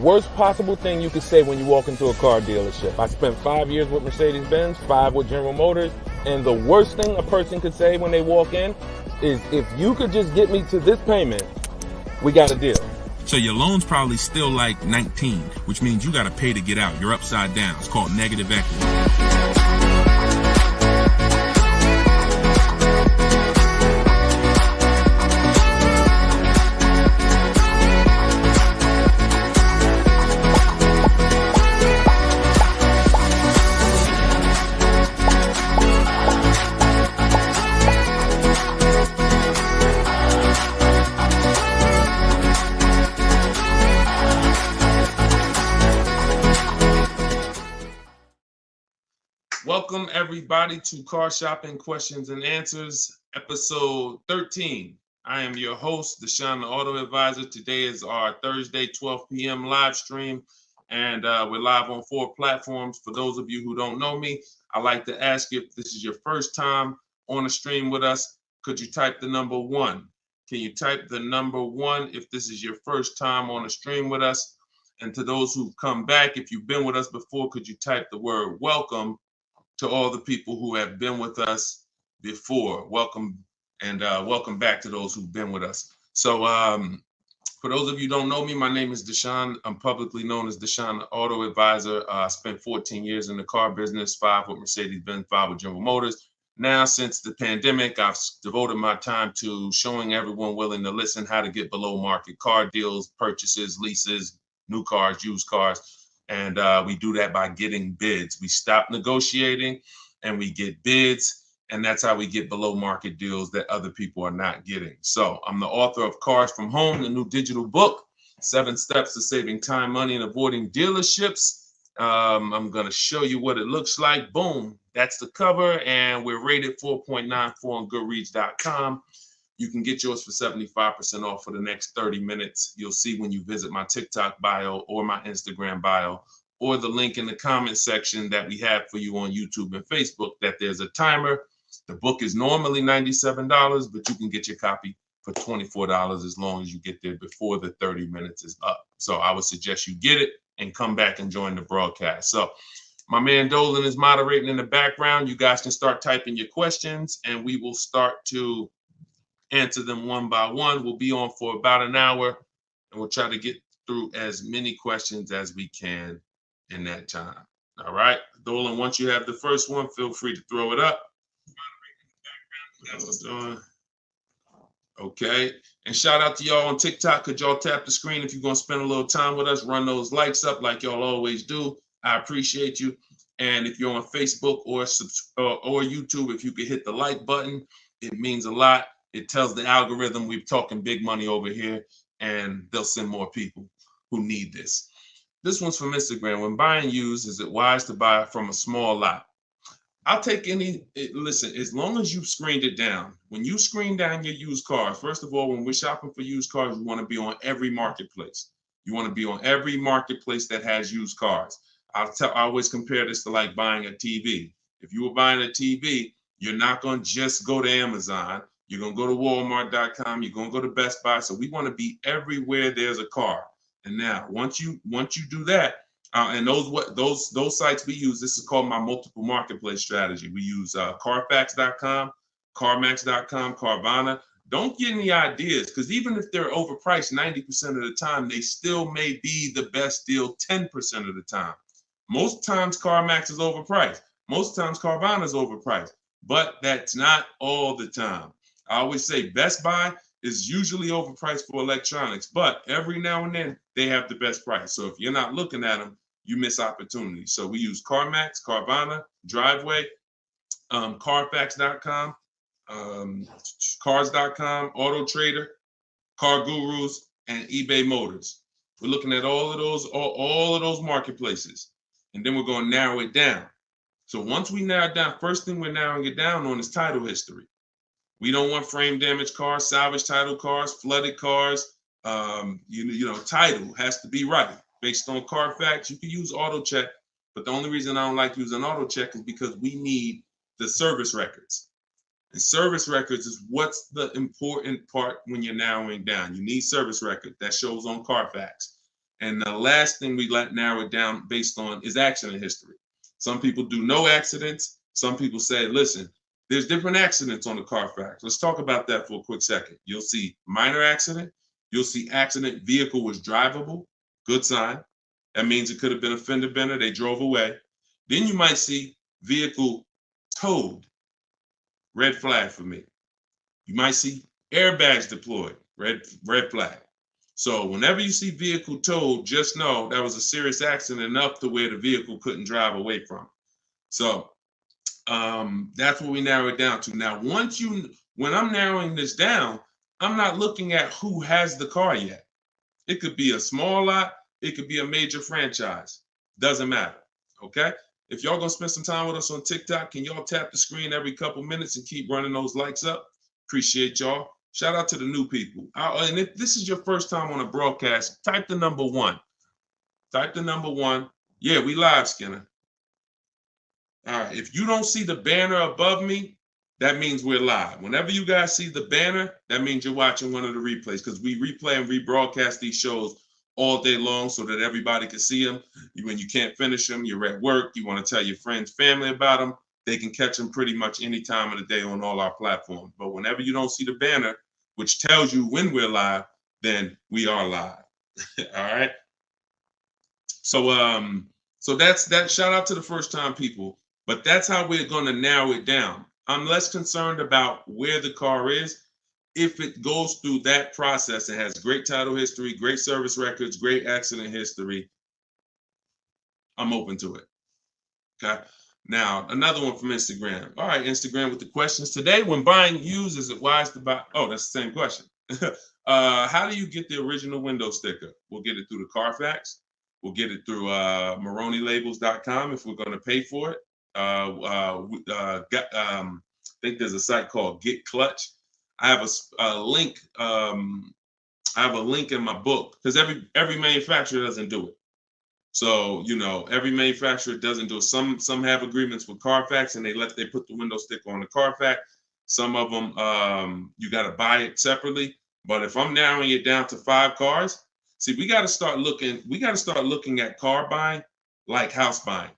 worst possible thing you could say when you walk into a car dealership. I spent 5 years with Mercedes-Benz, 5 with General Motors, and the worst thing a person could say when they walk in is, if you could just get me to this payment, we got a deal. So your loan's probably still like 19, which means you got to pay to get out. You're upside down. It's called negative equity. Welcome everybody to Car Shopping Questions and Answers, episode 13. I am your host, Deshone the Auto Advisor. Today is our Thursday, 12 p.m. live stream, and we're live on 4 platforms. For those of you who don't know me, I'd like to ask you, if this is your first time on a stream with us, could you type the number 1? Can you type the number 1 if this is your first time on a stream with us? And to those who've come back, if you've been with us before, could you type the word welcome to all the people who have been with us before? Welcome, and welcome back to those who've been with us. So for those of you who don't know me, my name is Deshone. I'm publicly known as Deshone the Auto Advisor. I spent 14 years in the car business, 5 with Mercedes-Benz, 5 with General Motors. Now, since the pandemic, I've devoted my time to showing everyone willing to listen how to get below market car deals, purchases, leases, new cars, used cars. And we do that by getting bids. We stop negotiating and we get bids. And that's how we get below market deals that other people are not getting. So I'm the author of Cars from Home, the new digital book, 7 Steps to Saving Time, Money, and Avoiding Dealerships. I'm going to show you what it looks like. Boom. That's the cover. And we're rated 4.94 on Goodreads.com. You can get yours for 75% off for the next 30 minutes. You'll see when you visit my TikTok bio or my Instagram bio or the link in the comment section that we have for you on YouTube and Facebook that there's a timer. The book is normally $97, but you can get your copy for $24 as long as you get there before the 30 minutes is up. So I would suggest you get it and come back and join the broadcast. So my man Dolan is moderating in the background. You guys can start typing your questions and we will start to answer them one by one. We'll be on for about an hour and we'll try to get through as many questions as we can in that time. All right, Dolan, once you have the first one, feel free to throw it up. Okay, and shout out to y'all on TikTok. Could y'all tap the screen if you're gonna spend a little time with us? Run those likes up like y'all always do. I appreciate you. And if you're on Facebook or YouTube, if you could hit the like button, it means a lot. It tells the algorithm we're talking big money over here, and they'll send more people who need this. This one's from Instagram. When buying used, is it wise to buy from a small lot? I'll take any, listen, as long as you've screened it down. When you screen down your used cars, first of all, when we're shopping for used cars, we want to be on every marketplace. You want to be on every marketplace that has used cars. I always compare this to like buying a TV. If you were buying a TV, you're not going to just go to Amazon. You're going to go to Walmart.com. You're going to go to Best Buy. So we want to be everywhere there's a car. And now, once you do that, and those sites we use, this is called my multiple marketplace strategy. We use Carfax.com, CarMax.com, Carvana. Don't get any ideas, because even if they're overpriced 90% of the time, they still may be the best deal 10% of the time. Most times CarMax is overpriced. Most times Carvana is overpriced, but that's not all the time. I always say Best Buy is usually overpriced for electronics, but every now and then they have the best price. So if you're not looking at them, you miss opportunities. So we use CarMax, Carvana, Driveway, Carfax.com, Cars.com, Auto Trader, Car Gurus, and eBay Motors. We're looking at all of those marketplaces, and then we're going to narrow it down. So once we narrow it down, first thing we're narrowing it down on is title history. We don't want frame damaged cars, salvage title cars, flooded cars. Title has to be right. Based on Carfax, you can use auto check, but the only reason I don't like using auto check is because we need the service records. And service records is what's the important part when you're narrowing down. You need service record that shows on Carfax. And the last thing we let narrow it down based on is accident history. Some people do no accidents. Some people say, listen, there's different accidents on the Carfax. Let's talk about that for a quick second. You'll see minor accident. You'll see accident, vehicle was drivable. Good sign. That means it could have been a fender bender. They drove away. Then you might see vehicle towed. Red flag for me. You might see airbags deployed. Red flag. So whenever you see vehicle towed, just know that was a serious accident enough to where the vehicle couldn't drive away from. So that's what we narrow it down to. Now, when I'm narrowing this down, I'm not looking at who has the car yet. It could be a small lot. It could be a major franchise. Doesn't matter. Okay. If y'all gonna spend some time with us on TikTok, can y'all tap the screen every couple minutes and keep running those likes up? Appreciate y'all. Shout out to the new people. And if this is your first time on a broadcast, type the number 1. Type the number 1. Yeah, we live, Skinner. All right. If you don't see the banner above me, that means we're live. Whenever you guys see the banner, that means you're watching one of the replays, because we replay and rebroadcast these shows all day long so that everybody can see them. When you can't finish them, you're at work, you want to tell your friends, family about them, they can catch them pretty much any time of the day on all our platforms. But whenever you don't see the banner, which tells you when we're live, then we are live. All right. So that's that. Shout out to the first time people. But that's how we're going to narrow it down. I'm less concerned about where the car is. If it goes through that process and has great title history, great service records, great accident history, I'm open to it. Okay. Now, another one from Instagram. All right, Instagram with the questions. Today, when buying used, is it wise to buy? Oh, that's the same question. How do you get the original window sticker? We'll get it through the Carfax. We'll get it through MaroneyLabels.com if we're going to pay for it. I think there's a site called Get Clutch. I have a link. I have a link in my book, because every manufacturer doesn't do it. So, every manufacturer doesn't do it. Some have agreements with Carfax and they put the window sticker on the Carfax. Some of them, you got to buy it separately. But if I'm narrowing it down to 5 cars, see, we got to start looking at car buying like house buying.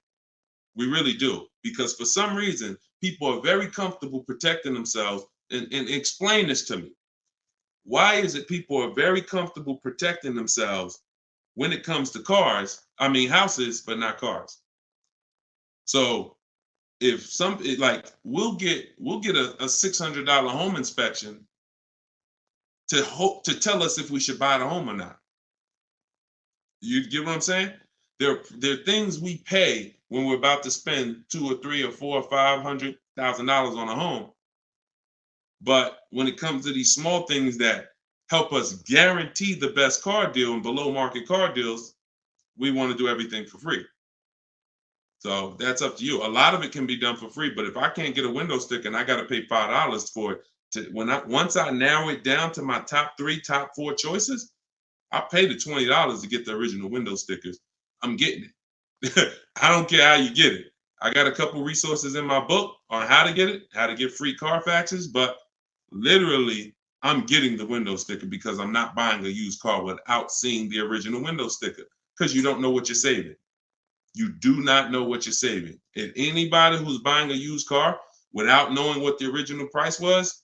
We really do. Because for some reason, people are very comfortable protecting themselves. And explain this to me. Why is it people are very comfortable protecting themselves when it comes to houses, but not cars? So if we'll get a $600 home inspection to tell us if we should buy the home or not. You get what I'm saying? There are things we pay when we're about to spend $2 or $3 or $4 or $500,000 on a home. But when it comes to these small things that help us guarantee the best car deal and below market car deals, we want to do everything for free. So that's up to you. A lot of it can be done for free, but if I can't get a window sticker and I got to pay $5 for it, once I narrow it down to my top 4 choices, I pay the $20 to get the original window stickers. I'm getting it. I don't care how you get it. I got a couple resources in my book on how to get it, how to get free Carfaxes, but literally I'm getting the window sticker because I'm not buying a used car without seeing the original window sticker, because you don't know what you're saving. You do not know what you're saving. And anybody who's buying a used car without knowing what the original price was,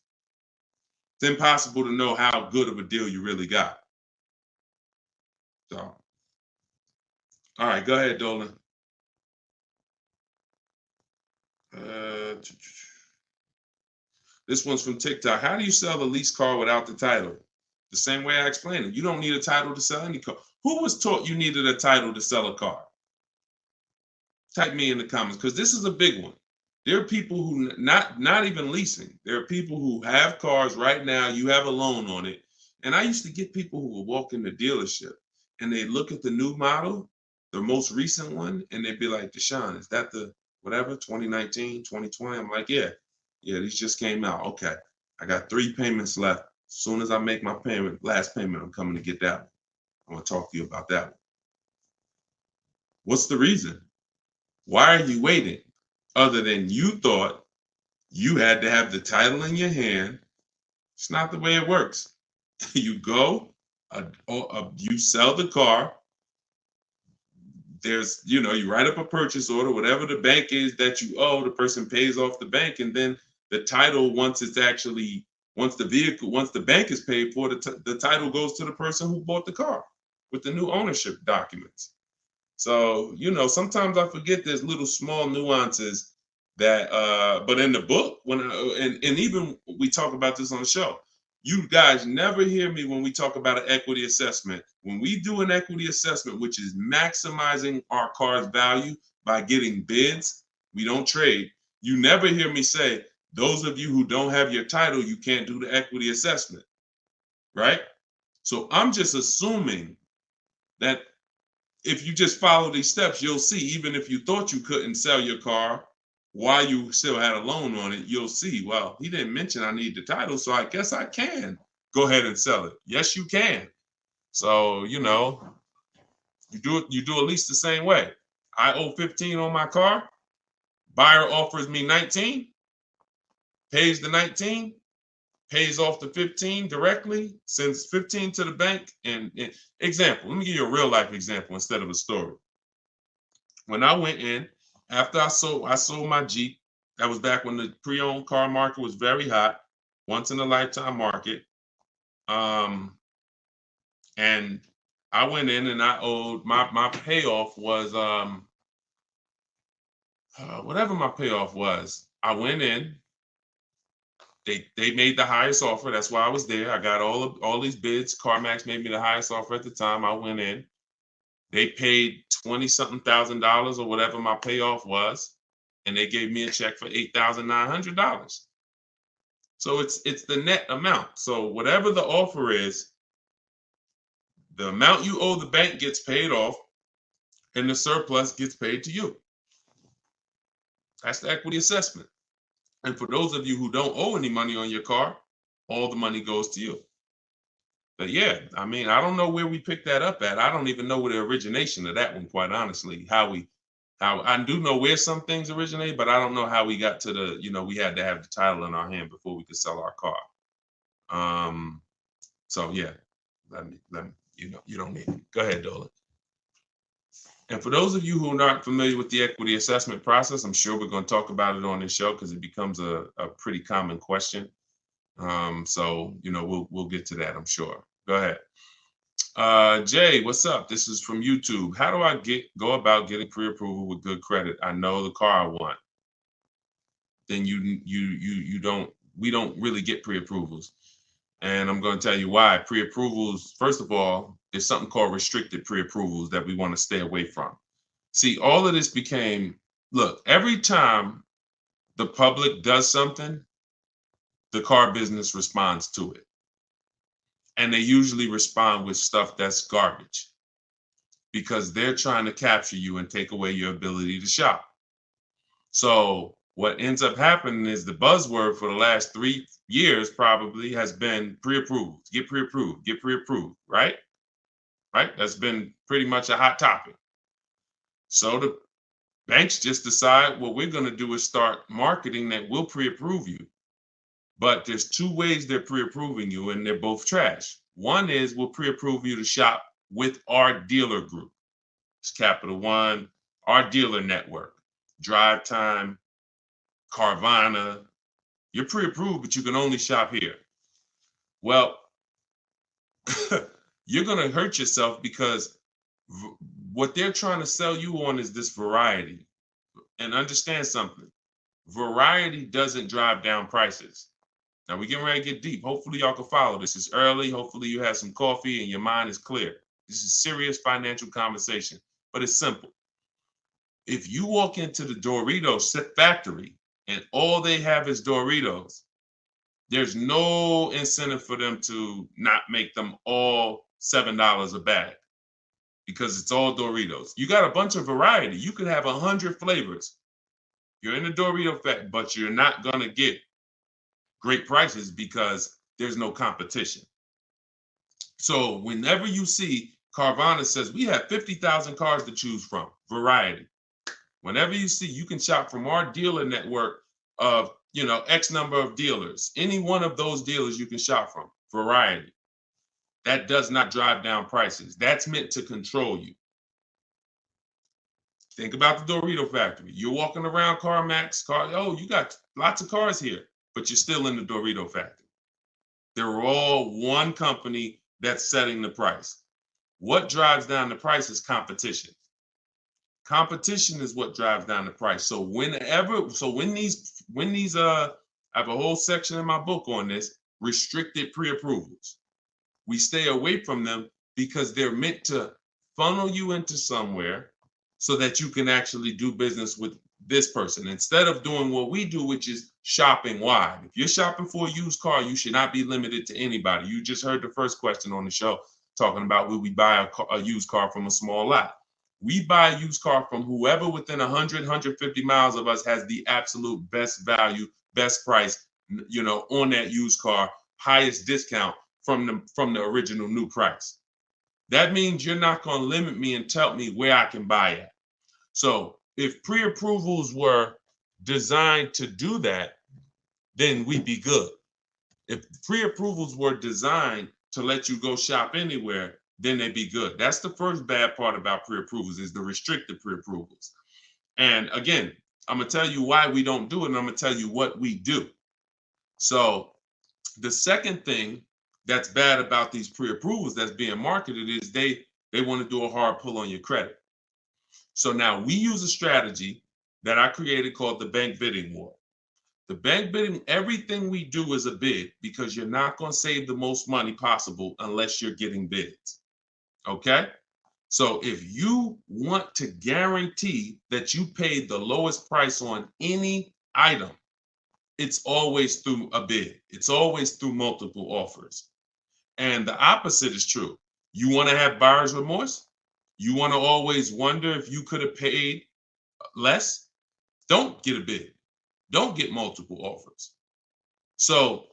it's impossible to know how good of a deal you really got. So, all right, go ahead, Dolan. This one's from TikTok. How do you sell the lease car without the title? The same way I explained it. You don't need a title to sell any car. Who was taught you needed a title to sell a car? Type me in the comments, because this is a big one. There are people who not even leasing. There are people who have cars right now. You have a loan on it. And I used to get people who would walk in the dealership and they look at the new model, the most recent one, and they'd be like, Deshone, is that the whatever, 2019, 2020? I'm like, yeah, these just came out. Okay, I got 3 payments left. As soon as I make my last payment, I'm coming to get that one. I want to talk to you about that one. What's the reason? Why are you waiting? Other than you thought you had to have the title in your hand. It's not the way it works. You go, you sell the car, there's, you write up a purchase order, whatever the bank is that you owe, the person pays off the bank, and then the title, once the bank is paid for, the title goes to the person who bought the car with the new ownership documents. So, sometimes I forget there's little small nuances that, but in the book, and even we talk about this on the show, you guys never hear me when we talk about an equity assessment. When we do an equity assessment, which is maximizing our car's value by getting bids, we don't trade. You never hear me say, those of you who don't have your title, you can't do the equity assessment, right? So I'm just assuming that if you just follow these steps, you'll see, even if you thought you couldn't sell your car while you still had a loan on it, you'll see, well, he didn't mention I need the title, so I guess I can go ahead and sell it. Yes, you can. So, you do at least the same way. I owe 15 on my car. Buyer offers me 19, pays the 19, pays off the 15 directly, sends 15 to the bank. And example, let me give you a real life example instead of a story. When I went in, after I sold my Jeep, that was back when the pre-owned car market was very hot, once in a lifetime market. And I went in and I owed my payoff was whatever my payoff was. I went in. They made the highest offer. That's why I was there. I got all these bids. CarMax made me the highest offer at the time. I went in. They paid $20-something thousand or whatever my payoff was, and they gave me a check for $8,900. So it's the net amount. So whatever the offer is, the amount you owe the bank gets paid off, and the surplus gets paid to you. That's the equity assessment. And for those of you who don't owe any money on your car, all the money goes to you. But yeah, I mean, I don't know where we picked that up at. I don't even know where the origination of that one, quite honestly. How I do know where some things originate, but I don't know how we got to we had to have the title in our hand before we could sell our car. So yeah, let me, you don't need it. Go ahead, Dolan. And for those of you who are not familiar with the equity assessment process, I'm sure we're going to talk about it on this show because it becomes a pretty common question. So we'll get to that, I'm sure. Go ahead. Jay, what's up? This is from YouTube. How do I go about getting pre-approval with good credit? I know the car I want. Then we don't really get pre-approvals. And I'm going to tell you why. Pre-approvals, first of all, there's something called restricted pre-approvals that we want to stay away from. See, all of this became, look, every time the public does something, the car business responds to it. And they usually respond with stuff that's garbage because they're trying to capture you and take away your ability to shop. So what ends up happening is the buzzword for the last 3 years probably has been pre-approved, get pre-approved, right? Right? That's been pretty much a hot topic. So the banks just decide what we're going to do is start marketing that we'll pre-approve you. But there's 2 ways they're pre-approving you, and they're both trash. One is we'll pre-approve you to shop with our dealer group. It's Capital One, our dealer network, Drive Time, Carvana. You're pre-approved, but you can only shop here. Well, you're going to hurt yourself because what they're trying to sell you on is this variety. And understand something. Variety doesn't drive down prices. Now we're getting ready to get deep. Hopefully y'all can follow this. It's early. Hopefully you have some coffee and your mind is clear. This is serious financial conversation, but it's simple. If you walk into the Doritos factory and all they have is Doritos, there's no incentive for them to not make them all $7 a bag because it's all Doritos. You got a bunch of variety. You could have 100 flavors. You're in the Dorito factory, but you're not going to get great prices because there's no competition. So whenever you see Carvana says we have 50,000 cars to choose from, variety. Whenever you see, you can shop from our dealer network of, X number of dealers. Any one of those dealers you can shop from, variety. That does not drive down prices. That's meant to control you. Think about the Dorito factory. You're walking around CarMax, oh, you got lots of cars here, but you're still in the Dorito factory. They're all one company that's setting the price. What drives down the price is competition. Competition is what drives down the price. So when these I have a whole section in my book on this, restricted pre-approvals. We stay away from them because they're meant to funnel you into somewhere so that you can actually do business with this person instead of doing what we do, which is shopping wide. If you're shopping for a used car, you should not be limited to anybody. You just heard the first question on the show talking about will we buy a used car from a small lot. We buy a used car from whoever within 100, 150 miles of us has the absolute best value, best price, on that used car, highest discount from the original new price. That means you're not going to limit me and tell me where I can buy it. So if pre-approvals were designed to do that, then we'd be good. If pre-approvals were designed to let you go shop anywhere, then they'd be good. That's the first bad part about pre-approvals is the restricted pre-approvals. And again, I'm going to tell you why we don't do it, and I'm going to tell you what we do. So the second thing that's bad about these pre-approvals that's being marketed is they want to do a hard pull on your credit. So now we use a strategy that I created called the bank bidding war. The bank bidding, everything we do is a bid because you're not going to save the most money possible unless you're getting bids. Okay? So if you want to guarantee that you paid the lowest price on any item, it's always through a bid. It's always through multiple offers. And the opposite is true. You want to have buyer's remorse? You want to always wonder if you could have paid less? Don't get a bid. Don't get multiple offers. So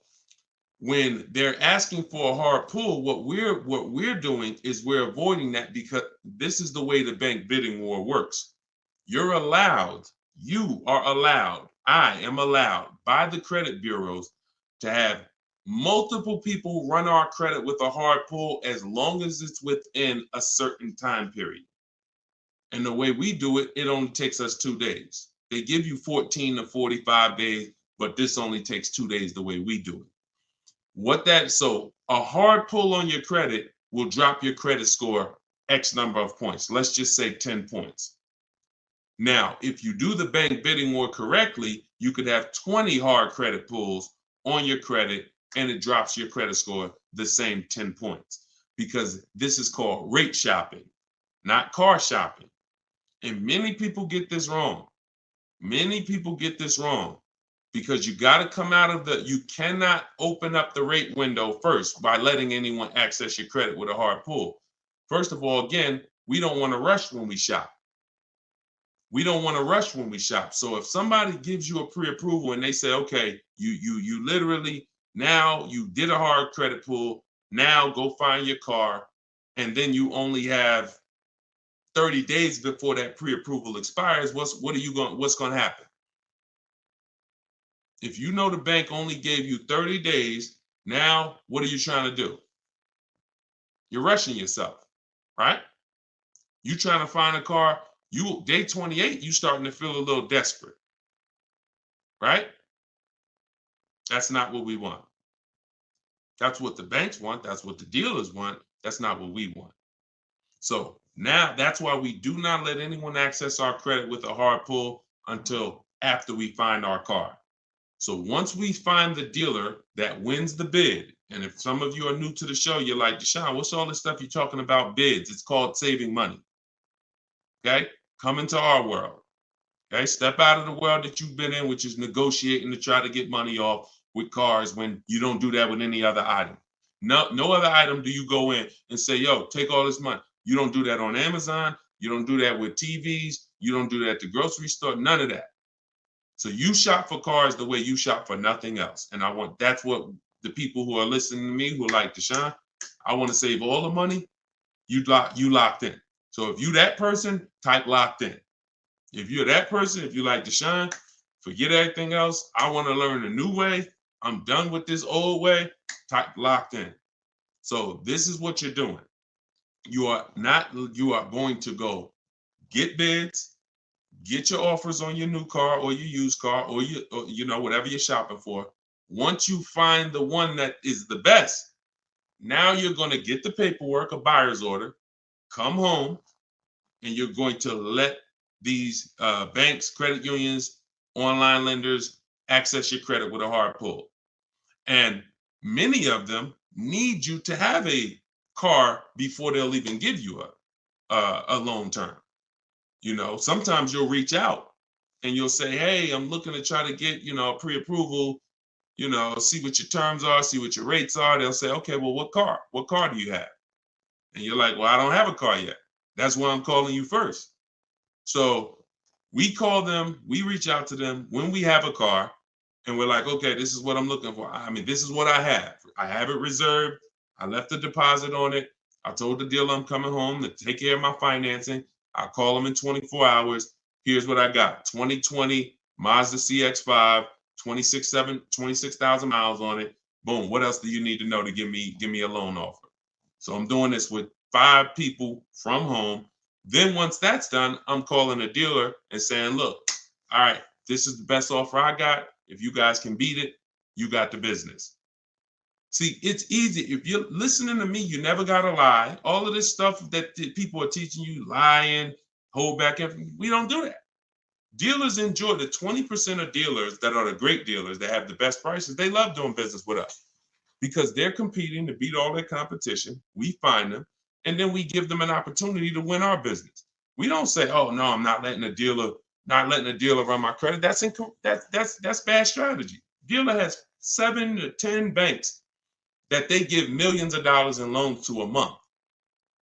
when they're asking for a hard pull, what we're doing is we're avoiding that because this is the way the bank bidding war works. You are allowed, I am allowed by the credit bureaus to have multiple people run our credit with a hard pull as long as it's within a certain time period. And the way we do it, it only takes us 2 days. They give you 14 to 45 days, but this only takes 2 days the way we do it. So a hard pull on your credit will drop your credit score X number of points. Let's just say 10 points. Now, if you do the bank bidding war correctly, you could have 20 hard credit pulls on your credit and it drops your credit score the same 10 points because this is called rate shopping, not car shopping. And many people get this wrong. Many people get this wrong because you got to come out of you cannot open up the rate window first by letting anyone access your credit with a hard pull. First of all, again, we don't want to rush when we shop. We don't want to rush when we shop. So if somebody gives you a pre-approval and they say, okay, you literally, now you did a hard credit pull, now go find your car, and then you only have 30 days before that pre-approval expires, what's going to happen? If you know the bank only gave you 30 days, now what are you trying to do? You're rushing yourself, right? You trying to find a car, day 28, you starting to feel a little desperate, right? That's not what we want. That's what the banks want. That's what the dealers want. That's not what we want. So now that's why we do not let anyone access our credit with a hard pull until after we find our car. So once we find the dealer that wins the bid, and if some of you are new to the show, you're like, Deshone, what's all this stuff you're talking about bids? It's called saving money. Okay? Come into our world. Okay? Step out of the world that you've been in, which is negotiating to try to get money off with cars when you don't do that with any other item. No other item do you go in and say, yo, take all this money. You don't do that on Amazon. You don't do that with TVs. You don't do that at the grocery store. None of that. So you shop for cars the way you shop for nothing else. And that's what the people who are listening to me who are like, Deshone, I want to save all the money. You locked in. So if you that person, type locked in. If you're that person, if you like Deshone, forget everything else. I want to learn a new way. I'm done with this old way. Type locked in. So this is what you're doing. You are going to go get bids. get your offers on your new car or your used car or whatever you're shopping for. Once you find the one that is the best, now you're going to get the paperwork, a buyer's order, come home, and you're going to let these banks, credit unions, online lenders access your credit with a hard pull. And many of them need you to have a car before they'll even give you a loan term. Sometimes you'll reach out and you'll say, hey, I'm looking to try to get, a pre-approval, see what your terms are, see what your rates are. They'll say, okay, well, what car do you have? And you're like, well, I don't have a car yet. That's why I'm calling you first. So we call them, we reach out to them when we have a car, and we're like, okay, this is what I'm looking for. I mean, this is what I have. I have it reserved. I left a deposit on it. I told the dealer I'm coming home to take care of my financing. I'll call them in 24 hours. Here's what I got. 2020 Mazda CX-5, 26,000 miles on it. Boom. What else do you need to know to give me a loan offer? So I'm doing this with 5 people from home. Then once that's done, I'm calling a dealer and saying, look, all right, this is the best offer I got. If you guys can beat it, you got the business. See, it's easy. If you're listening to me, you never got to lie. All of this stuff that people are teaching you, lying, hold back everything, we don't do that. Dealers enjoy the 20% of dealers that are the great dealers that have the best prices. They love doing business with us because they're competing to beat all their competition. We find them, and then we give them an opportunity to win our business. We don't say, oh, no, I'm not letting a dealer run my credit. That's bad strategy. Dealer has 7 to 10 banks that they give millions of dollars in loans to a month.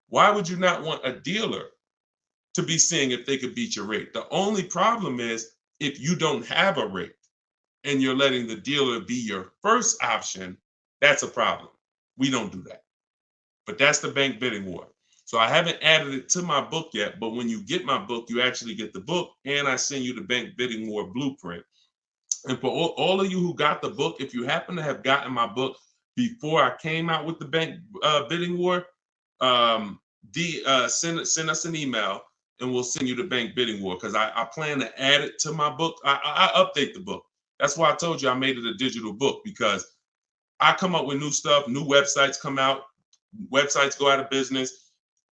Why would you not want a dealer to be seeing if they could beat your rate? The only problem is if you don't have a rate and you're letting the dealer be your first option, that's a problem. We don't do that. But that's the bank bidding war. So I haven't added it to my book yet, but when you get my book, you actually get the book, and I send you the bank bidding war blueprint. And for all of you who got the book, if you happen to have gotten my book before I came out with the bank bidding war, send us an email and we'll send you the bank bidding war, because I plan to add it to my book. I update the book. That's why I told you I made it a digital book, because I come up with new stuff, new websites come out, websites go out of business.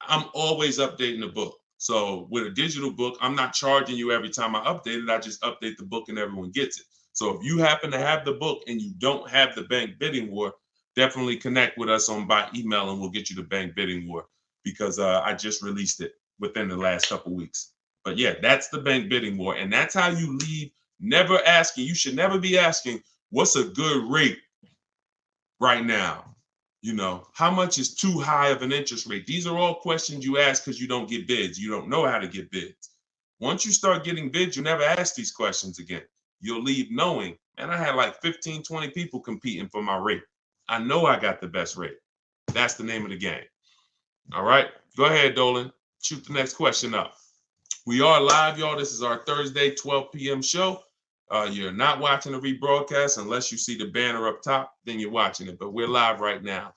I'm always updating the book. So with a digital book, I'm not charging you every time I update it. I just update the book and everyone gets it. So if you happen to have the book and you don't have the bank bidding war, definitely connect with us by email and we'll get you the bank bidding war, because I just released it within the last couple weeks. But yeah, that's the bank bidding war. And that's how you leave never asking. You should never be asking, what's a good rate right now? How much is too high of an interest rate? These are all questions you ask because you don't get bids. You don't know how to get bids. Once you start getting bids, you never ask these questions again. You'll leave knowing, man, I had like 15, 20 people competing for my rate. I know I got the best rate. That's the name of the game. All right, go ahead, Dolan. Shoot the next question up. We are live, y'all. This is our Thursday, 12 p.m. show. You're not watching the rebroadcast unless you see the banner up top, then you're watching it. But we're live right now.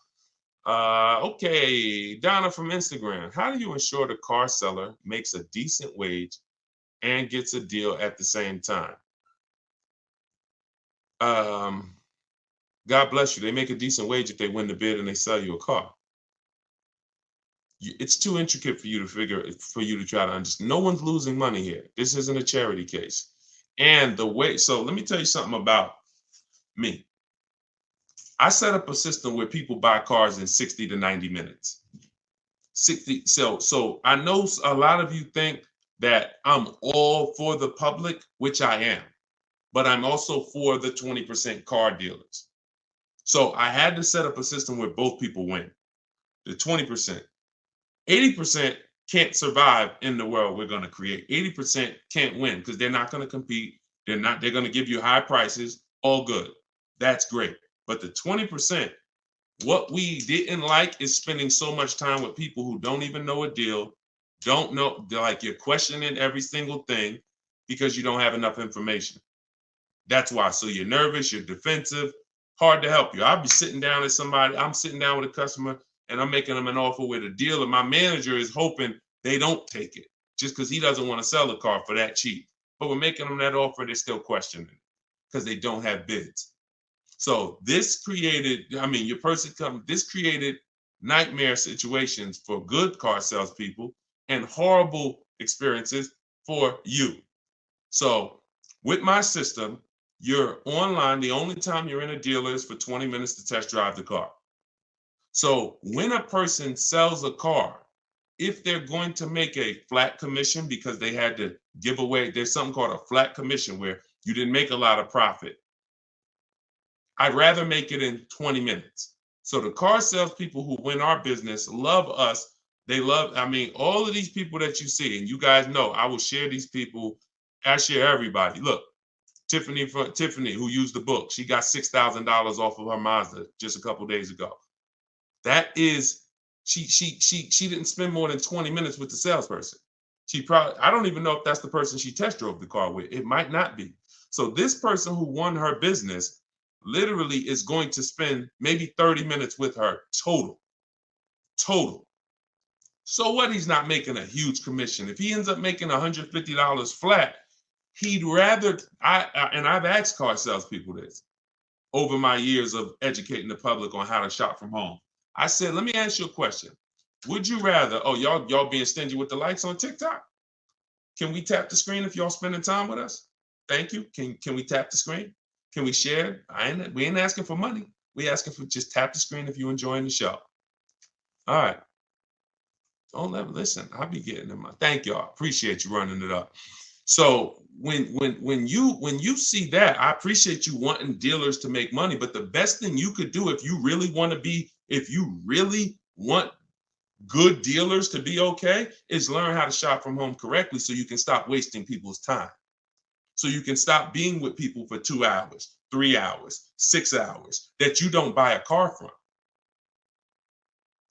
Okay, Donna from Instagram. How do you ensure the car seller makes a decent wage and gets a deal at the same time? God bless you. They make a decent wage if they win the bid and they sell you a car. It's too intricate for you to try to understand. No one's losing money here. This isn't a charity case. And so let me tell you something about me. I set up a system where people buy cars in 60 to 90 minutes. So I know a lot of you think that I'm all for the public, which I am, but I'm also for the 20% car dealers. So I had to set up a system where both people win. The 20%. 80% can't survive in the world we're going to create. 80% can't win because they're not going to compete. They're going to give you high prices. All good. That's great. But the 20%, what we didn't like is spending so much time with people who don't even know a deal, don't know, like you're questioning every single thing because you don't have enough information. That's why. So you're nervous, you're defensive, hard to help you. I'll be sitting down with somebody, I'm sitting down with a customer and I'm making them an offer with a deal, and my manager is hoping they don't take it just because he doesn't want to sell the car for that cheap. But we're making them that offer, they're still questioning it because they don't have bids. So this created, this created nightmare situations for good car salespeople and horrible experiences for you. So with my system, you're online. The only time you're in a dealer is for 20 minutes to test drive the car. So when a person sells a car, if they're going to make a flat commission because they had to give away, there's something called a flat commission where you didn't make a lot of profit. I'd rather make it in 20 minutes. So the car salespeople who win our business love us. They love, all of these people that you see, and you guys know, I will share these people. I share everybody. Look, Tiffany, who used the book, she got $6,000 off of her Mazda just a couple days ago. That is, she didn't spend more than 20 minutes with the salesperson. I don't even know if that's the person she test drove the car with. It might not be. So this person who won her business literally is going to spend maybe 30 minutes with her total. So what? He's not making a huge commission. If he ends up making $150 flat, he'd rather, and I've asked car salespeople this over my years of educating the public on how to shop from home. I said, let me ask you a question. Would you rather, y'all being stingy with the likes on TikTok? Can we tap the screen if y'all spending time with us? Thank you. Can we tap the screen? Can we share? We ain't asking for money. We asking for just tap the screen if you're enjoying the show. All right. Don't ever listen. I'll be getting in my. Thank y'all. Appreciate you running it up. So when you see that, I appreciate you wanting dealers to make money. But the best thing you could do if you really want good dealers to be okay, is learn how to shop from home correctly so you can stop wasting people's time. So you can stop being with people for 2 hours, 3 hours, 6 hours that you don't buy a car from.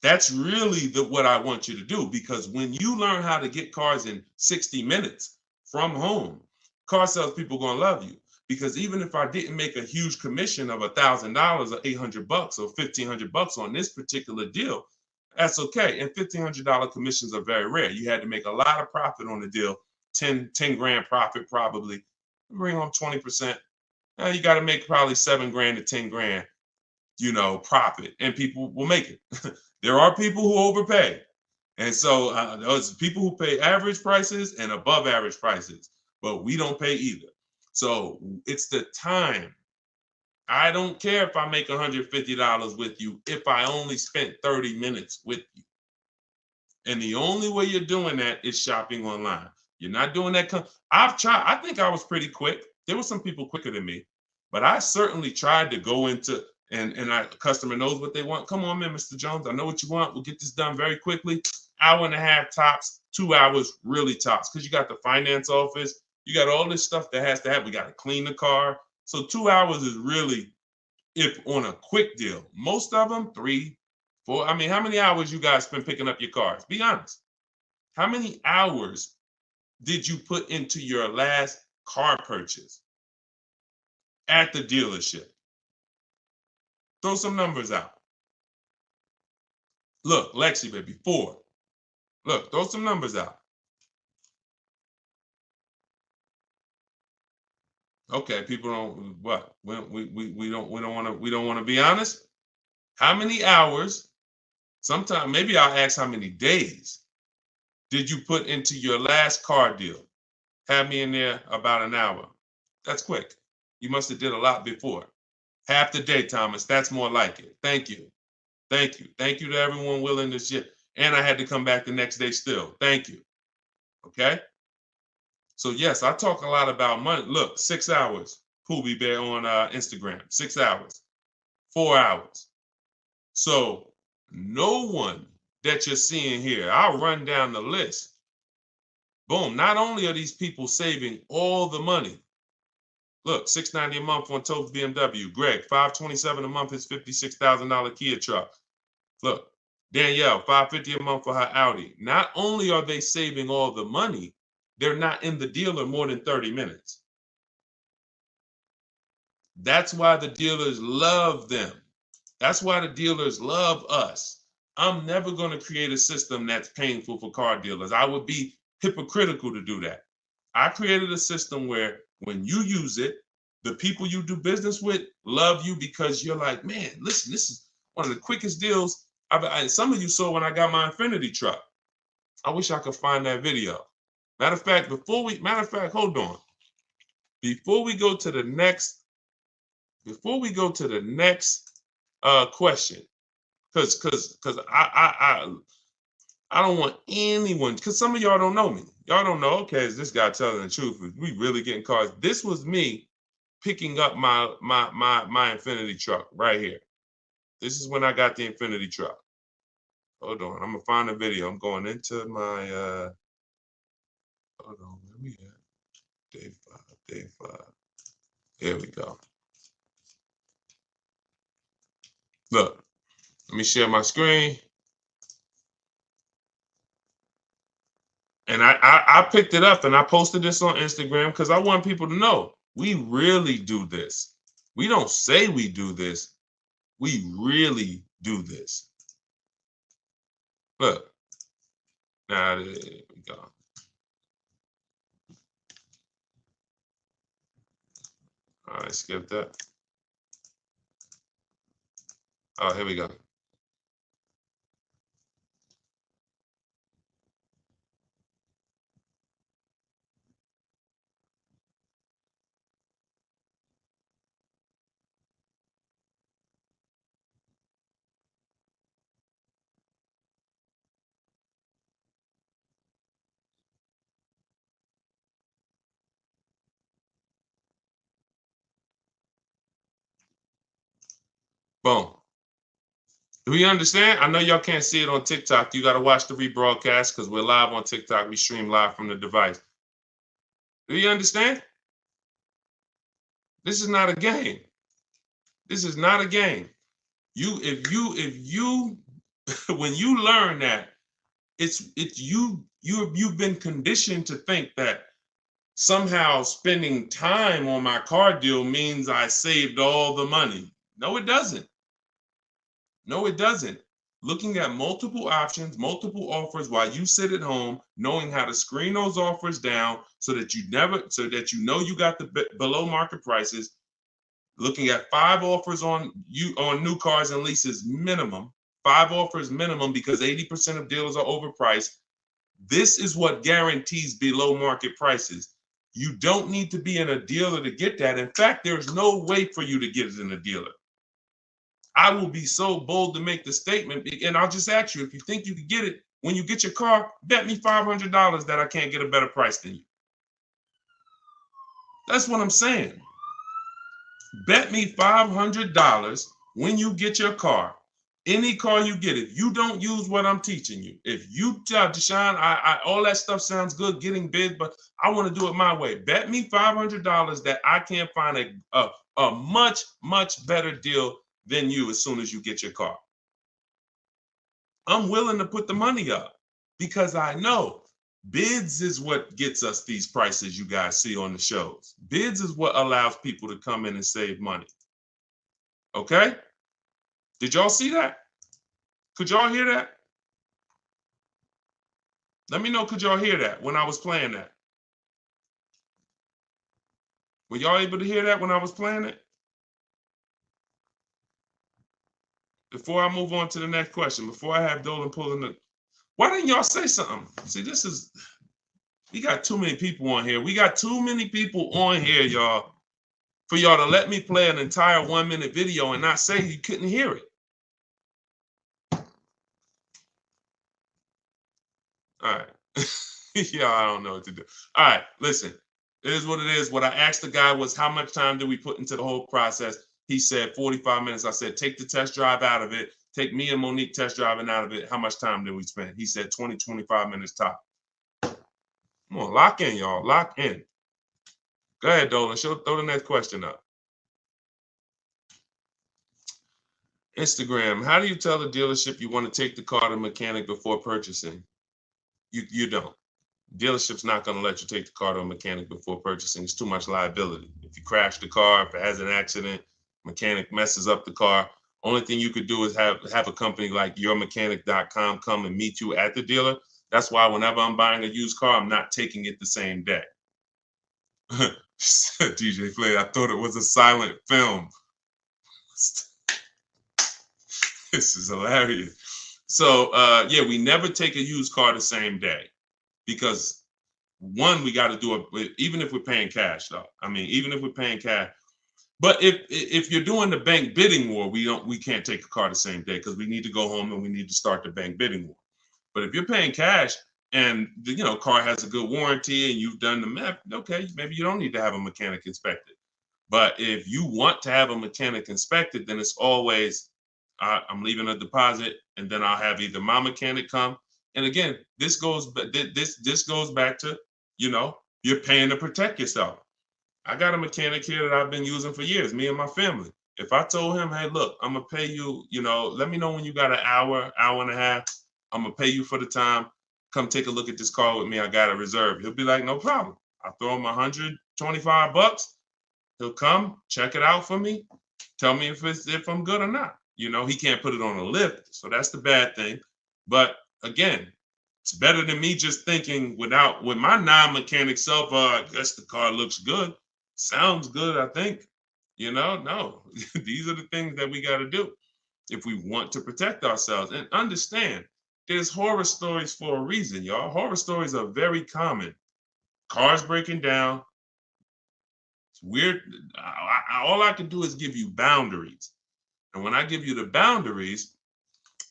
That's really what I want you to do, because when you learn how to get cars in 60 minutes from home, car salespeople are going to love you. Because even if I didn't make a huge commission of $1,000 or $800 or $1,500 on this particular deal, that's okay. And $1,500 commissions are very rare. You had to make a lot of profit on the deal, 10 grand profit probably. Bring home 20%. Now you got to make probably 7 grand to 10 grand, profit, and people will make it. There are people who overpay. And so those people who pay average prices and above average prices, but we don't pay either. So it's the time. I don't care if I make $150 with you if I only spent 30 minutes with you. And the only way you're doing that is shopping online. You're not doing that. I've tried. I think I was pretty quick. There were some people quicker than me, but I certainly tried to go into, and a customer knows what they want. Come on in, Mr. Jones. I know what you want. We'll get this done very quickly. Hour and a half tops, 2 hours really tops, because you got the finance office. You got all this stuff that has to happen. We got to clean the car. So 2 hours is really, if on a quick deal. Most of them, 3, 4. How many hours you guys spend picking up your cars? Be honest. How many hours did you put into your last car purchase at the dealership? Throw some numbers out. Look, Lexi, baby, 4. Look, throw some numbers out. Okay, people don't what? We don't want to be honest. How many hours? Sometimes maybe I'll ask how many days did you put into your last car deal? Have me in there about an hour. That's quick. You must have did a lot before. Half the day, Thomas. That's more like it. Thank you. Thank you. Thank you to everyone willing to share. And I had to come back the next day still. Thank you. Okay. So yes, I talk a lot about money. Look, 6 hours. Poobie Bear on Instagram. 6 hours. 4 hours. So no one that you're seeing here, I'll run down the list. Boom. Not only are these people saving all the money. Look, $690 a month on Totes BMW. Greg, $527 a month, his $56,000 Kia truck. Look, Danielle, $550 a month for her Audi. Not only are they saving all the money, they're not in the dealer more than 30 minutes. That's why the dealers love them. That's why the dealers love us. I'm never going to create a system that's painful for car dealers. I would be hypocritical to do that. I created a system where when you use it, the people you do business with love you because you're like, man, listen, this is one of the quickest deals some of you saw when I got my Infinity truck. I wish I could find that video. Matter of fact, hold on. Before we go to the next question, because I don't want anyone, because some of y'all don't know me. Y'all don't know, okay, is this guy telling the truth? Is we really getting cars? This was me picking up my Infinity truck right here. This is when I got the Infinity truck. Hold on, I'm gonna find a video. I'm going into my hold on, where we at? Day five. Here we go. Look, let me share my screen. And I picked it up and I posted this on Instagram because I want people to know we really do this. We don't say we do this. We really do this. Look. Now, there we go. All right, skip that. Oh, here we go. Boom. Do we understand? I know y'all can't see it on TikTok. You got to watch the rebroadcast because we're live on TikTok. We stream live from the device. Do you understand? This is not a game. This is not a game. If you when you learn that you've been conditioned to think that somehow spending time on my car deal means I saved all the money. No, it doesn't. No, it doesn't. Looking at multiple options, multiple offers while you sit at home, knowing how to screen those offers down so that you know you got the below market prices. Looking at 5 offers on new cars and leases minimum, 5 offers minimum because 80% of dealers are overpriced. This is what guarantees below market prices. You don't need to be in a dealer to get that. In fact, there's no way for you to get it in a dealer. I will be so bold to make the statement, and I'll just ask you, if you think you can get it, when you get your car, bet me $500 that I can't get a better price than you. That's what I'm saying. Bet me $500 when you get your car, any car you get, if you don't use what I'm teaching you, if you tell Deshone, all that stuff sounds good, getting bids, but I want to do it my way. Bet me $500 that I can't find a much, much better deal than you as soon as you get your car. I'm willing to put the money up because I know bids is what gets us these prices you guys see on the shows. Bids is what allows people to come in and save money. Okay? Did y'all see that? Could y'all hear that? Let me know, could y'all hear that when I was playing that? Were y'all able to hear that when I was playing it? Before I move on to the next question, before I have Dolan pulling the, why didn't y'all say something? See, we got too many people on here. We got too many people on here, y'all, for y'all to let me play an entire 1-minute video and not say you couldn't hear it. All right. Yeah, I don't know what to do. All right, listen. It is what it is. What I asked the guy was, how much time do we put into the whole process? He said 45 minutes. I said, take the test drive out of it. Take me and Monique test driving out of it. How much time did we spend? He said 20, 25 minutes top. Come on, lock in, y'all. Lock in. Go ahead, Dolan. Throw the next question up. Instagram. How do you tell the dealership you want to take the car to the mechanic before purchasing? You don't. Dealership's not going to let you take the car to a mechanic before purchasing. It's too much liability. If you crash the car, if it has an accident, mechanic messes up the car, only thing you could do is have a company like yourmechanic.com come and meet you at the dealer. That's why whenever I'm buying a used car, I'm not taking it the same day. DJ Flay, I thought it was a silent film. This is hilarious. So yeah, we never take a used car the same day because one, we got to do it even if we're paying cash though. I mean, even if we're paying cash. But if you're doing the bank bidding war, we can't take a car the same day because we need to go home and we need to start the bank bidding war. But if you're paying cash and the car has a good warranty and you've done the math, okay, maybe you don't need to have a mechanic inspected. But if you want to have a mechanic inspected, then it's always I'm leaving a deposit, and then I'll have either my mechanic come. And again, this goes back to you're paying to protect yourself. I got a mechanic here that I've been using for years, me and my family. If I told him, hey, look, I'm gonna pay you, let me know when you got an hour and a half. I'm gonna pay you for the time. Come take a look at this car with me. I got a reserve. He'll be like, no problem. I'll throw him $125. He'll come, check it out for me, tell me if I'm good or not. He can't put it on a lift, so that's the bad thing. But again, it's better than me just thinking with my non-mechanic self, I guess the car looks good. Sounds good, I think. No. These are the things that we got to do if we want to protect ourselves. And understand, there's horror stories for a reason, y'all. Horror stories are very common. Cars breaking down. It's weird. All I can do is give you boundaries. And when I give you the boundaries,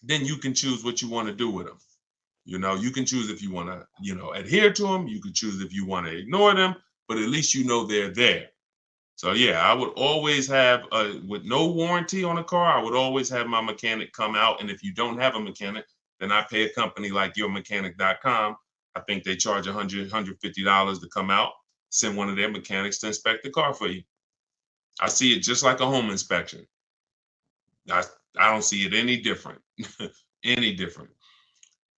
then you can choose what you want to do with them. You can choose if you want to, adhere to them. You can choose if you want to ignore them, but at least they're there. So yeah, I would always have, with no warranty on a car, I would always have my mechanic come out. And if you don't have a mechanic, then I pay a company like yourmechanic.com. I think they charge $100, $150 to come out, send one of their mechanics to inspect the car for you. I see it just like a home inspection. I don't see it any different. Any different.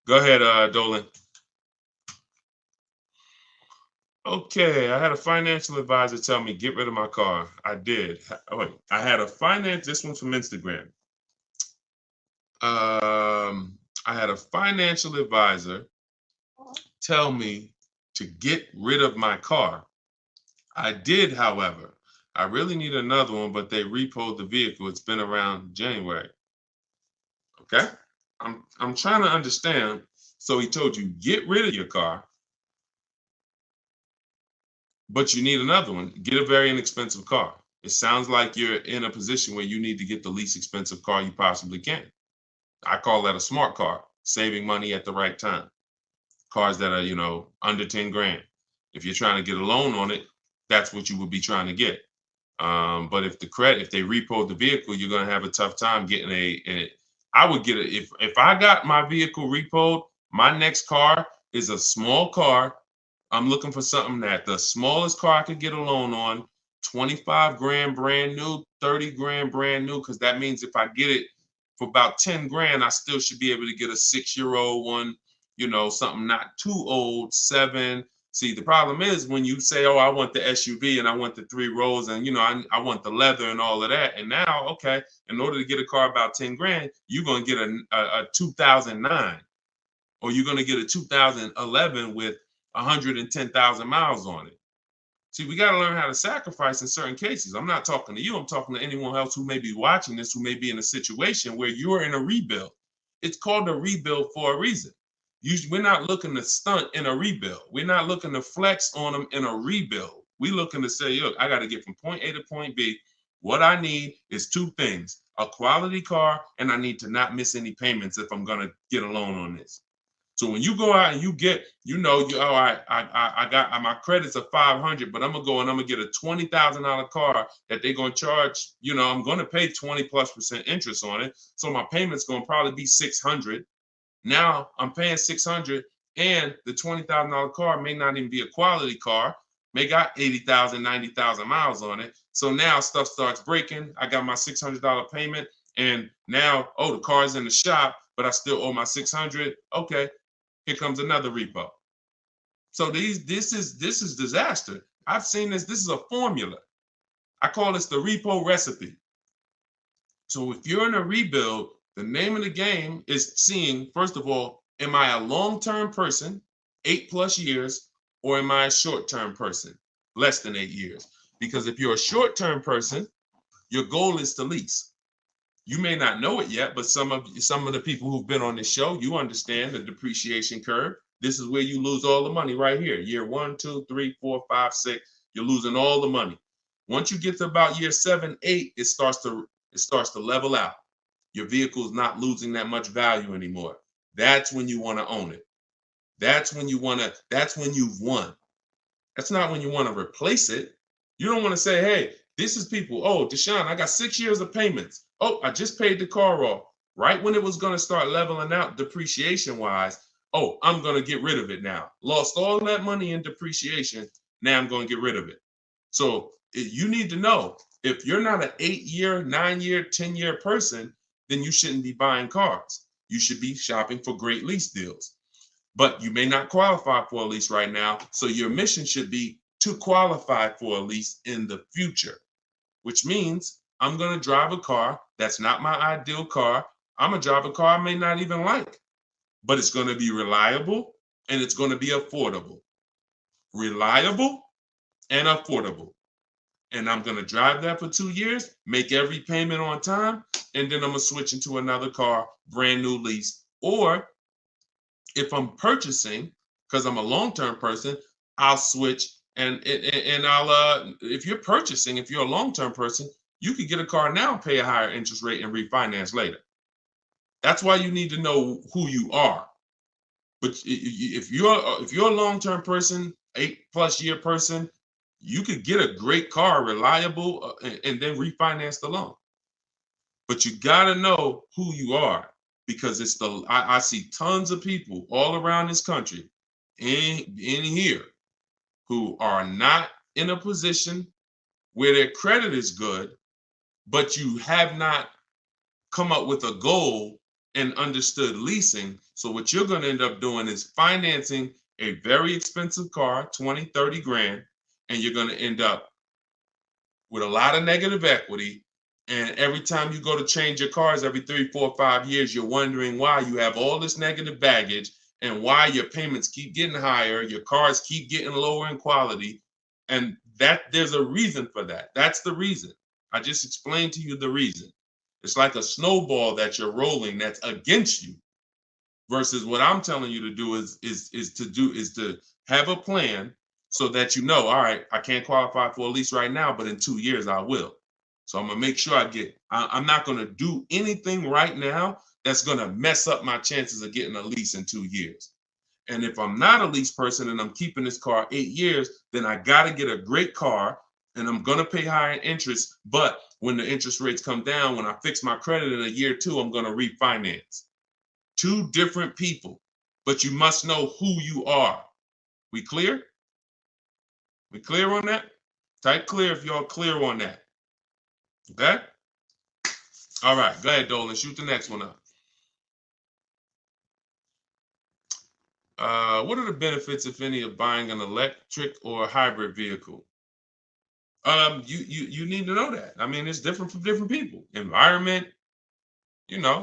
Go ahead, Dolan. Okay, I had a financial advisor tell me get rid of my car. I did. Wait, I had this one's from Instagram. I had a financial advisor tell me to get rid of my car. I did, however. I really need another one, but they repoed the vehicle. It's been around January. Okay, I'm trying to understand. So he told you get rid of your car, but you need another one. Get a very inexpensive car. It sounds like you're in a position where you need to get the least expensive car you possibly can. I call that a smart car, saving money at the right time. Cars that are, under 10 grand. If you're trying to get a loan on it, that's what you would be trying to get. But if they repo the vehicle, you're going to have a tough time getting I would get it. If I got my vehicle repoed, my next car is a small car. I'm looking for something that the smallest car I could get a loan on, 25 grand brand new, 30 grand brand new, because that means if I get it for about 10 grand, I still should be able to get a 6-year-old one, something not too old, 7. See, the problem is when you say, oh, I want the SUV and I want the 3 rows and, I want the leather and all of that. And now, okay, in order to get a car about 10 grand, you're going to get a 2009 or you're going to get a 2011 with 110,000 miles on it. See, we got to learn how to sacrifice in certain cases. I'm not talking to you. I'm talking to anyone else who may be watching this, who may be in a situation where you're in a rebuild. It's called a rebuild for a reason. We're not looking to stunt in a rebuild. We're not looking to flex on them in a rebuild. We're looking to say, look, I got to get from point A to point B. What I need is 2 things, a quality car, and I need to not miss any payments if I'm going to get a loan on this. So when you go out and you get, I got my credits are 500, but I'm going to go and I'm going to get a $20,000 car that they're going to charge, I'm going to pay 20+% interest on it. So my payment's going to probably be 600. Now I'm paying 600 and the $20,000 car may not even be a quality car, may got 80,000, 90,000 miles on it. So now stuff starts breaking. I got my $600 payment and now, the car's in the shop, but I still owe my 600. Okay, here comes another repo. So this is disaster. I've seen this. This is a formula. I call this the repo recipe. So if you're in a rebuild, the name of the game is seeing, first of all, Am I a long-term person, 8+ years, or am I a short-term person, less than 8 years? Because if you're a short-term person, your goal is to lease. You may not know it yet, but some of the people who've been on this show, you understand the depreciation curve. This is where you lose all the money right here. Year 1, 2, 3, 4, 5, 6. You're losing all the money. Once you get to about year 7, 8, it starts to level out. Your vehicle is not losing that much value anymore. That's when you want to own it. That's when you've won. That's not when you want to replace it. You don't want to say, hey, this is people. Oh, Deshone, I got 6 years of payments. Oh, I just paid the car off. Right when it was going to start leveling out depreciation wise. Oh, I'm going to get rid of it now. Lost all that money in depreciation. Now I'm going to get rid of it. So you need to know, if you're not an 8-year, 9-year, 10-year person, then you shouldn't be buying cars. You should be shopping for great lease deals. But you may not qualify for a lease right now. So your mission should be to qualify for a lease in the future, which means I'm going to drive a car that's not my ideal car. I'm going to drive a car I may not even like, but it's going to be reliable and it's going to be affordable. Reliable and affordable. And I'm going to drive that for 2 years, make every payment on time, and then I'm going to switch into another car, brand new lease. Or if I'm purchasing, because I'm a long-term person, I'll switch and I'll if you're purchasing, if you're a long-term person, you could get a car now, pay a higher interest rate, and refinance later. That's why you need to know who you are. But if you're a long-term person, 8+ year person, you could get a great car, reliable, and then refinance the loan. But you got to know who you are, because I see tons of people all around this country in here who are not in a position where their credit is good, but you have not come up with a goal and understood leasing. So what you're going to end up doing is financing a very expensive car, 20, 30 grand, and you're going to end up with a lot of negative equity. And every time you go to change your cars every 3, 4, 5 years, you're wondering why you have all this negative baggage and why your payments keep getting higher, your cars keep getting lower in quality. And that there's a reason for that. That's the reason. I just explained to you the reason. It's like a snowball that you're rolling that's against you, versus what I'm telling you to do is to have a plan so that you know, all right, I can't qualify for a lease right now, but in 2 years I will. So I'm gonna make sure I'm not gonna do anything right now that's gonna mess up my chances of getting a lease in 2 years. And if I'm not a lease person and I'm keeping this car 8 years, then I gotta get a great car and I'm gonna pay higher interest. But when the interest rates come down, when I fix my credit in a year or two, I'm gonna refinance. 2 different people, but you must know who you are. We clear? We clear on that? Type clear if y'all clear on that. Okay? All right, go ahead, Dolan. Shoot the next one up. What are the benefits, if any, of buying an electric or hybrid vehicle? You need to know that. I mean, it's different for different people. Environment,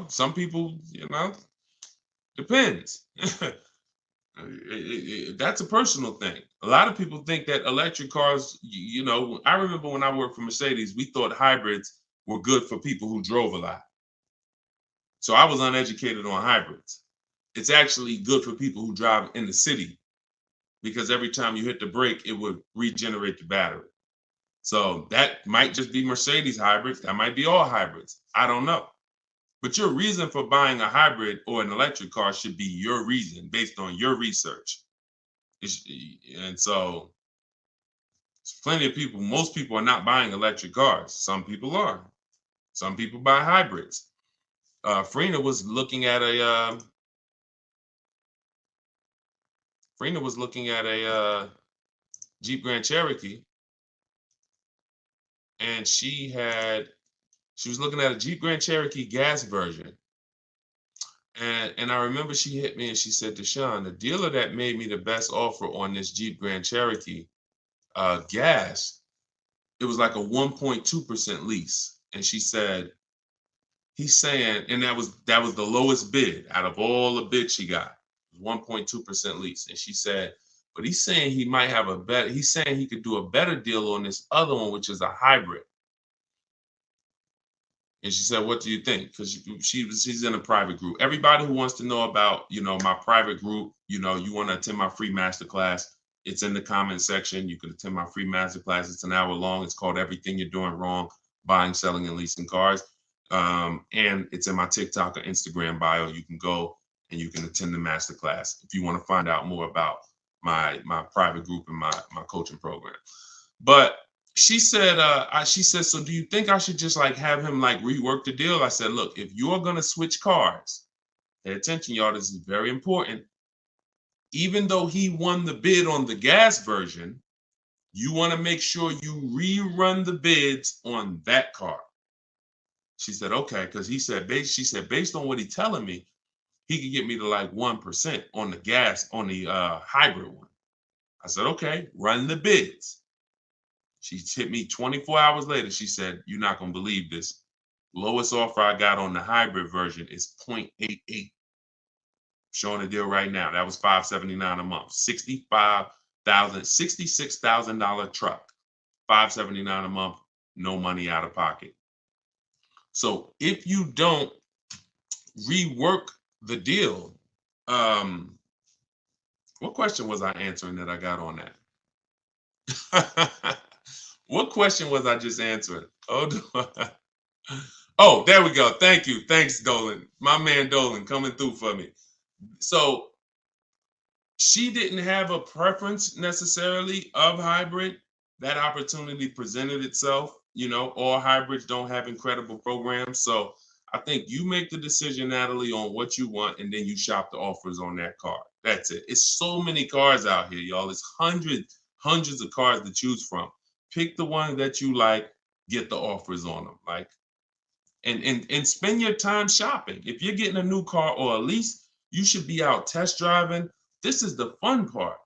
some people, depends. That's a personal thing. A lot of people think that electric cars, I remember when I worked for Mercedes, we thought hybrids were good for people who drove a lot. So I was uneducated on hybrids. It's actually good for people who drive in the city, because every time you hit the brake, it would regenerate the battery. So that might just be Mercedes hybrids. That might be all hybrids. I don't know. But your reason for buying a hybrid or an electric car should be your reason based on your research. And so there's plenty of people, most people are not buying electric cars. Some people are. Some people buy hybrids. Frina was looking at a Jeep Grand Cherokee, and she was looking at a Jeep Grand Cherokee gas version. And I remember she hit me and she said, Deshone, the dealer that made me the best offer on this Jeep Grand Cherokee gas, it was like a 1.2% lease. And she said, he's saying, and that was the lowest bid out of all the bids she got. 1.2% lease. And she said, but he's saying he might have he's saying he could do a better deal on this other one, which is a hybrid. And she said, what do you think? Because she's in a private group. Everybody who wants to know about, my private group, you want to attend my free masterclass, it's in the comment section. You can attend my free masterclass. It's an hour long. It's called Everything You're Doing Wrong, Buying, Selling, and Leasing Cars. And it's in my TikTok or Instagram bio. You can go and you can attend the masterclass if you want to find out more about my private group and my coaching program. But she said, so do you think I should just like have him like rework the deal? I said, look, if you're going to switch cars, pay attention, y'all, this is very important. Even though he won the bid on the gas version, you want to make sure you rerun the bids on that car. She said, okay, because she said, based on what he's telling me, he could get me to like 1% on the gas, on the hybrid one. I said, okay, run the bids. She hit me 24 hours later. She said, you're not going to believe this. Lowest offer I got on the hybrid version is 0.88. Showing the deal right now. That was $579 a month. $66,000 truck. $579 a month. No money out of pocket. So if you don't rework the deal, what question was I answering that I got on that? What question was I just answering? Oh, there we go. Thank you. Thanks, Dolan. My man Dolan coming through for me. So she didn't have a preference necessarily of hybrid. That opportunity presented itself. All hybrids don't have incredible programs. So I think you make the decision, Natalie, on what you want, and then you shop the offers on that car. That's it. It's so many cars out here, y'all. It's hundreds of cars to choose from. Pick the one that you like, get the offers on them. And spend your time shopping. If you're getting a new car or a lease, you should be out test driving. This is the fun part.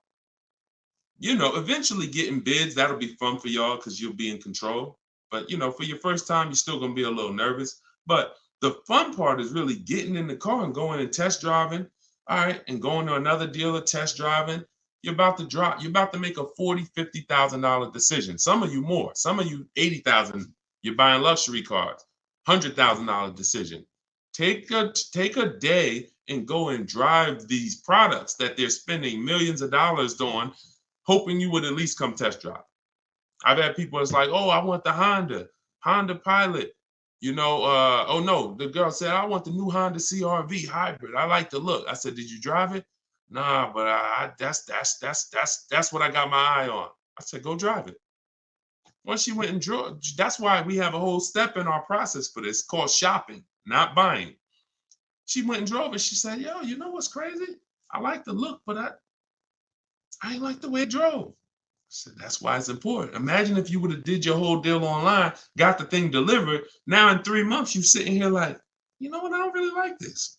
Eventually getting bids, that'll be fun for y'all because you'll be in control. But, for your first time, you're still going to be a little nervous. But the fun part is really getting in the car and going and test driving. All right. And going to another dealer, test driving. You're about to make a $40,000, $50,000 decision. Some of you more, some of you $80,000. You're buying luxury cars, $100,000 decision. Take a day and go and drive these products that they're spending millions of dollars on, hoping you would at least come test drive. I've had people that's like, oh, I want the Honda Pilot. Oh no, the girl said, I want the new Honda CR-V hybrid. I like the look. I said, did you drive it? Nah, but that's what I got my eye on. I said, go drive it. Once she went and drove, that's why we have a whole step in our process for this called shopping, not buying. She went and drove it. She said, yo, you know what's crazy? I like the look, but I ain't like the way it drove. I said, that's why it's important. Imagine if you would have did your whole deal online, got the thing delivered. Now in 3 months, you're sitting here like, you know what? I don't really like this.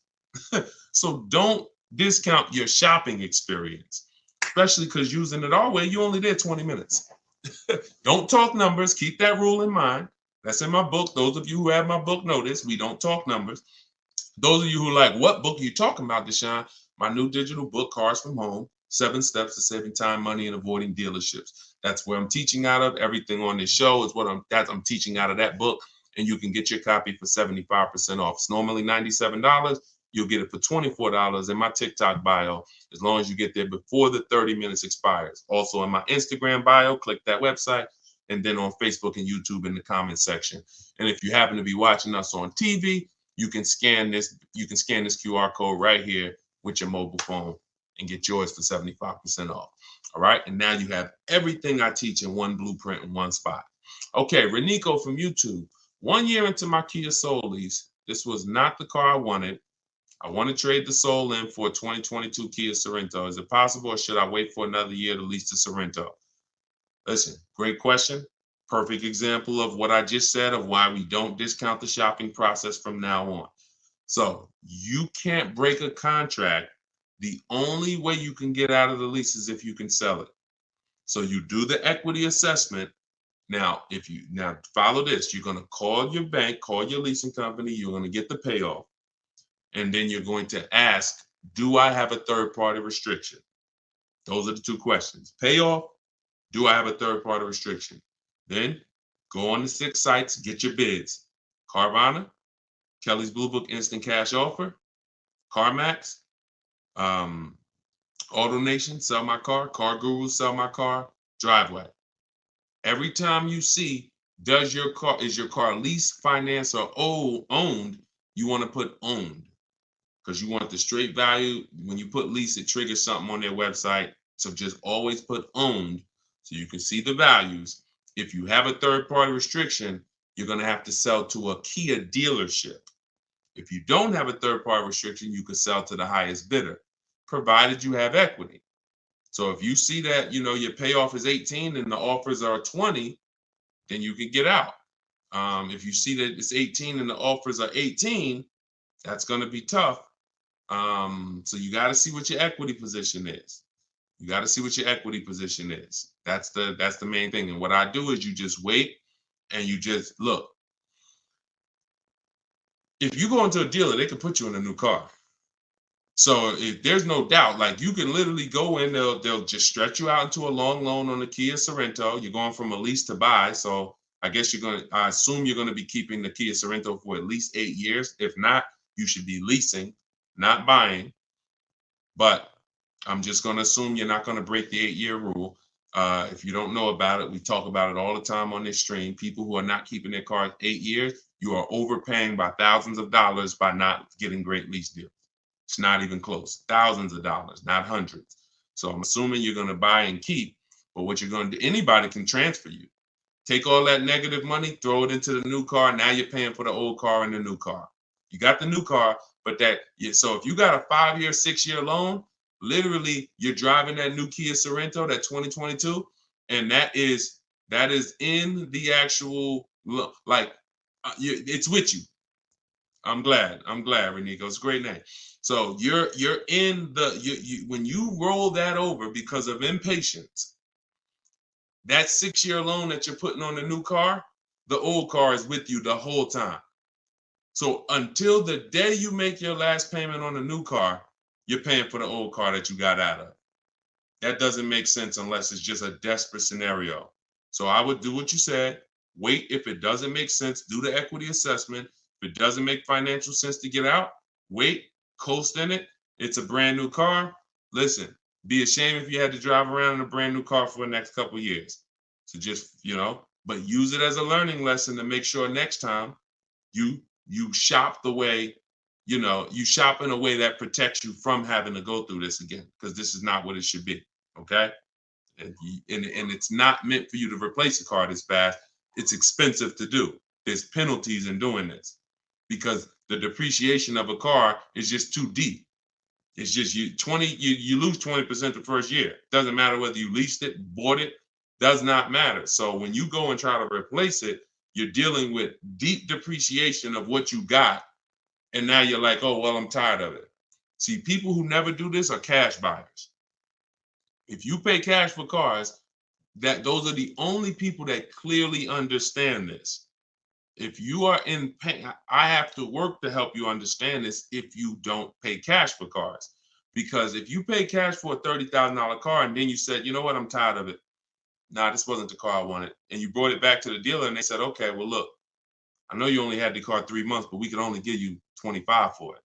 So don't discount your shopping experience, especially because using it our way, you only there 20 minutes. Don't talk numbers. Keep that rule in mind. That's in my book. Those of you who have my book know this. We don't talk numbers. Those of you who are like, what book are you talking about, Deshone? My new digital book, Cars from Home, 7 Steps to Saving Time, Money, and Avoiding Dealerships. That's where I'm teaching out of. Everything on this show is what I'm teaching out of that book. And you can get your copy for 75% off. It's normally $97. You'll get it for $24 in my TikTok bio, as long as you get there before the 30 minutes expires. Also in my Instagram bio, click that website, and then on Facebook and YouTube in the comment section. And if you happen to be watching us on TV, you can scan this QR code right here with your mobile phone and get yours for 75% off. All right. And now you have everything I teach in one blueprint in one spot. Okay, Renico from YouTube. 1 year into my Kia Soul lease, this was not the car I wanted. I want to trade the Soul in for a 2022 Kia Sorento. Is it possible, or should I wait for another year to lease the Sorento? Listen, great question. Perfect example of what I just said of why we don't discount the shopping process from now on. So you can't break a contract. The only way you can get out of the lease is if you can sell it. So you do the equity assessment. Now follow this, you're going to call your bank, call your leasing company. You're going to get the payoff. And then you're going to ask do I have a third-party restriction? Those are the two questions. Payoff, do I have a third-party restriction? Then go on the 6 sites, get your bids. Carvana, Kelly's Blue Book Instant Cash Offer, CarMax, AutoNation, Sell My Car, Car Guru, Sell My Car, Driveway. Every time you see, is your car leased, financed, or owned, you want to put owned, because you want the straight value. When you put lease, it triggers something on their website. So just always put owned so you can see the values. If you have a third-party restriction, you're going to have to sell to a Kia dealership. If you don't have a third-party restriction, you can sell to the highest bidder, provided you have equity. So if you see that, your payoff is 18 and the offers are 20, then you can get out. If you see that it's 18 and the offers are 18, that's going to be tough. So you got to see what your equity position is. You got to see what your equity position is. That's the main thing. And what I do is you just wait and you just look. If you go into a dealer, they can put you in a new car. So if there's no doubt, like you can literally go in, they'll just stretch you out into a long loan on the Kia Sorento. You're going from a lease to buy. So I assume you're going to be keeping the Kia Sorento for at least 8 years. If not, you should be leasing, not buying. But I'm just going to assume you're not going to break the 8-year rule. If you don't know about it, we talk about it all the time on this stream. People who are not keeping their cars 8 years, you are overpaying by thousands of dollars by not getting great lease deals. It's not even close. Thousands of dollars, not hundreds. So I'm assuming you're going to buy and keep. But what you're going to do, anybody can transfer you. Take all that negative money, throw it into the new car. Now you're paying for the old car and the new car. You got the new car, but so if you got a 5-year, 6-year loan, literally you're driving that new Kia Sorento, that 2022, and that is in the actual, it's with you. I'm glad, Renico. It's a great name. So you're in when you roll that over because of impatience, that 6-year loan that you're putting on the new car, the old car is with you the whole time. So until the day you make your last payment on the new car, you're paying for the old car that you got out of. That doesn't make sense unless it's just a desperate scenario. So I would do what you said. Wait. If it doesn't make sense, do the equity assessment. If it doesn't make financial sense to get out, wait, coast in it. It's a brand new car. Listen, be ashamed if you had to drive around in a brand new car for the next couple of years. So just, but use it as a learning lesson to make sure next time you shop the way, you shop in a way that protects you from having to go through this again, because this is not what it should be. Okay. And it's not meant for you to replace a car this fast. It's expensive to do. There's penalties in doing this because the depreciation of a car is just too deep. It's just you lose 20% the first year. Doesn't matter whether you leased it, bought it, does not matter. So when you go and try to replace it, you're dealing with deep depreciation of what you got. And now you're like, oh, well, I'm tired of it. See, people who never do this are cash buyers. If you pay cash for cars, those are the only people that clearly understand this. If you are in pain, I have to work to help you understand this if you don't pay cash for cars. Because if you pay cash for a $30,000 car and then you said, you know what, I'm tired of it. Nah, this wasn't the car I wanted. And you brought it back to the dealer and they said, okay, well, look, I know you only had the car 3 months, but we could only give you 25 for it.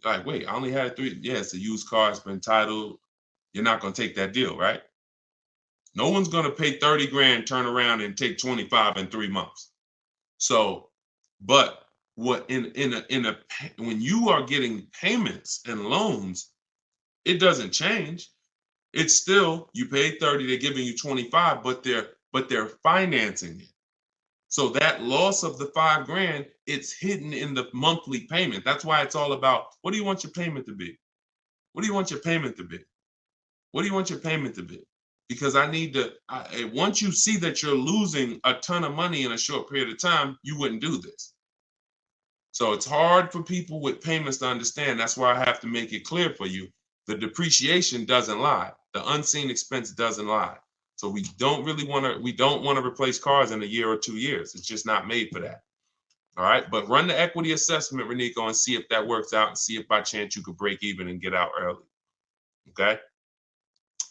You're like, wait, I only had 3. Yeah, it's a used car. It's been titled. You're not going to take that deal, right? No one's going to pay 30 grand, turn around and take 25 in 3 months. So, but what when you are getting payments and loans, it doesn't change. It's still, you pay 30, they're giving you 25, but they're financing it. So that loss of the 5 grand, it's hidden in the monthly payment. That's why it's all about, what do you want your payment to be? What do you want your payment to be? What do you want your payment to be? Because once you see that you're losing a ton of money in a short period of time, you wouldn't do this. So it's hard for people with payments to understand. That's why I have to make it clear for you. The depreciation doesn't lie. The unseen expense doesn't lie. So we don't want to replace cars in a year or 2 years. It's just not made for that. All right, but run the equity assessment, Renico, and see if that works out and see if by chance you could break even and get out early. Okay.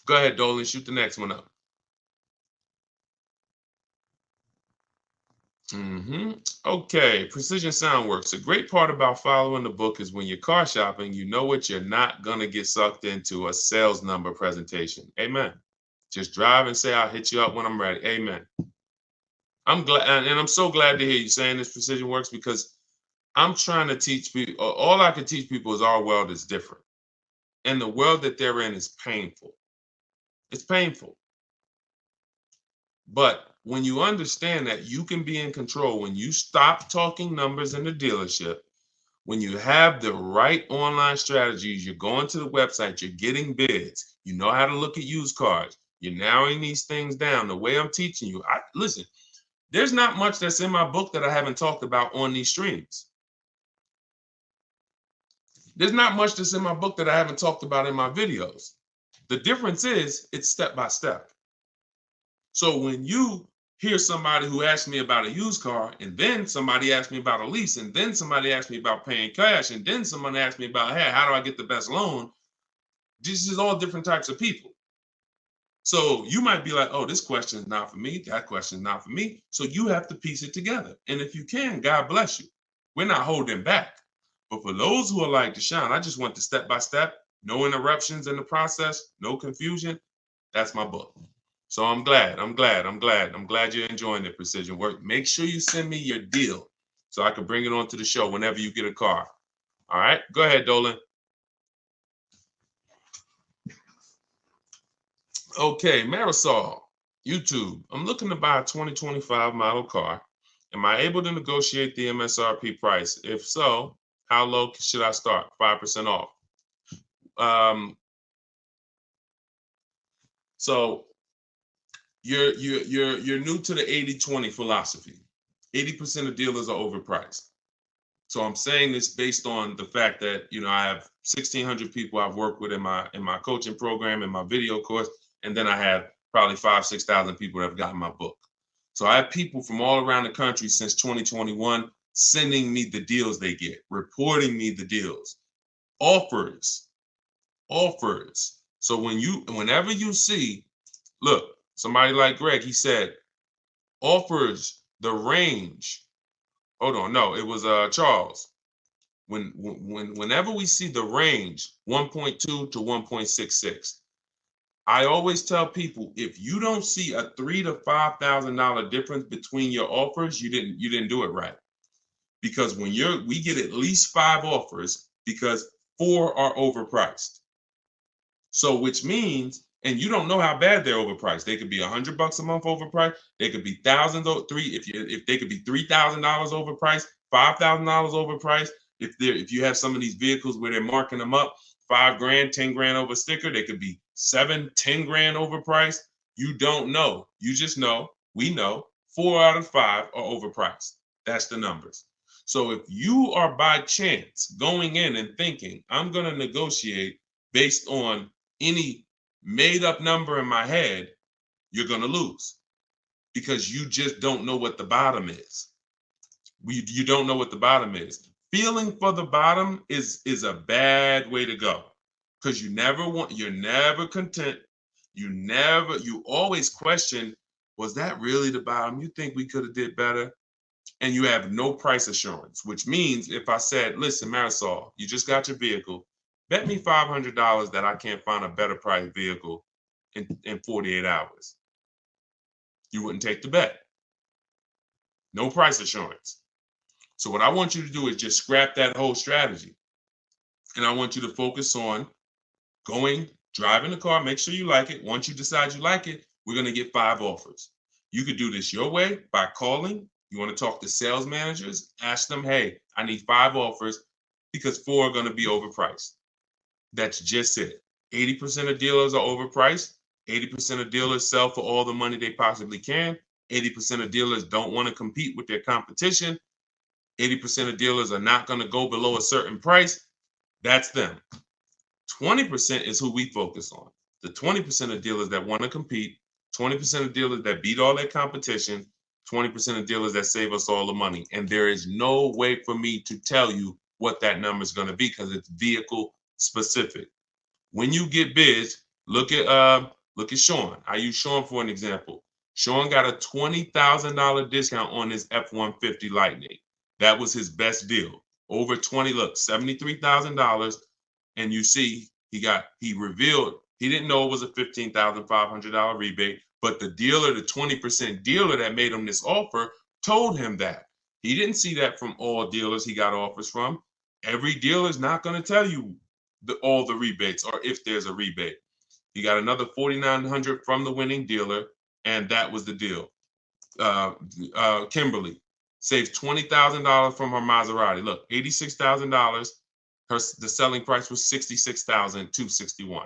Go ahead, Dolan, shoot the next one up. Okay, Precision Soundworks. A great part about following the book is when you're car shopping, you know what you're not going to get sucked into a sales number presentation. Amen. Just drive and say, I'll hit you up when I'm ready. Amen. I'm glad, and I'm so glad to hear you saying this, Precision Works, because I'm trying to teach people. All I can teach people is our world is different. And the world that they're in is painful. It's painful. But when you understand that you can be in control, when you stop talking numbers in the dealership, when you have the right online strategies, you're going to the website, you're getting bids, you know how to look at used cars, you're narrowing these things down the way I'm teaching you. Listen, there's not much that's in my book that I haven't talked about on these streams. There's not much that's in my book that I haven't talked about in my videos. The difference is it's step by step. So when you hear somebody who asks me about a used car, and then somebody asks me about a lease, and then somebody asks me about paying cash, and then someone asks me about, hey, how do I get the best loan? This is all different types of people. So you might be like, oh, this question is not for me. That question is not for me. So you have to piece it together. And if you can, God bless you. We're not holding back. But for those who are like Deshone, I just want the step by step, no interruptions in the process, no confusion. That's my book. So I'm glad you're enjoying the Precision Work. Make sure you send me your deal so I can bring it onto the show whenever you get a car. All right, go ahead, Dolan. Okay, Marisol, YouTube. I'm looking to buy a 2025 model car. Am I able to negotiate the MSRP price? If so, how low should I start? 5% off. So you're new to the 80-20 philosophy. 80% of dealers are overpriced. So I'm saying this based on the fact that, you know, I have 1,600 people I've worked with in my coaching program, in my video course, and then I have probably 5,000-6,000 people that have gotten my book. So I have people from all around the country since 2021 sending me the deals they get, reporting me the deals, offers. So whenever you see, look, somebody like Greg, he said, offers the range. Hold on, no, it was Charles. Whenever we see the range 1.2 to 1.66, I always tell people, if you don't see a $3,000 to $5,000 difference between your offers, you didn't do it right. Because when we get at least 5 offers because 4 are overpriced. So which means, and you don't know how bad they're overpriced. They could be $100 a month overpriced. They could be thousands, if they could be $3,000 overpriced, $5,000 overpriced. If you have some of these vehicles where they're marking them up, $5,000, $10,000 over sticker, they could be $7,000, $10,000 overpriced. You don't know. You just know. We know 4 out of 5 are overpriced. That's the numbers. So if you are by chance going in and thinking, I'm going to negotiate based on any made up number in my head, you're going to lose because you just don't know what the bottom is. You don't know what the bottom is. Feeling for the bottom is a bad way to go because you're never content. You always question, was that really the bottom? You think we could have did better? And you have no price assurance, which means if I said, listen, Marisol, you just got your vehicle, bet me $500 that I can't find a better price vehicle in 48 hours. You wouldn't take the bet. No price assurance. So what I want you to do is just scrap that whole strategy. And I want you to focus on driving the car, make sure you like it. Once you decide you like it, we're going to get 5 offers. You could do this your way by calling. You want to talk to sales managers, ask them, hey, I need 5 offers because 4 are going to be overpriced. That's just it. 80% of dealers are overpriced. 80% of dealers sell for all the money they possibly can. 80% of dealers don't want to compete with their competition. 80% of dealers are not going to go below a certain price. That's them. 20% is who we focus on. The 20% of dealers that want to compete, 20% of dealers that beat all their competition, 20% of dealers that save us all the money. And there is no way for me to tell you what that number is going to be because it's vehicle specific. When you get bids, look at Sean. I use Sean for an example. Sean got a $20,000 discount on his F-150 Lightning. That was his best deal. Over 20, look, $73,000. And you see, he revealed, he didn't know it was a $15,500 rebate, but the dealer, the 20% dealer that made him this offer, told him that. He didn't see that from all dealers he got offers from. Every dealer is not going to tell you all the rebates or if there's a rebate. He got another $4,900 from the winning dealer, and that was the deal. Kimberly saves $20,000 from her Maserati. Look, $86,000. The selling price was $66,261.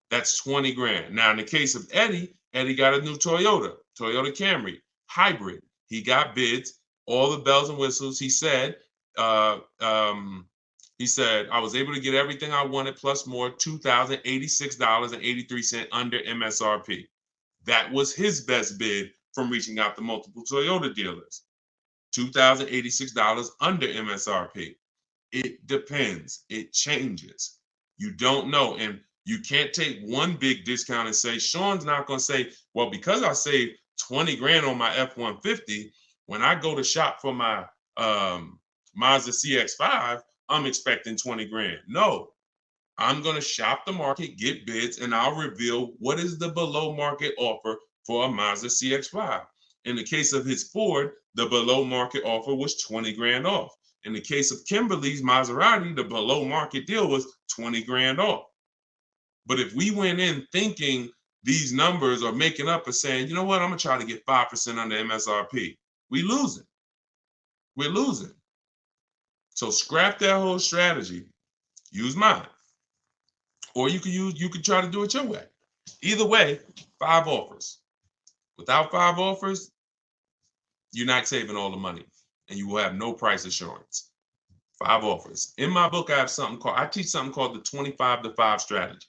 That's 20 grand. Now, in the case of Eddie got a new Toyota Camry hybrid. He got bids, all the bells and whistles. He said, I was able to get everything I wanted plus more, $2,086.83 under MSRP. That was his best bid from reaching out to multiple Toyota dealers. $2,086 under MSRP. It depends. It changes. You don't know. And you can't take one big discount and say, Sean's not going to say, well, because I saved 20 grand on my F-150, when I go to shop for my Mazda CX-5, I'm expecting 20 grand. No, I'm going to shop the market, get bids, and I'll reveal what is the below market offer for a Mazda CX-5. In the case of his Ford, the below market offer was 20 grand off. In the case of Kimberly's Maserati, the below market deal was 20 grand off. But if we went in thinking these numbers are making up and saying, you know what, I'm going to try to get 5% under MSRP, we're losing. So scrap that whole strategy. Use mine. Or you could try to do it your way. Either way, 5 offers. Without 5 offers, you're not saving all the money and you will have no price assurance. 5 offers. In my book, I teach something called the 25 to 5 strategy.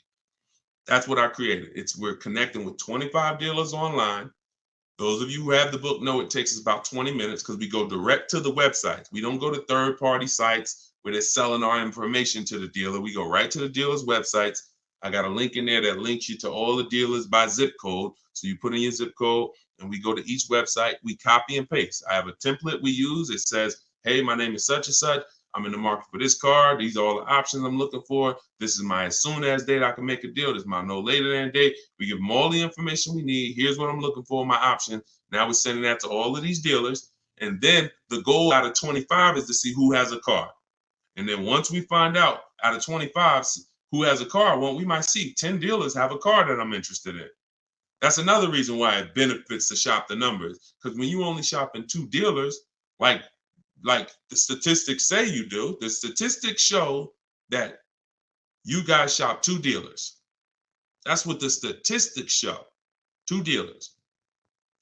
That's what I created. We're connecting with 25 dealers online. Those of you who have the book know it takes us about 20 minutes because we go direct to the websites. We don't go to third-party sites where they're selling our information to the dealer. We go right to the dealer's websites. I got a link in there that links you to all the dealers by zip code. So you put in your zip code and we go to each website. We copy and paste. I have a template we use. It says, hey, my name is such and such. I'm in the market for this car. These are all the options I'm looking for. This is my as soon as date I can make a deal. This is my no later than date. We give them all the information we need. Here's what I'm looking for, my option. Now we're sending that to all of these dealers. And then the goal out of 25 is to see who has a car. And then once we find out of 25 who has a car, well, we might see 10 dealers have a car that I'm interested in. That's another reason why it benefits to shop the numbers. Because when you only shop in 2 dealers, like the statistics say you do, the statistics show that you guys shop 2 dealers. That's what the statistics show, 2 dealers.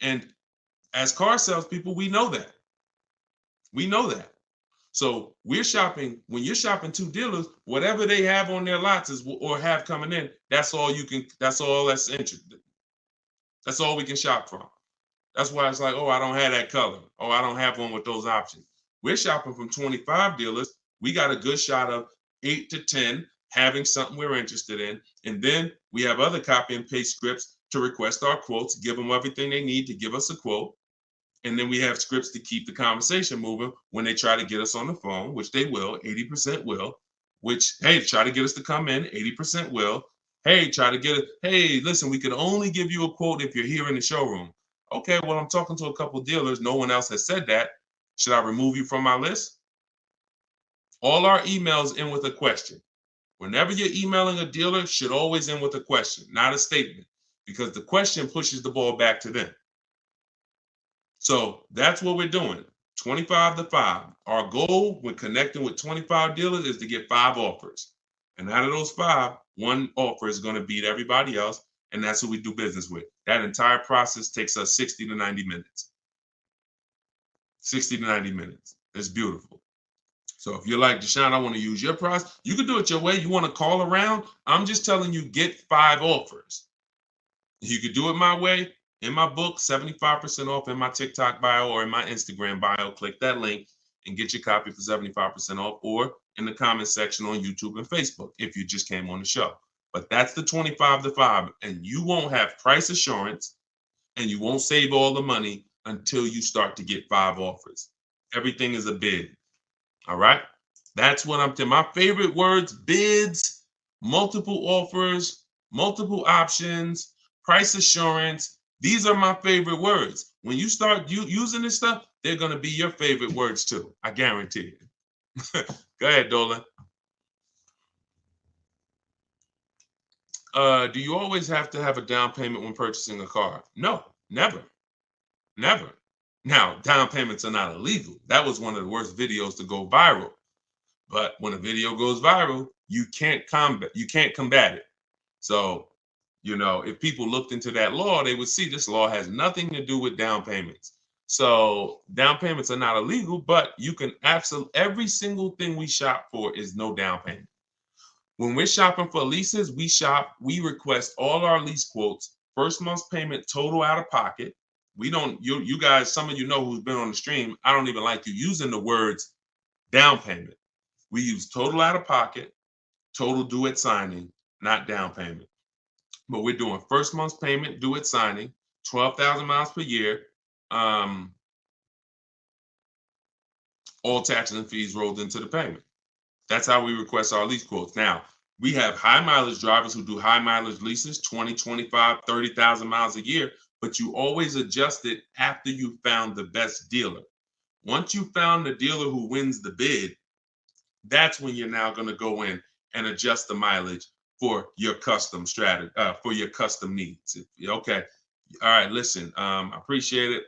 And as car salespeople, we know that. So when you're shopping 2 dealers, whatever they have on their lots or have coming in, that's all that's interesting. That's all we can shop from. That's why it's like, oh, I don't have that color. Oh, I don't have one with those options. We're shopping from 25 dealers. We got a good shot of 8 to 10 having something we're interested in. And then we have other copy and paste scripts to request our quotes, give them everything they need to give us a quote. And then we have scripts to keep the conversation moving when they try to get us on the phone, which they will, 80% will, which, hey, try to get us to come in, 80% will. Hey, hey, listen, we could only give you a quote if you're here in the showroom. Okay, well, I'm talking to a couple dealers. No one else has said that. Should I remove you from my list? All our emails end with a question. Whenever you're emailing a dealer, should always end with a question, not a statement, because the question pushes the ball back to them. So that's what we're doing, 25 to 5. Our goal when connecting with 25 dealers is to get 5 offers. And out of those 5, 1 offer is going to beat everybody else, and that's who we do business with. That entire process takes us 60 to 90 minutes. 60 to 90 minutes. It's beautiful. So if you're like, Deshone, I want to use your process, you can do it your way. You want to call around? I'm just telling you, get 5 offers. You could do it my way. In my book, 75% off in my TikTok bio or in my Instagram bio. Click that link and get your copy for 75% off, or in the comment section on YouTube and Facebook if you just came on the show. But that's the 25 to 5, and you won't have price assurance and you won't save all the money until you start to get 5 offers. Everything is a bid. All right. That's what I'm telling. My favorite words: bids, multiple offers, multiple options, price assurance. These are my favorite words. When you start using this stuff, they're going to be your favorite words too. I guarantee it. Go ahead, Dolan. Do you always have to have a down payment when purchasing a car? No, never. Never. Now, down payments are not illegal. That was one of the worst videos to go viral. But when a video goes viral, you can't combat it. So, if people looked into that law, they would see this law has nothing to do with down payments. So down payments are not illegal, but you can every single thing we shop for is no down payment. When we're shopping for leases, we request all our lease quotes, first month's payment total out of pocket. We don't, you guys, some of you know who's been on the stream, I don't even like you using the words down payment. We use total out of pocket, total due at signing, not down payment. But we're doing first month's payment due at signing, 12,000 miles per year, all taxes and fees rolled into the payment. That's how we request our lease quotes. Now, we have high mileage drivers who do high mileage leases, 20, 25, 30,000 miles a year, but you always adjust it after you found the best dealer. Once you found the dealer who wins the bid, that's when you're now going to go in and adjust the mileage for your custom strategy, for your custom needs. Okay. All right. Listen, I appreciate it.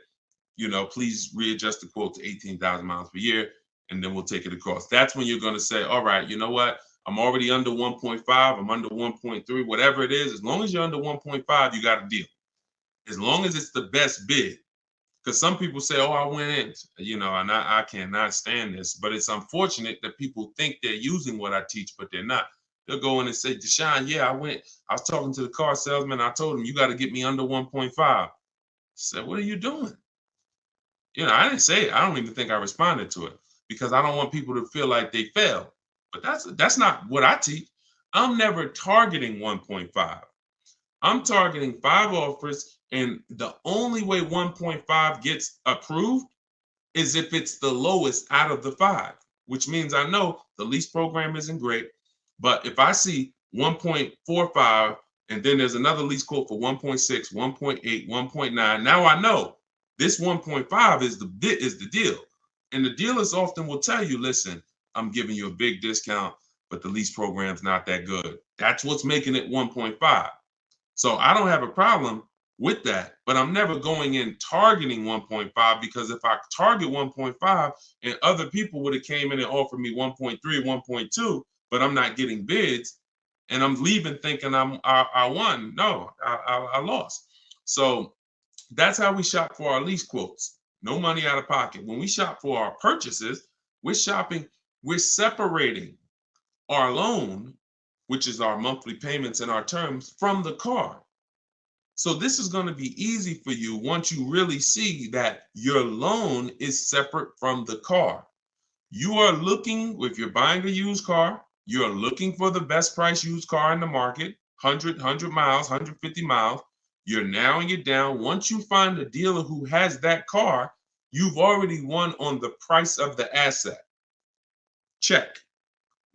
Please readjust the quote to 18,000 miles per year, and then we'll take it across. That's when you're going to say, all right, you know what? I'm already under 1.5. I'm under 1.3, whatever it is. As long as you're under 1.5, you got a deal. As long as it's the best bid. Because some people say, oh, I went in, and I cannot stand this. But it's unfortunate that people think they're using what I teach, but they're not. They'll go in and say, Deshone, yeah, I was talking to the car salesman. I told him, you got to get me under 1.5. I said, what are you doing? I didn't say it. I don't even think I responded to it because I don't want people to feel like they failed. But that's not what I teach. I'm never targeting 1.5. I'm targeting 5 offers, and the only way 1.5 gets approved is if it's the lowest out of the 5, which means I know the lease program isn't great. But if I see 1.45 and then there's another lease quote for 1.6, 1.8, 1.9, now I know this 1.5 is the deal. And the dealers often will tell you, listen, I'm giving you a big discount, but the lease program's not that good. That's what's making it 1.5. So I don't have a problem with that, but I'm never going in targeting 1.5, because if I target 1.5 and other people would have came in and offered me 1.3, 1.2, but I'm not getting bids, and I'm leaving thinking I won. No, I lost. So that's how we shop for our lease quotes. No money out of pocket. When we shop for our purchases, we're separating our loan, which is our monthly payments and our terms, from the car. So this is going to be easy for you once you really see that your loan is separate from the car. You are looking, if you're buying a used car, you're looking for the best price used car in the market, 100 miles, 150 miles. You're narrowing it down. Once you find a dealer who has that car, you've already won on the price of the asset. Check.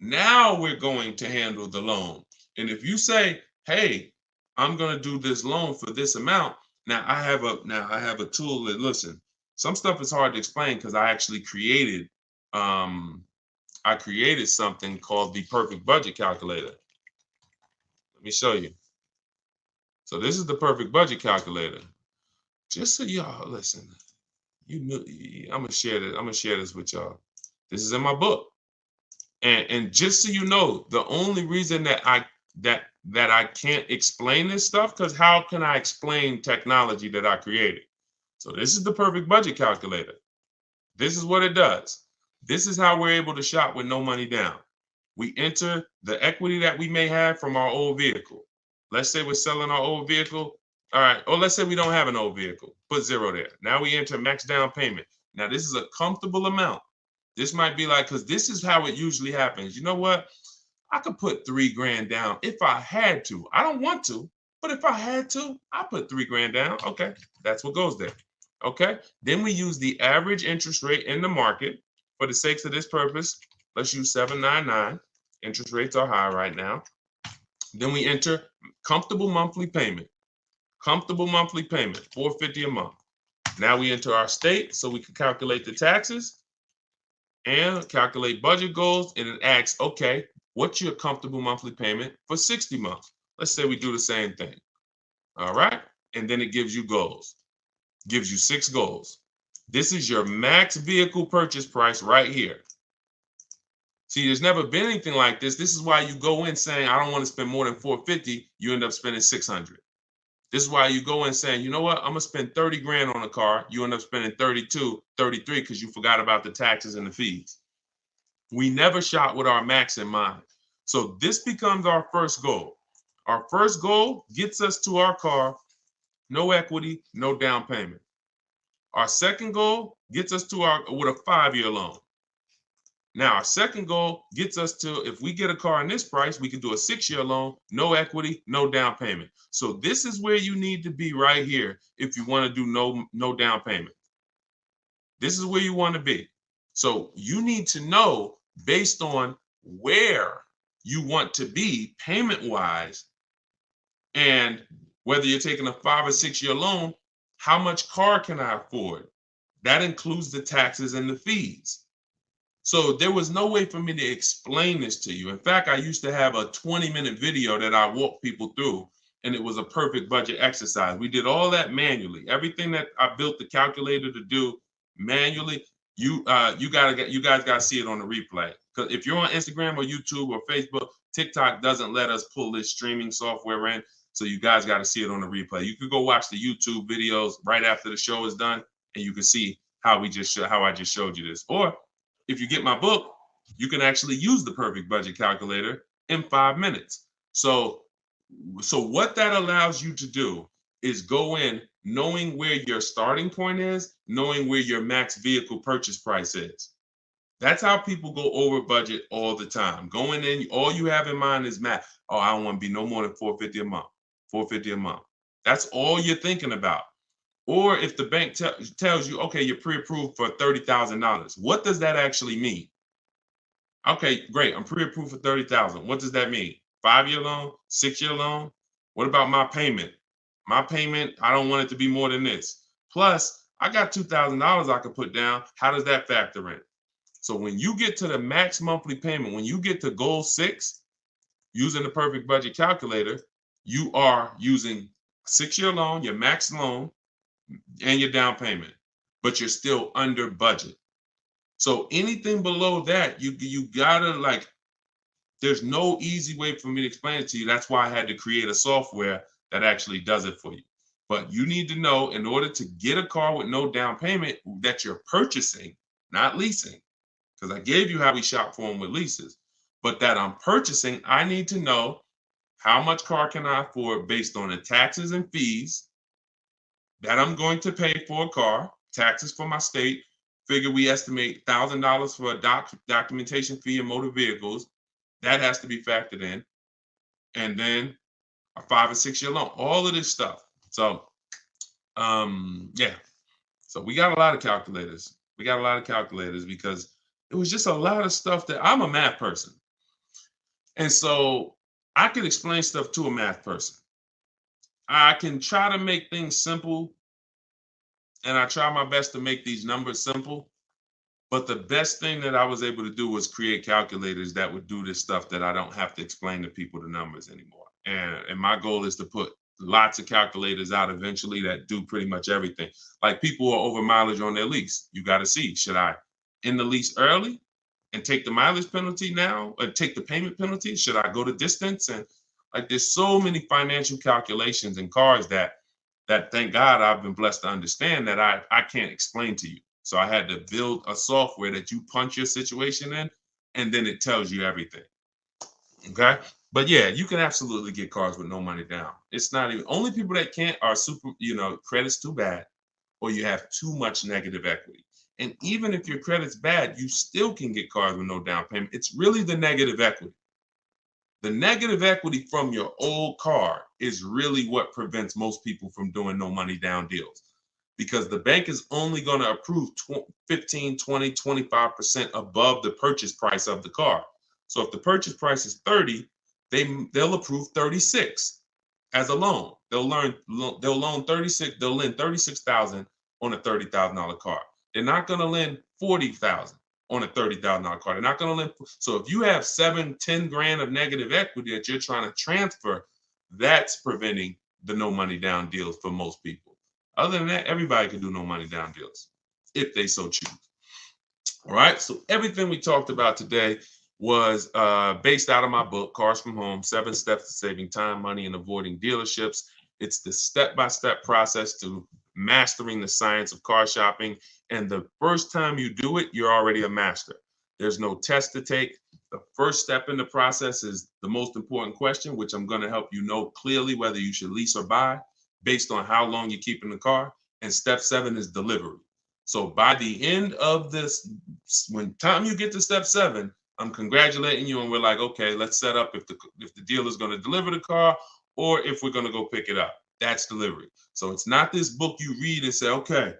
Now we're going to handle the loan. And if you say, hey, I'm going to do this loan for this amount. Now I have a tool that, listen, some stuff is hard to explain because I actually created something called the perfect budget calculator. Let me show you. So this is the perfect budget calculator. Just so y'all listen, I'm gonna share this with y'all. This is in my book. And just so you know, the only reason that I can't explain this stuff, because how can I explain technology that I created? So this is the perfect budget calculator. This is what it does. This is how we're able to shop with no money down. We enter the equity that we may have from our old vehicle. Let's say we're selling our old vehicle. All right. Or let's say we don't have an old vehicle. Put 0 there. Now we enter max down payment. Now this is a comfortable amount. This might be like, because this is how it usually happens. You know what? I could put 3 grand down if I had to. I don't want to, but if I had to, I put 3 grand down. Okay, that's what goes there. Okay. Then we use the average interest rate in the market. For the sakes of this purpose, let's use 7.99. Interest rates are high right now. Then we enter comfortable monthly payment. Comfortable monthly payment, $450 a month. Now we enter our state so we can calculate the taxes and calculate budget goals. And it asks, okay, what's your comfortable monthly payment for 60 months? Let's say we do the same thing. All right. And then it gives you goals, gives you 6 goals. This is your max vehicle purchase price right here. See, there's never been anything like this. This is why you go in saying, I don't want to spend more than $450. You end up spending $600. This is why you go in saying, you know what, I'm going to spend 30 grand on a car. You end up spending 32, 33 because you forgot about the taxes and the fees. We never shop with our max in mind. So this becomes our first goal. Our first goal gets us to our car, no equity, no down payment. Our second goal gets us to with a 5-year loan. Now, our second goal gets us to, if we get a car in this price, we can do a 6-year loan, no equity, no down payment. So this is where you need to be right here if you want to do no down payment. This is where you want to be. So you need to know, based on where you want to be payment-wise, and whether you're taking a 5 or 6-year loan, how much car can I afford? That includes the taxes and the fees. So there was no way for me to explain this to you. In fact, I used to have a 20-minute video that I walked people through, and it was a perfect budget exercise. We did all that manually. Everything that I built the calculator to do manually, you guys got to see it on the replay. Because if you're on Instagram or YouTube or Facebook, TikTok doesn't let us pull this streaming software in. So you guys got to see it on the replay. You could go watch the YouTube videos right after the show is done, and you can see how I just showed you this. Or if you get my book, you can actually use the perfect budget calculator in 5 minutes. So what that allows you to do is go in knowing where your starting point is, knowing where your max vehicle purchase price is. That's how people go over budget all the time. Going in, all you have in mind is math. Oh, I don't want to be no more than $450 a month. $450 a month. That's all you're thinking about. Or if the bank tells you, okay, you're pre-approved for $30,000. What does that actually mean? Okay, great. I'm pre-approved for $30,000. What does that mean? 5-year loan, 6-year loan? What about my payment? My payment, I don't want it to be more than this. Plus, I got $2,000 I could put down. How does that factor in? So when you get to the max monthly payment, when you get to goal 6, using the perfect budget calculator, you are using a 6-year loan, your max loan, and your down payment, but you're still under budget. So anything below that, you gotta there's no easy way for me to explain it to you. That's why I had to create a software that actually does it for you. But you need to know, in order to get a car with no down payment that you're purchasing, not leasing, because I gave you how we shop for them with leases, but that I'm purchasing, I need to know how much car can I afford based on the taxes and fees that I'm going to pay for a car, taxes for my state. Figure we estimate $1,000 for a documentation fee in motor vehicles. That has to be factored in. And then a 5 or 6-year loan, all of this stuff. So, yeah. So we got a lot of calculators. Because it was just a lot of stuff that I'm a math person. And so I can explain stuff to a math person. I can try to make things simple, and I try my best to make these numbers simple. But the best thing that I was able to do was create calculators that would do this stuff that I don't have to explain to people the numbers anymore. And my goal is to put lots of calculators out eventually that do pretty much everything. Like people who are over mileage on their lease. You got to see, should I end the lease early and take the mileage penalty now, or take the payment penalty? Should I go to distance? And there's so many financial calculations in cars that thank God I've been blessed to understand that I can't explain to you. So I had to build a software that you punch your situation in, and then it tells you everything. Okay. But yeah, you can absolutely get cars with no money down. It's not even, only people that can't are super, credit's too bad, or you have too much negative equity. And even if your credit's bad, you still can get cars with no down payment. It's really the negative equity. The negative equity from your old car is really what prevents most people from doing no money down deals, because the bank is only going to approve 15, 20, 25% above the purchase price of the car. So if the purchase price is 30, they'll approve 36 as a loan. They'll loan 36. They'll lend 36,000 on a $30,000 car. They're not going to lend 40,000 on a $30,000 car. They're not going to lend. So if you have 10 grand of negative equity that you're trying to transfer, that's preventing the no money down deals for most people. Other than that, everybody can do no money down deals if they so choose. All right. So everything we talked about today was based out of my book, Cars from Home, 7 Steps to Saving Time, Money, and Avoiding Dealerships. It's the step-by-step process to mastering the science of car shopping. And the first time you do it, you're already a master. There's no test to take. The first step in the process is the most important question, which I'm going to help you know clearly whether you should lease or buy based on how long you keep in the car. And step 7 is delivery. So by the end of this, when time you get to step 7, I'm congratulating you, and we're like, okay, let's set up if the dealer is going to deliver the car or if we're going to go pick it up. That's delivery. So it's not this book you read and say, okay,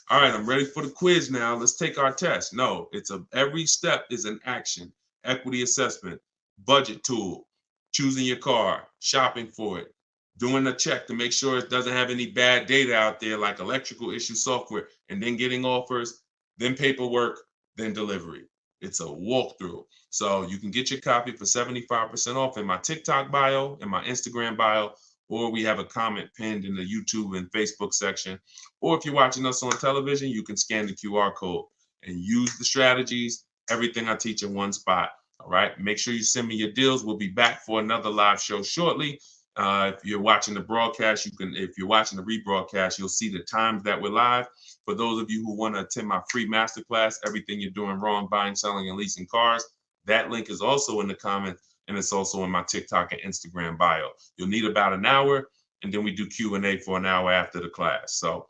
all right, I'm ready for the quiz now. Let's take our test. No, every step is an action. Equity assessment, budget tool, choosing your car, shopping for it, doing a check to make sure it doesn't have any bad data out there like electrical issue software, and then getting offers, then paperwork, then delivery. It's a walkthrough. So you can get your copy for 75% off in my TikTok bio, in my Instagram bio, or we have a comment pinned in the YouTube and Facebook section. Or if you're watching us on television, you can scan the QR code and use the strategies, everything I teach in one spot. All right. Make sure you send me your deals. We'll be back for another live show shortly. If you're watching the broadcast, if you're watching the rebroadcast, you'll see the times that we're live. For those of you who want to attend my free masterclass, Everything You're Doing Wrong, Buying, Selling, and Leasing Cars, that link is also in the comments, and it's also in my TikTok and Instagram bio. You'll need about an hour, and then we do Q&A for an hour after the class. So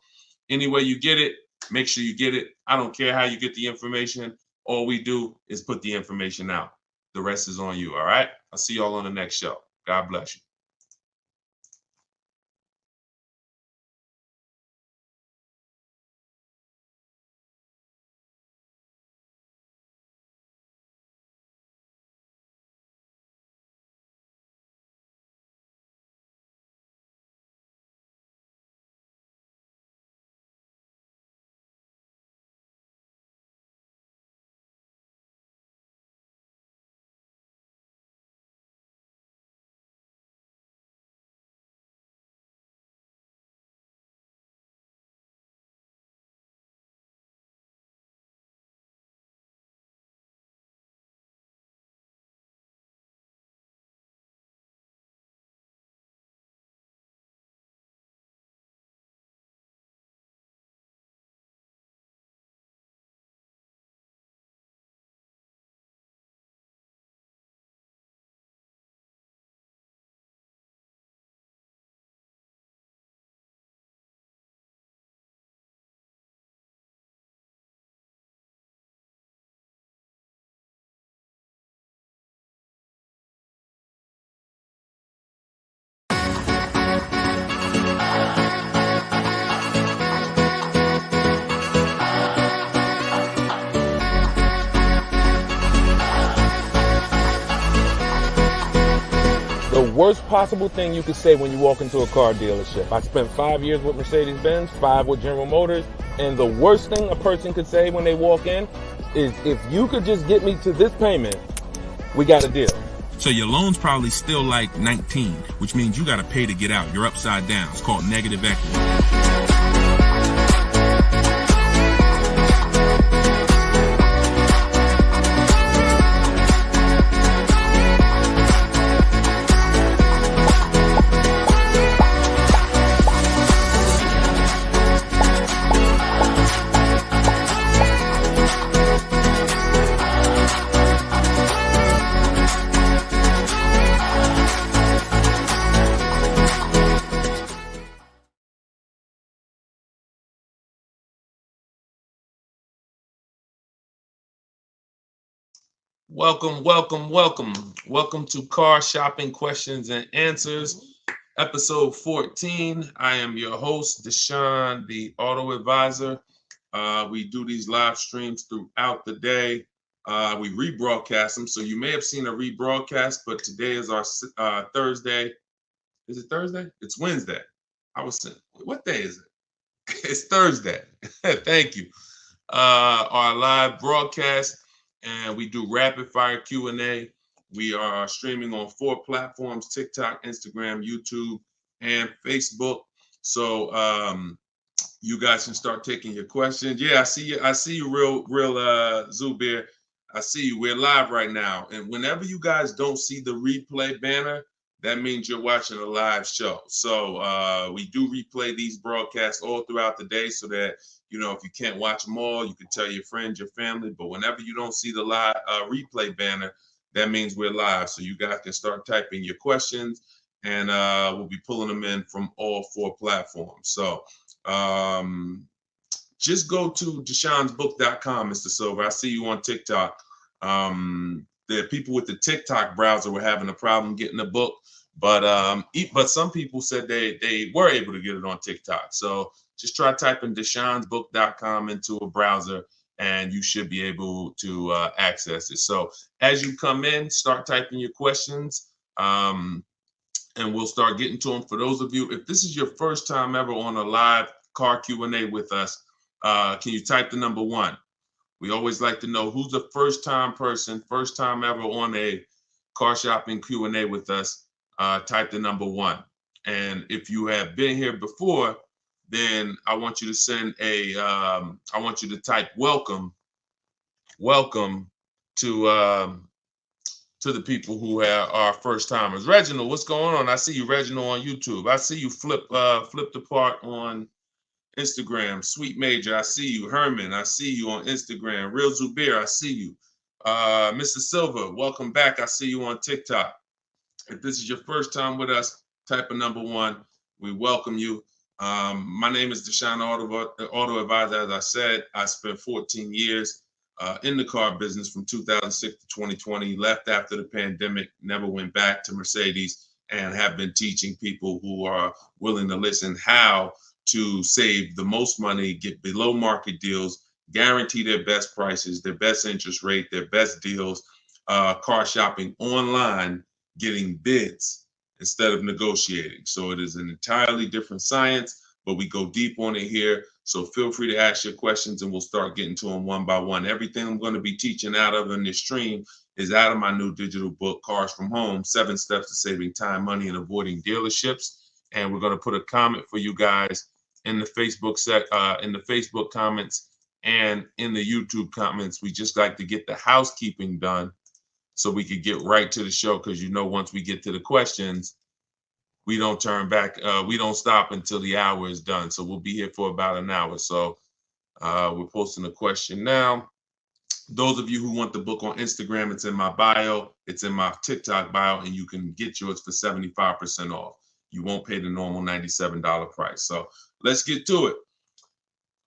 any way you get it, make sure you get it. I don't care how you get the information. All we do is put the information out. The rest is on you, all right? I'll see y'all on the next show. God bless you. The worst possible thing you could say when you walk into a car dealership. I spent 5 years with Mercedes-Benz, 5 with General Motors, and the worst thing a person could say when they walk in is, if you could just get me to this payment, we got a deal. So your loan's probably still like 19, which means you got to pay to get out. You're upside down. It's called negative equity. Welcome, welcome, welcome. Welcome to Car Shopping Questions and Answers, episode 14. I am your host, Deshone the Auto Advisor. We do these live streams throughout the day. We rebroadcast them, so you may have seen a rebroadcast, but today is our Thursday. Is it Thursday? It's Wednesday. I was saying, what day is it? It's Thursday. Thank you. Our live broadcast, and we do rapid fire Q&A. We are streaming on 4 platforms: TikTok, Instagram, YouTube, and Facebook. So you guys can start taking your questions. Yeah, I see you, real Zubir. I see you. We're live right now. And whenever you guys don't see the replay banner, that means you're watching a live show. So we do replay these broadcasts all throughout the day so that, you know, if you can't watch them all, you can tell your friends, your family. But whenever you don't see the live replay banner, that means we're live. So you guys can start typing your questions, and we'll be pulling them in from all 4 platforms. So just go to deshonsbook.com, Mr. Silver. I see you on TikTok. The people with the TikTok browser were having a problem getting the book, but some people said they were able to get it on TikTok. So just try typing deshonsbook.com into a browser, and you should be able to access it. So as you come in, start typing your questions, and we'll start getting to them. For those of you, if this is your first time ever on a live car Q&A with us, can you type the number 1? We always like to know who's the first time person, first time ever on a car shopping Q&A with us. Type the number 1. And if you have been here before, then I want you to send I want you to type welcome to the people who are first timers. Reginald, what's going on? I see you, Reginald, on YouTube. I see you flipped apart on Instagram. Sweet Major, I see you. Herman, I see you on Instagram. Real Zubir, I see you. Mr. Silver, welcome back. I see you on TikTok. If this is your first time with us, type a number 1. We welcome you. My name is Deshone the Auto Advisor. As I said, I spent 14 years in the car business from 2006 to 2020, left after the pandemic, never went back to Mercedes, and have been teaching people who are willing to listen how to save the most money, get below market deals, guarantee their best prices, their best interest rate, their best deals, car shopping online, getting bids instead of negotiating. So it is an entirely different science, but we go deep on it here. So feel free to ask your questions, and we'll start getting to them one by one. Everything I'm going to be teaching out of in this stream is out of my new digital book, Cars from Home, 7 Steps to Saving Time, Money, and Avoiding Dealerships. And we're going to put a comment for you guys in the Facebook comments and in the YouTube comments. We just like to get the housekeeping done so we could get right to the show, because, you know, once we get to the questions, we don't turn back. We don't stop until the hour is done. So we'll be here for about an hour. So we're posting a question now. Those of you who want the book on Instagram, it's in my bio. It's in my TikTok bio, and you can get yours for 75% off. You won't pay the normal $97 price. So let's get to it.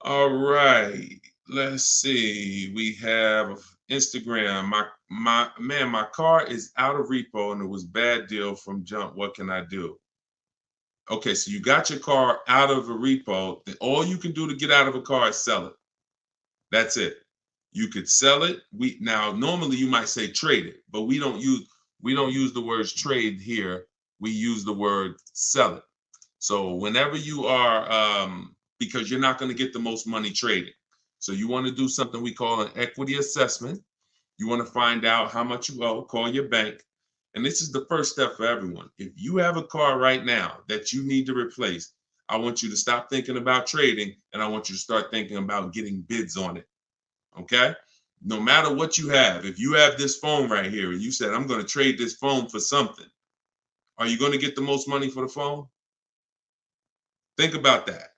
All right. Let's see. We have Instagram. My car is out of repo and it was bad deal from jump. What can I do? Okay, so you got your car out of a repo. All you can do to get out of a car is sell it. That's it. You could sell it. Now normally you might say trade it, but we don't use the words trade here. We use the word sell it. So whenever you are, because you're not going to get the most money trading. So you want to do something we call an equity assessment. You want to find out how much you owe, call your bank. And this is the first step for everyone. If you have a car right now that you need to replace, I want you to stop thinking about trading, and I want you to start thinking about getting bids on it. Okay? No matter what you have, if you have this phone right here and you said, I'm going to trade this phone for something, are you going to get the most money for the phone? Think about that.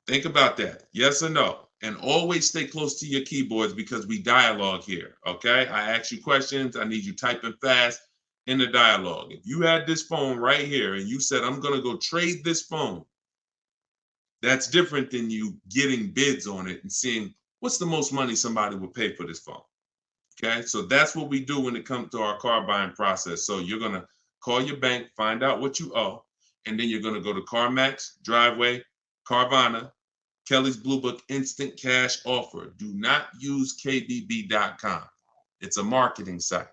Think about that. Yes or no? And always stay close to your keyboards, because we dialogue here, okay? I ask you questions. I need you typing fast in the dialogue. If you had this phone right here and you said, I'm going to go trade this phone, that's different than you getting bids on it and seeing what's the most money somebody would pay for this phone, Okay, so that's what we do when it comes to our car buying process. So you're gonna call your bank, find out what you owe, and then you're gonna go to CarMax, Driveway, Carvana, Kelly's Blue Book Instant Cash Offer. Do not use KBB.com. It's a marketing site.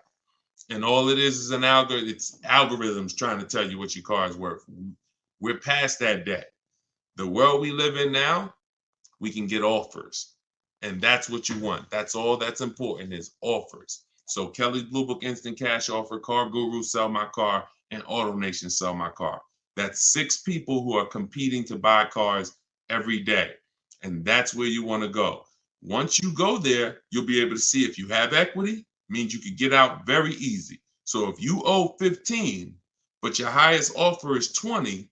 And all it is an algorithm. It's algorithms trying to tell you what your car is worth. We're past that day. The world we live in now, we can get offers. And that's what you want. That's all that's important is offers. So Kelly's Blue Book Instant Cash Offer, Car Guru Sell My Car, and AutoNation Sell My Car. That's 6 people who are competing to buy cars every day. And that's where you want to go. Once you go there, you'll be able to see if you have equity, means you could get out very easy. So if you owe 15, but your highest offer is 20,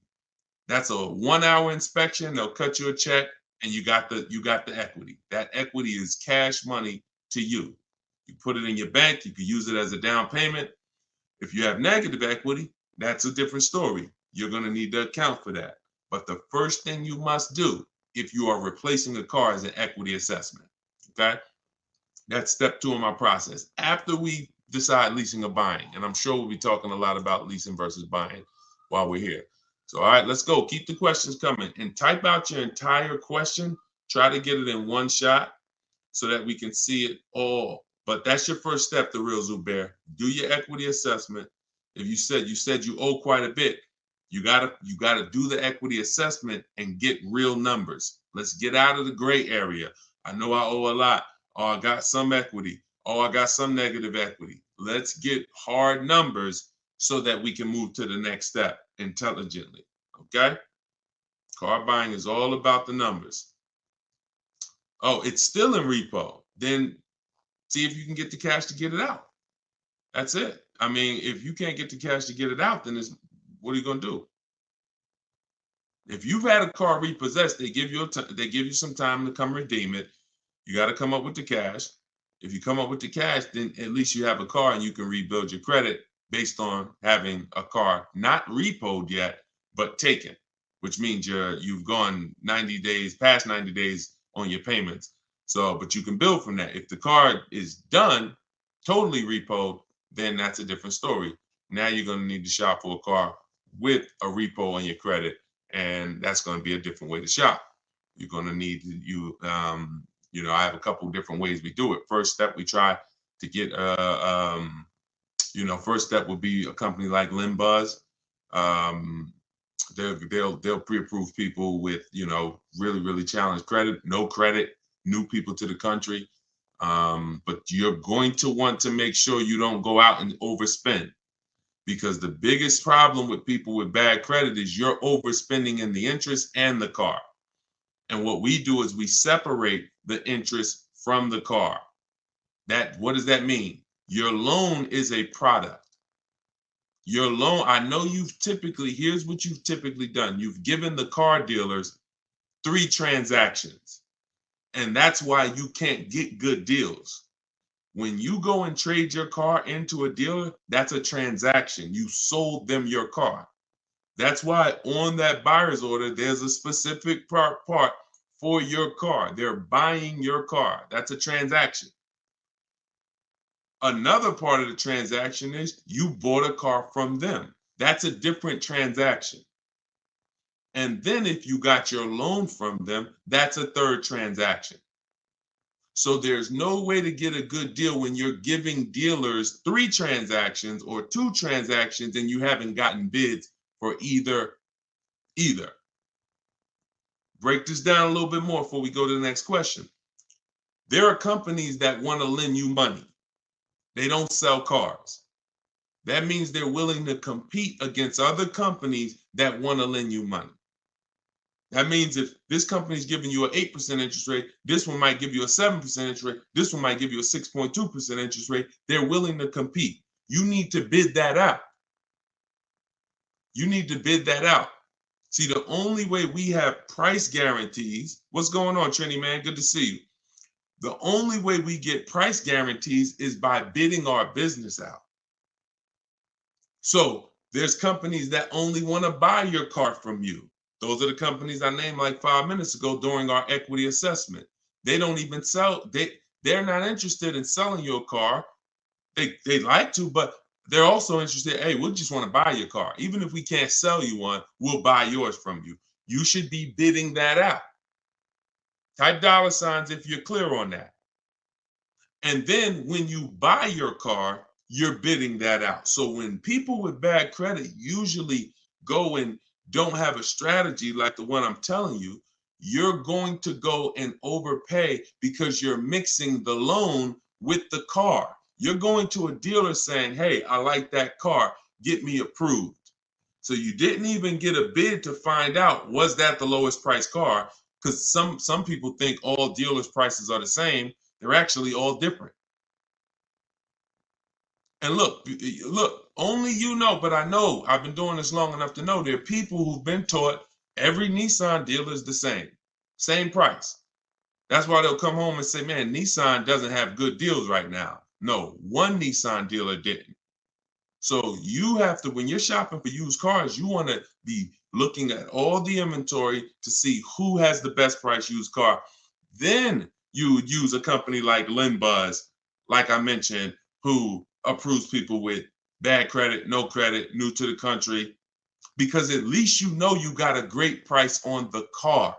that's a 1-hour inspection. They'll cut you a check and you got the equity. That equity is cash money to you. You put it in your bank, you can use it as a down payment. If you have negative equity, that's a different story. You're going to need to account for that. But the first thing you must do if you are replacing a car is an equity assessment. Okay? That's step 2 in my process. After we decide leasing or buying, and I'm sure we'll be talking a lot about leasing versus buying while we're here. So, all right, let's go. Keep the questions coming and type out your entire question. Try to get it in one shot so that we can see it all. But that's your first step, the real Zubair. Do your equity assessment. If you said you owe quite a bit, you gotta do the equity assessment and get real numbers. Let's get out of the gray area. I know I owe a lot. Oh, I got some equity. Oh, I got some negative equity. Let's get hard numbers so that we can move to the next step intelligently. Okay? Car buying is all about the numbers. Oh, it's still in repo. Then see if you can get the cash to get it out. That's it. I mean, if you can't get the cash to get it out, then what are you going to do? If you've had a car repossessed, they give you some time to come redeem it. You got to come up with the cash. If you come up with the cash, then at least you have a car and you can rebuild your credit based on having a car not repoed yet, but taken, which means you've gone 90 days, past 90 days on your payments. So, but you can build from that. If the car is done, totally repoed, then that's a different story. Now you're going to need to shop for a car with a repo on your credit, and that's going to be a different way to shop. You're going to need I have a couple different ways we do it. First step, we try to get first step would be a company like Limbuzz. They'll pre-approve people with really, really challenged credit, no credit, new people to the country. But you're going to want to make sure you don't go out and overspend, because the biggest problem with people with bad credit is you're overspending in the interest and the car. And what we do is we separate the interest from the car. What does that mean? Your loan is a product. Your loan, I know here's what you've typically done. You've given the car dealers 3 transactions. And that's why you can't get good deals. When you go and trade your car into a dealer, that's a transaction. You sold them your car. That's why on that buyer's order, there's a specific part for your car. They're buying your car. That's a transaction. Another part of the transaction is you bought a car from them. That's a different transaction. And then if you got your loan from them, that's a third transaction. So there's no way to get a good deal when you're giving dealers 3 transactions or 2 transactions and you haven't gotten bids for either. Break this down a little bit more before we go to the next question. There are companies that want to lend you money. They don't sell cars. That means they're willing to compete against other companies that want to lend you money. That means if this company is giving you an 8% interest rate, this one might give you a 7% interest rate, this one might give you a 6.2% interest rate. They're willing to compete. You need to bid that out. You need to bid that out. See, the only way we have price guarantees, what's going on, Trini, man? Good to see you. The only way we get price guarantees is by bidding our business out. So there's companies that only want to buy your car from you. Those are the companies I named like 5 minutes ago during our equity assessment. They don't even sell. They're not interested in selling your car. They'd like to, but they're also interested, hey, we just want to buy your car. Even if we can't sell you one, we'll buy yours from you. You should be bidding that out. Type $ if you're clear on that. And then when you buy your car, you're bidding that out. So when people with bad credit usually go and don't have a strategy like the one I'm telling you, you're going to go and overpay because you're mixing the loan with the car. You're going to a dealer saying, hey, I like that car, get me approved. So you didn't even get a bid to find out, was that the lowest price car? Because some people think all dealers' prices are the same. They're actually all different. And look, only you know, but I know, I've been doing this long enough to know there are people who've been taught every Nissan dealer is the same price. That's why they'll come home and say, man, Nissan doesn't have good deals right now. No, one Nissan dealer didn't. So you have to, when you're shopping for used cars, you want to be looking at all the inventory to see who has the best price used car. Then you would use a company like LendBuzz, like I mentioned, who approves people with bad credit, no credit, new to the country, because at least you know you got a great price on the car.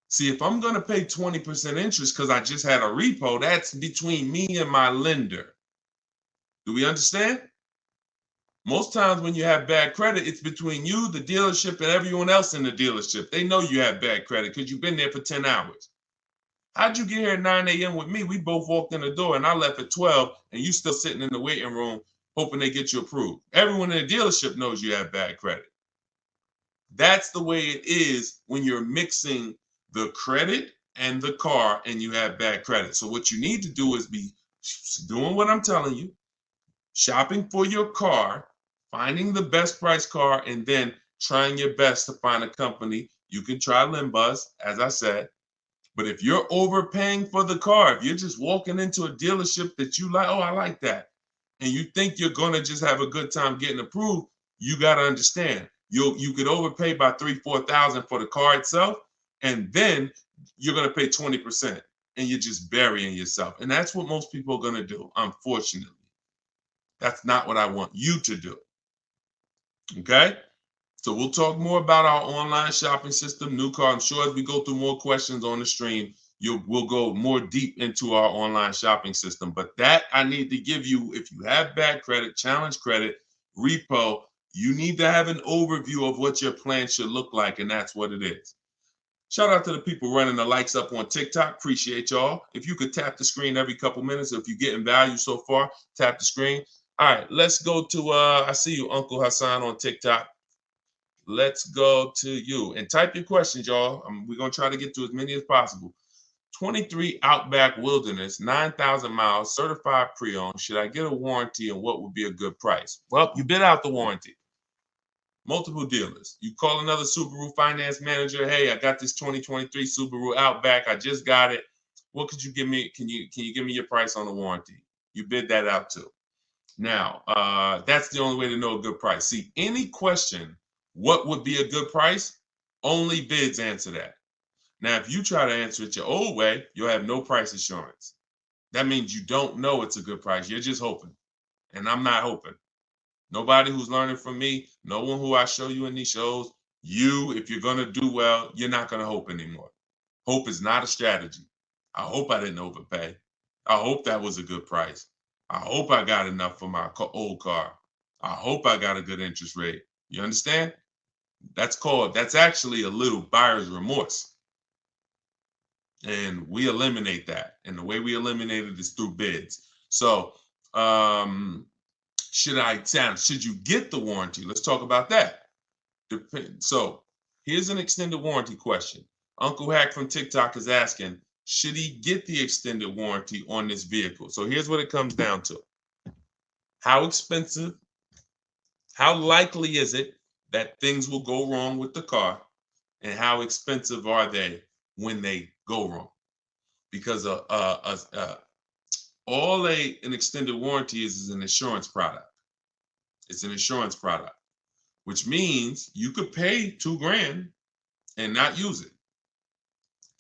See, if I'm going to pay 20% interest because I just had a repo, that's between me and my lender. Do we understand? Most times when you have bad credit, it's between you, the dealership, and everyone else in the dealership. They know you have bad credit because you've been there for 10 hours. How'd you get here at 9 a.m. with me? We both walked in the door and I left at 12 and you still sitting in the waiting room hoping they get you approved. Everyone in the dealership knows you have bad credit. That's the way it is when you're mixing the credit and the car and you have bad credit. So what you need to do is be doing what I'm telling you, shopping for your car, finding the best price car, and then trying your best to find a company. You can try LendBuzz, as I said. But if you're overpaying for the car, if you're just walking into a dealership that you like, oh, I like that, and you think you're going to just have a good time getting approved, you got to understand, you could overpay by $3,000-$4,000 for the car itself, and then you're going to pay 20%, and you're just burying yourself. And that's what most people are going to do, unfortunately. That's not what I want you to do. Okay? So we'll talk more about our online shopping system, new car. I'm sure as we go through more questions on the stream, we'll go more deep into our online shopping system. But that I need to give you, if you have bad credit, challenge credit, repo, you need to have an overview of what your plan should look like, and that's what it is. Shout out to the people running the likes up on TikTok. Appreciate y'all. If you could tap the screen every couple minutes, if you're getting value so far, tap the screen. All right, let's go to, I see you, Uncle Hassan on TikTok. Let's go to you and type your questions, y'all. We're going to try to get to as many as possible. 23 Outback Wilderness, 9,000 miles, certified pre-owned. Should I get a warranty and what would be a good price? Well, you bid out the warranty. Multiple dealers. You call another Subaru finance manager. Hey, I got this 2023 Subaru Outback. I just got it. What could you give me? Can you give me your price on the warranty? You bid that out too. Now, that's the only way to know a good price. See, any question, what would be a good price? Only bids answer that. Now, if you try to answer it your old way, you'll have no price assurance. That means you don't know it's a good price. You're just hoping. And I'm not hoping. Nobody who's learning from me, no one who I show you in these shows, if you're going to do well, you're not going to hope anymore. Hope is not a strategy. I hope I didn't overpay. I hope that was a good price. I hope I got enough for my old car. I hope I got a good interest rate. You understand? That's actually a little buyer's remorse. And we eliminate that. And the way we eliminate it is through bids. So should you get the warranty? Let's talk about that. So here's an extended warranty question. Uncle Hack from TikTok is asking, should he get the extended warranty on this vehicle? So here's what it comes down to. How expensive, how likely is it that things will go wrong with the car, and how expensive are they when they go wrong? Because all an extended warranty is an insurance product. It's an insurance product, which means you could pay $2,000 and not use it.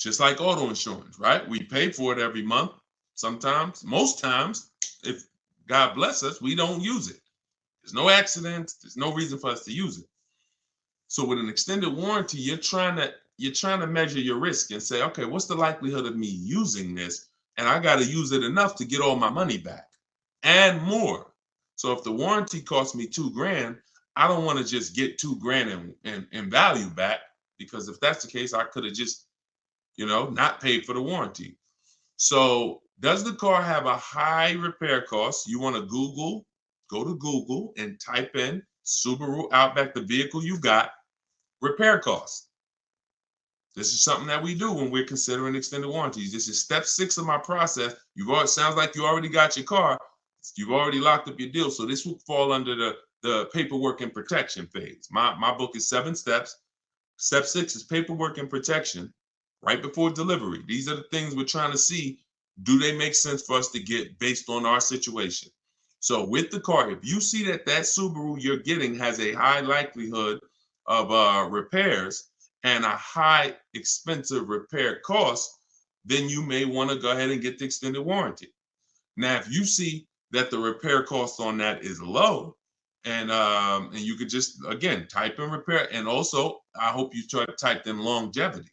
Just like auto insurance, right? We pay for it every month. Sometimes, most times, if God bless us, we don't use it. There's no accidents. There's no reason for us to use it. So with an extended warranty, you're trying to measure your risk and say, okay, what's the likelihood of me using this? And I got to use it enough to get all my money back and more. So if the warranty costs me $2,000, I don't want to just get $2,000 in value back, because if that's the case, I could have just, not paid for the warranty. So does the car have a high repair cost? You want to go to Google and type in Subaru Outback, the vehicle you got, repair costs. This is something that we do when we're considering extended warranties. This is step 6 of my process. Sounds like you already got your car. You've already locked up your deal. So this will fall under the paperwork and protection phase. My book is 7 steps. Step 6 is paperwork and protection right before delivery. These are the things we're trying to see. Do they make sense for us to get based on our situation? So with the car, if you see that Subaru you're getting has a high likelihood of repairs and a high expensive repair cost, then you may want to go ahead and get the extended warranty. Now, if you see that the repair cost on that is low, and you could just, again, type in repair. And also, I hope you try to type in longevity.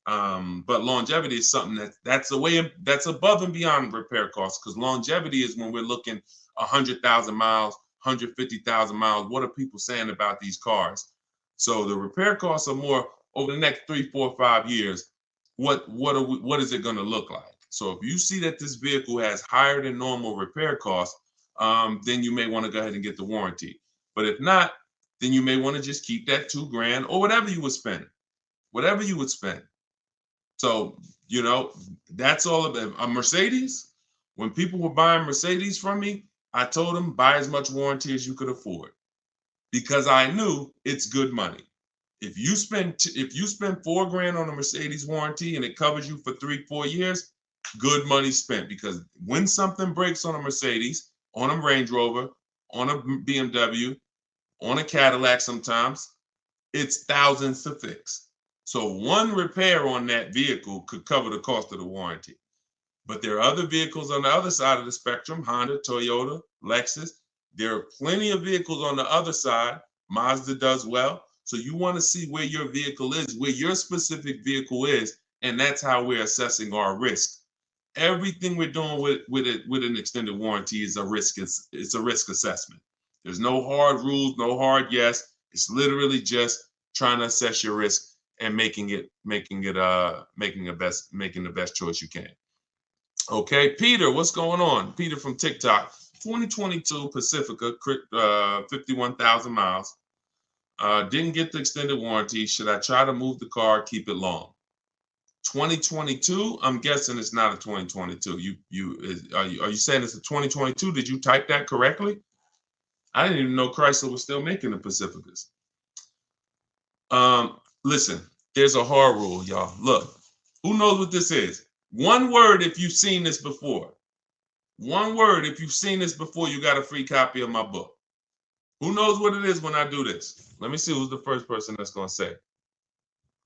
But longevity is something that's above and beyond repair costs, because longevity is when we're looking 100,000 miles, 150,000 miles. What are people saying about these cars? So the repair costs are more over the next 3, 4, 5 years. What is it going to look like? So if you see that this vehicle has higher than normal repair costs, then you may want to go ahead and get the warranty. But if not, then you may want to just keep that $2,000 or whatever you would spend. So, that's all about a Mercedes. When people were buying Mercedes from me, I told them buy as much warranty as you could afford, because I knew it's good money. If you spend $4,000 on a Mercedes warranty and it covers you for 3, 4 years, good money spent. Because when something breaks on a Mercedes, on a Range Rover, on a BMW, on a Cadillac, sometimes it's thousands to fix. So one repair on that vehicle could cover the cost of the warranty. But there are other vehicles on the other side of the spectrum, Honda, Toyota, Lexus. There are plenty of vehicles on the other side. Mazda does well. So you want to see where your vehicle is, where your specific vehicle is, and that's how we're assessing our risk. Everything we're doing with an extended warranty is a risk. It's a risk assessment. There's no hard rules, no hard yes. It's literally just trying to assess your risk and making the best choice you can. Okay, Peter, what's going on? Peter from TikTok. 2022 Pacifica, 51,000 miles. Didn't get the extended warranty. Should I try to move the car, keep it long? 2022, I'm guessing it's not a 2022. Are you saying it's a 2022? Did you type that correctly? I didn't even know Chrysler was still making the Pacificas. Listen, there's a hard rule, y'all. Look, who knows what this is? One word if you've seen this before. One word if you've seen this before, you got a free copy of my book. Who knows what it is when I do this? Let me see who's the first person that's going to say.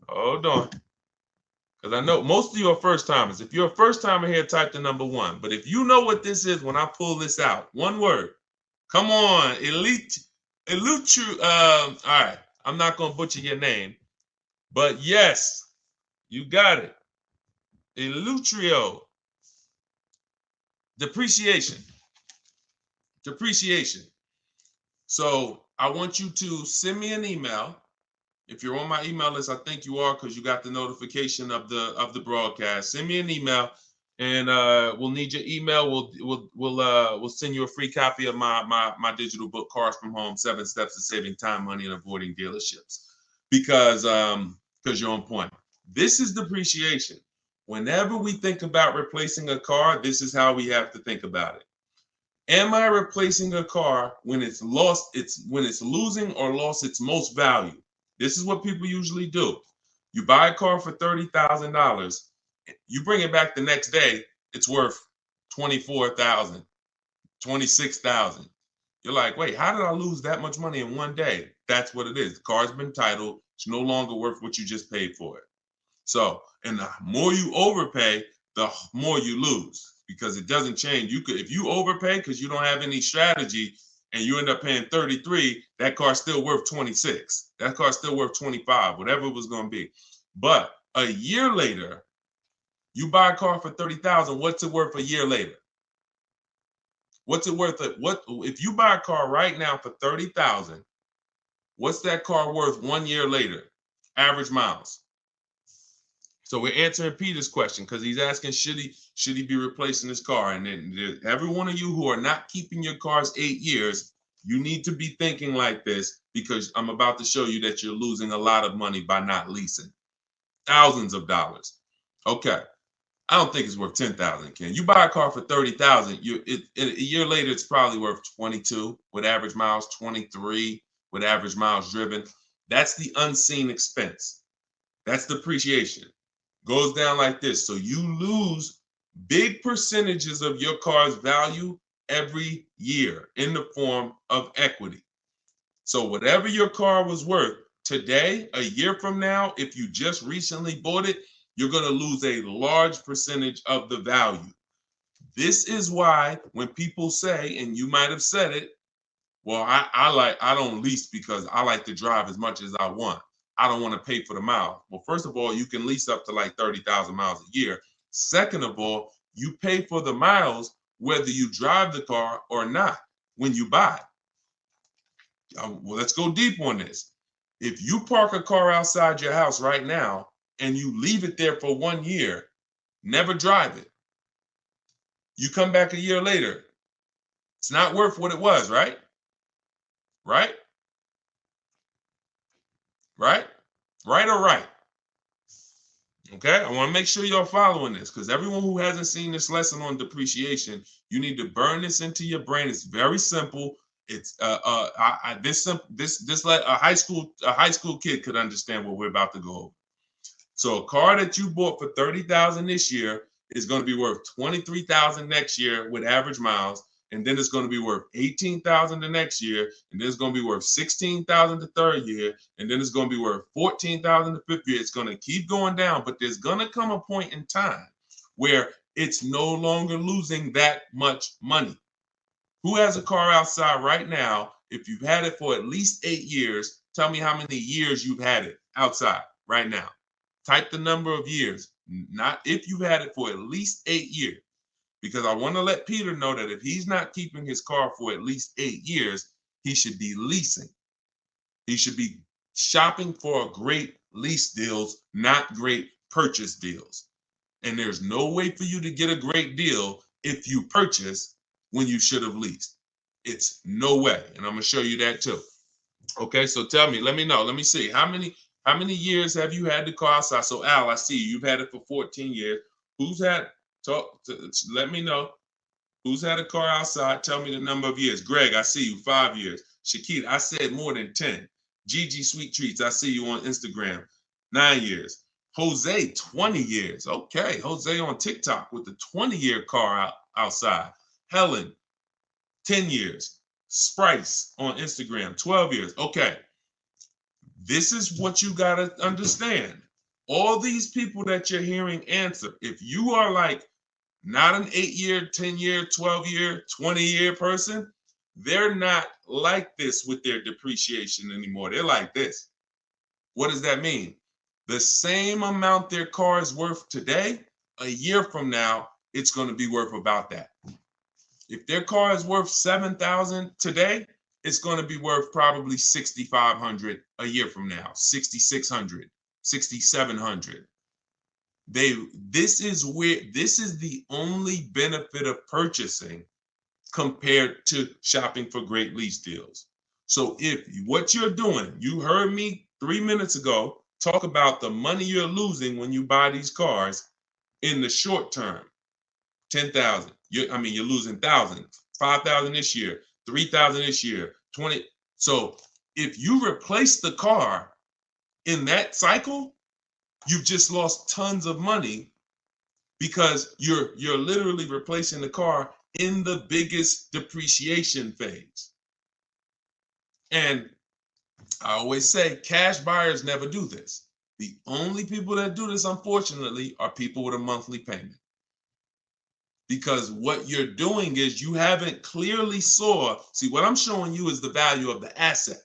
Hold on. Because I know most of you are first timers. If you're a first timer here, type the number 1. But if you know what this is when I pull this out, one word. Come on, all right, I'm not going to butcher your name. But yes, you got it. Elutrio. Depreciation. So I want you to send me an email. If you're on my email list, I think you are, because you got the notification of the broadcast. Send me an email, and we'll need your email. We'll send you a free copy of my digital book, Cars from Home: 7 Steps to Saving Time, Money, and Avoiding Dealerships. Because you're on point. This is depreciation. Whenever we think about replacing a car, this is how we have to think about it. Am I replacing a car when it's losing or lost its most value? This is what people usually do. You buy a car for $30,000. You bring it back the next day, it's worth $24,000, $26,000. You're like, wait, how did I lose that much money in one day? That's what it is. The car's been titled. It's no longer worth what you just paid for it. So, and the more you overpay, the more you lose, because it doesn't change. You could, if you overpay because you don't have any strategy and you end up paying 33, that car's still worth 26. That car's still worth 25, whatever it was going to be. But a year later, you buy a car for 30,000. What's it worth a year later? What's it worth? What if you buy a car right now for 30,000? What's that car worth 1 year later? Average miles. So we're answering Peter's question because he's asking, should he be replacing his car? And then every one of you who are not keeping your cars 8 years, you need to be thinking like this, because I'm about to show you that you're losing a lot of money by not leasing. Thousands of dollars. Okay. I don't think it's worth 10,000, Ken. You buy a car for 30,000, a year later it's probably worth 22 with average miles, 23 with average miles driven. That's the unseen expense. That's depreciation. Goes down like this. So you lose big percentages of your car's value every year in the form of equity. So whatever your car was worth today, a year from now, if you just recently bought it, you're going to lose a large percentage of the value. This is why when people say, and you might have said it, well, I don't lease because I like to drive as much as I want. I don't want to pay for the mile. Well, first of all, you can lease up to like 30,000 miles a year. Second of all, you pay for the miles whether you drive the car or not when you buy it. Well, let's go deep on this. If you park a car outside your house right now and you leave it there for 1 year, never drive it, you come back a year later, it's not worth what it was, right? Right? Right? Right or right? Okay, I want to make sure you're following this, because everyone who hasn't seen this lesson on depreciation, you need to burn this into your brain. It's very simple. It's this like a high school kid could understand what we're about to go over. So a car that you bought for 30,000 this year is going to be worth 23,000 next year with average miles, and then it's going to be worth 18,000 the next year, and then it's going to be worth 16,000 the third year, and then it's going to be worth 14,000 the fifth year. It's going to keep going down, but there's going to come a point in time where it's no longer losing that much money. Who has a car outside right now? If you've had it for at least 8 years, tell me how many years you've had it outside right now. Type the number of years, not if you've had it for at least 8 years. Because I want to let Peter know that if he's not keeping his car for at least 8 years, he should be leasing. He should be shopping for great lease deals, not great purchase deals. And there's no way for you to get a great deal if you purchase when you should have leased. It's no way. And I'm going to show you that too. Okay, so tell me, let me know. Let me see. How many years have you had the car outside? So Al, I see you've had it for 14 years. Let me know. Who's had a car outside? Tell me the number of years. Greg, I see you, 5 years. Shakita, I said more than 10. Gigi Sweet Treats, I see you on Instagram, 9 years. Jose, 20 years. Okay, Jose on TikTok with the 20-year car outside. Helen, 10 years. Sprice on Instagram, 12 years. Okay, this is what you got to understand. All these people that you're hearing answer, if you are like not an 8-year, 10-year, 12-year, 20-year person, they're not like this with their depreciation anymore. They're like this. What does that mean? The same amount their car is worth today, a year from now, it's going to be worth about that. If their car is worth 7,000 today, it's going to be worth probably 6,500 a year from now, 6,600, 6,700. This is the only benefit of purchasing compared to shopping for great lease deals. So if what you're doing, you heard me 3 minutes ago talk about the money you're losing when you buy these cars in the short term, 10,000. You're losing 1,000, 5,000 this year, 3,000 this year, 20. So if you replace the car in that cycle, you've just lost tons of money because you're literally replacing the car in the biggest depreciation phase. And I always say cash buyers never do this The only people that do this, unfortunately, are people with a monthly payment. Because what you're doing is you haven't clearly see, what I'm showing you is the value of the asset,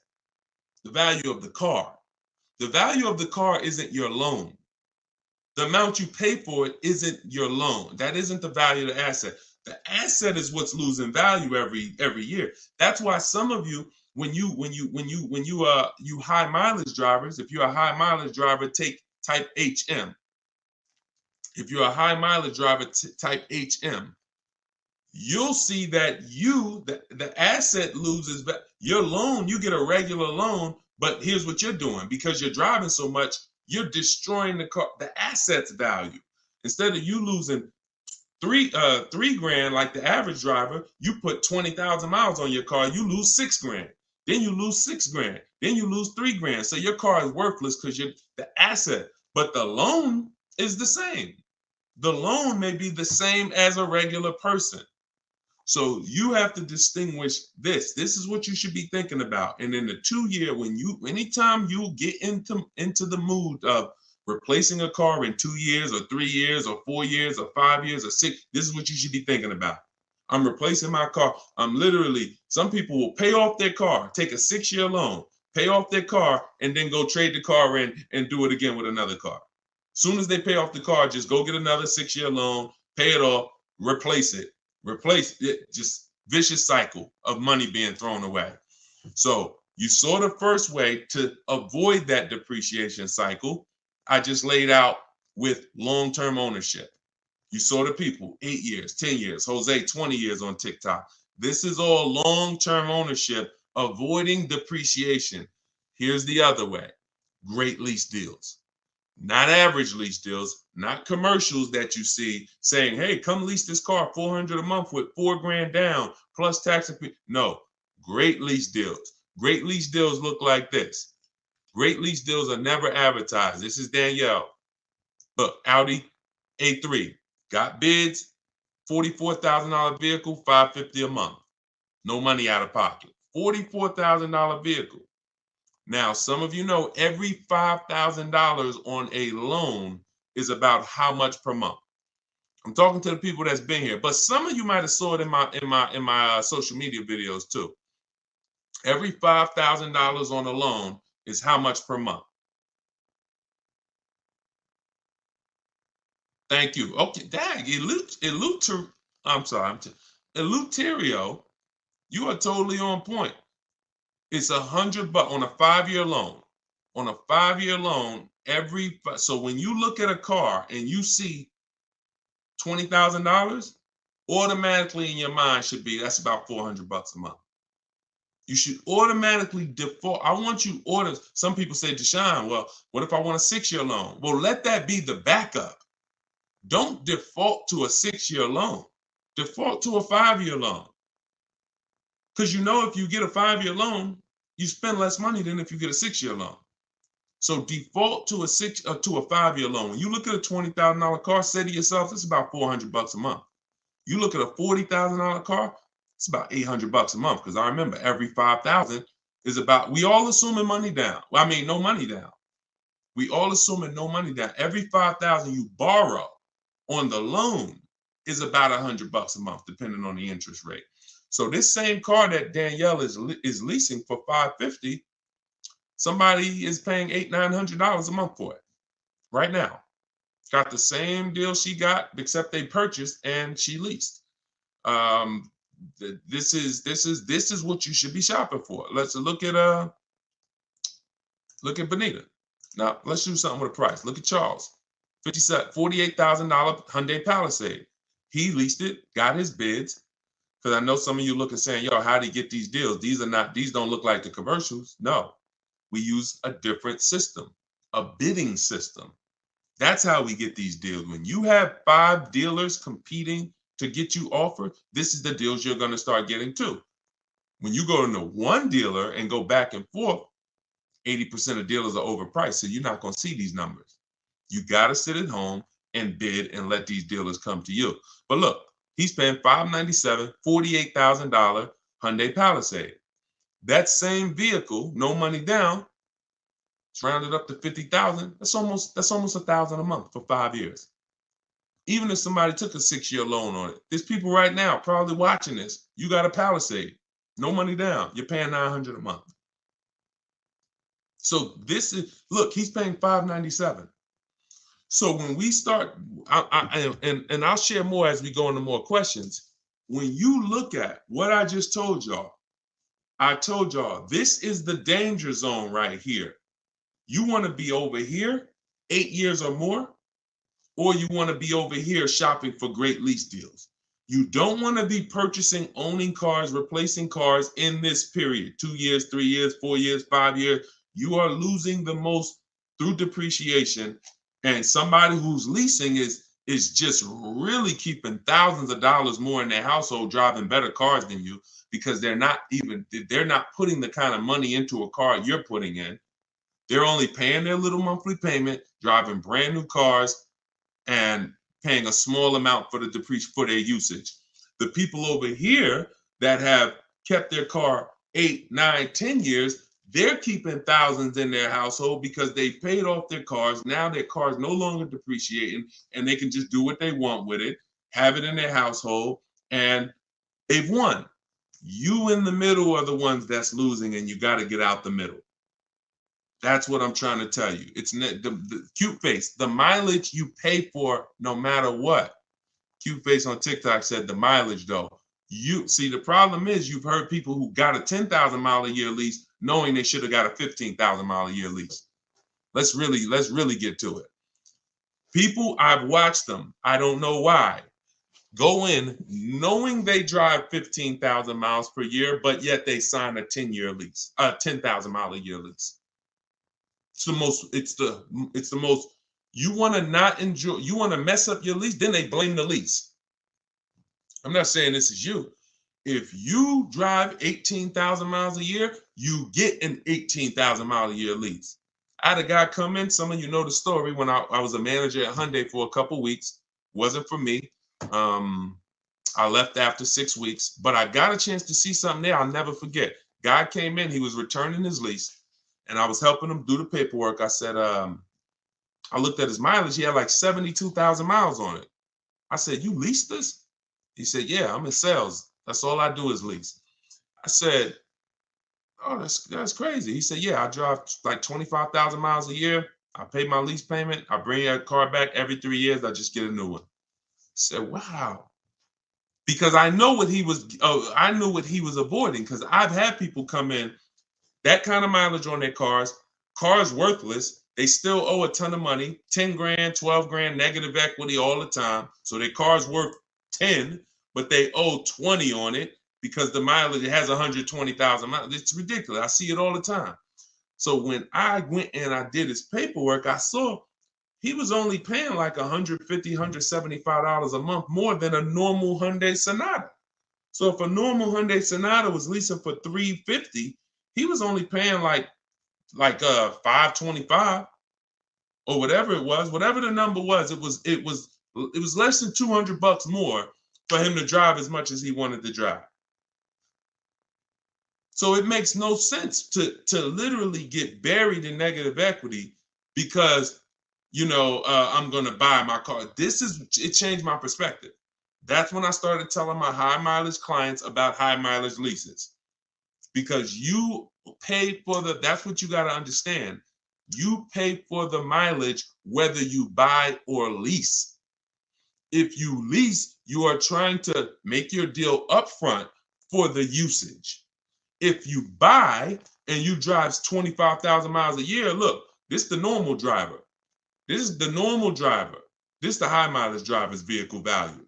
the value of the car. The value of the car isn't your loan. The amount you pay for it isn't your loan. That isn't the value of the asset. The asset is what's losing value every year. That's why some of you, when you high mileage drivers, if you're a high mileage driver, type HM. If you're a high mileage driver, type HM. You'll see that the asset loses your loan. You get a regular loan, but here's what you're doing. Because you're driving so much, you're destroying the car, the asset's value. Instead of you losing three grand like the average driver, you put 20,000 miles on your car, you lose 6 grand. Then you lose 6 grand. Then you lose 3 grand. So your car is worthless because you're the asset, but the loan is the same. The loan may be the same as a regular person. So you have to distinguish this. This is what you should be thinking about. And in the 2 year, anytime you get into the mood of replacing a car in 2 years or 3 years or 4 years or 5 years or 6, this is what you should be thinking about. I'm replacing my car. Some people will pay off their car, take a 6-year loan, pay off their car, and then go trade the car in and do it again with another car. Soon as they pay off the car, just go get another 6-year loan, pay it off, replace it. Just vicious cycle of money being thrown away. So you saw the first way to avoid that depreciation cycle. I just laid out with long-term ownership. You saw the people, 8 years, 10 years, Jose, 20 years on TikTok. This is all long-term ownership, avoiding depreciation. Here's the other way, great lease deals. Not average lease deals, not commercials that you see saying, hey, come lease this car, $400 a month with 4 grand down plus tax. No, great lease deals. Great lease deals look like this. Great lease deals are never advertised. This is Danielle. Look, Audi A3, got bids, $44,000 vehicle, $550 a month. No money out of pocket. $44,000 vehicle. Now, some of you know every $5,000 on a loan is about how much per month. I'm talking to the people that's been here, but some of you might have saw it in my social media videos too. Every $5,000 on a loan is how much per month. Thank you. Okay, dang, Eleuterio, you are totally on point. It's $100 on a 5-year loan. On a 5-year loan, so when you look at a car and you see $20,000, automatically in your mind should be that's about $400 a month. You should automatically default. I want you order. Some people say, Deshone, well, what if I want a 6-year loan? Well, let that be the backup. Don't default to a 6-year loan. Default to a 5-year loan. Because if you get a 5-year loan, you spend less money than if you get a 6-year loan. So default to a 5-year loan. When you look at a $20,000 car, say to yourself, it's about $400 a month. You look at a $40,000 car, it's about $800 a month. Because I remember every $5,000 is about, we all assuming money down. Well, I mean, no money down. We all assuming no money down. Every $5,000 you borrow on the loan is about $100 a month, depending on the interest rate. So this same car that Danielle is leasing for $550, somebody is paying $800-900 a month for it right now. Got the same deal she got, except they purchased and she leased. This is what you should be shopping for. Let's look at Benita. Now let's do something with a price. Look at Charles, $48,000 Hyundai Palisade. He leased it, got his bids. Because I know some of you look and saying, yo, how do you get these deals? These don't look like the commercials. No, we use a different system, a bidding system. That's how we get these deals. When you have 5 dealers competing to get you offered, this is the deals you're going to start getting too. When you go into one dealer and go back and forth, 80% of dealers are overpriced. So you're not going to see these numbers. You got to sit at home and bid and let these dealers come to you. But look, he's paying $597, $48,000 Hyundai Palisade. That same vehicle, no money down, It's rounded up to 50,000. That's almost $1,000 a month for 5 years. Even if somebody took a 6-year loan on it, there's people right now probably watching this. You got a Palisade, no money down. You're paying $900 a month. So this is, look, he's paying $597. So when we start, and I'll share more as we go into more questions. When you look at what I just told y'all, I told y'all this is the danger zone right here. You want to be over here 8 years or more, or you want to be over here shopping for great lease deals. You don't want to be purchasing, owning cars, replacing cars in this period, 2 years, 3 years, 4 years, 5 years. You are losing the most through depreciation. And somebody who's leasing is just really keeping thousands of dollars more in their household, driving better cars than you, because they're not putting the kind of money into a car you're putting in. They're only paying their little monthly payment, driving brand new cars, and paying a small amount for their usage. The people over here that have kept their car 8, 9, 10 years, they're keeping thousands in their household because they paid off their cars. Now their car's no longer depreciating, and they can just do what they want with it, have it in their household, and they've won. You in the middle are the ones that's losing, and you got to get out the middle. That's what I'm trying to tell you. It's the cute face, the mileage you pay for no matter what. Cute face on TikTok said the mileage though. You see, the problem is you've heard people who got a 10,000 mile a year lease knowing they should have got a 15,000 mile a year lease. Let's really get to it. People, I've watched them. I don't know why. Go in knowing they drive 15,000 miles per year, but yet they sign a 10-year lease, a 10,000 mile a year lease. It's the most, you want to not enjoy, you want to mess up your lease, then they blame the lease. I'm not saying this is you. If you drive 18,000 miles a year, you get an 18,000 mile a year lease. I had a guy come in, some of you know the story, when I was a manager at Hyundai for a couple weeks. Wasn't for me. I left after 6 weeks, but I got a chance to see something there I'll never forget. Guy came in, he was returning his lease, and I was helping him do the paperwork. I said, I looked at his mileage. He had like 72,000 miles on it. I said, you leased this? He said, yeah, I'm in sales. That's all I do is lease. I said, oh, that's crazy. He said, yeah, I drive like 25,000 miles a year. I pay my lease payment. I bring that car back every 3 years. I just get a new one. I said, wow. Because I know what he was, I knew what he was avoiding, because I've had people come in, that kind of mileage on their cars worthless. They still owe a ton of money, 10 grand, 12 grand, negative equity all the time. So their car's worth 10, but they owe 20 on it because the mileage, it has 120,000 miles. It's ridiculous. I see it all the time. So when I went and I did his paperwork, I saw he was only paying like $150, $175 a month more than a normal Hyundai Sonata. So if a normal Hyundai Sonata was leasing for $350, he was only paying like $525 or whatever it was, whatever the number was. It was less than $200 more for him to drive as much as he wanted to drive. So it makes no sense to literally get buried in negative equity because, I'm going to buy my car. It changed my perspective. That's when I started telling my high mileage clients about high mileage leases, because you pay for that's what you got to understand. You pay for the mileage whether you buy or lease. If you lease, you are trying to make your deal upfront for the usage. If you buy and you drive 25,000 miles a year, look, this is the normal driver. This is the normal driver. This is the high mileage driver's vehicle value.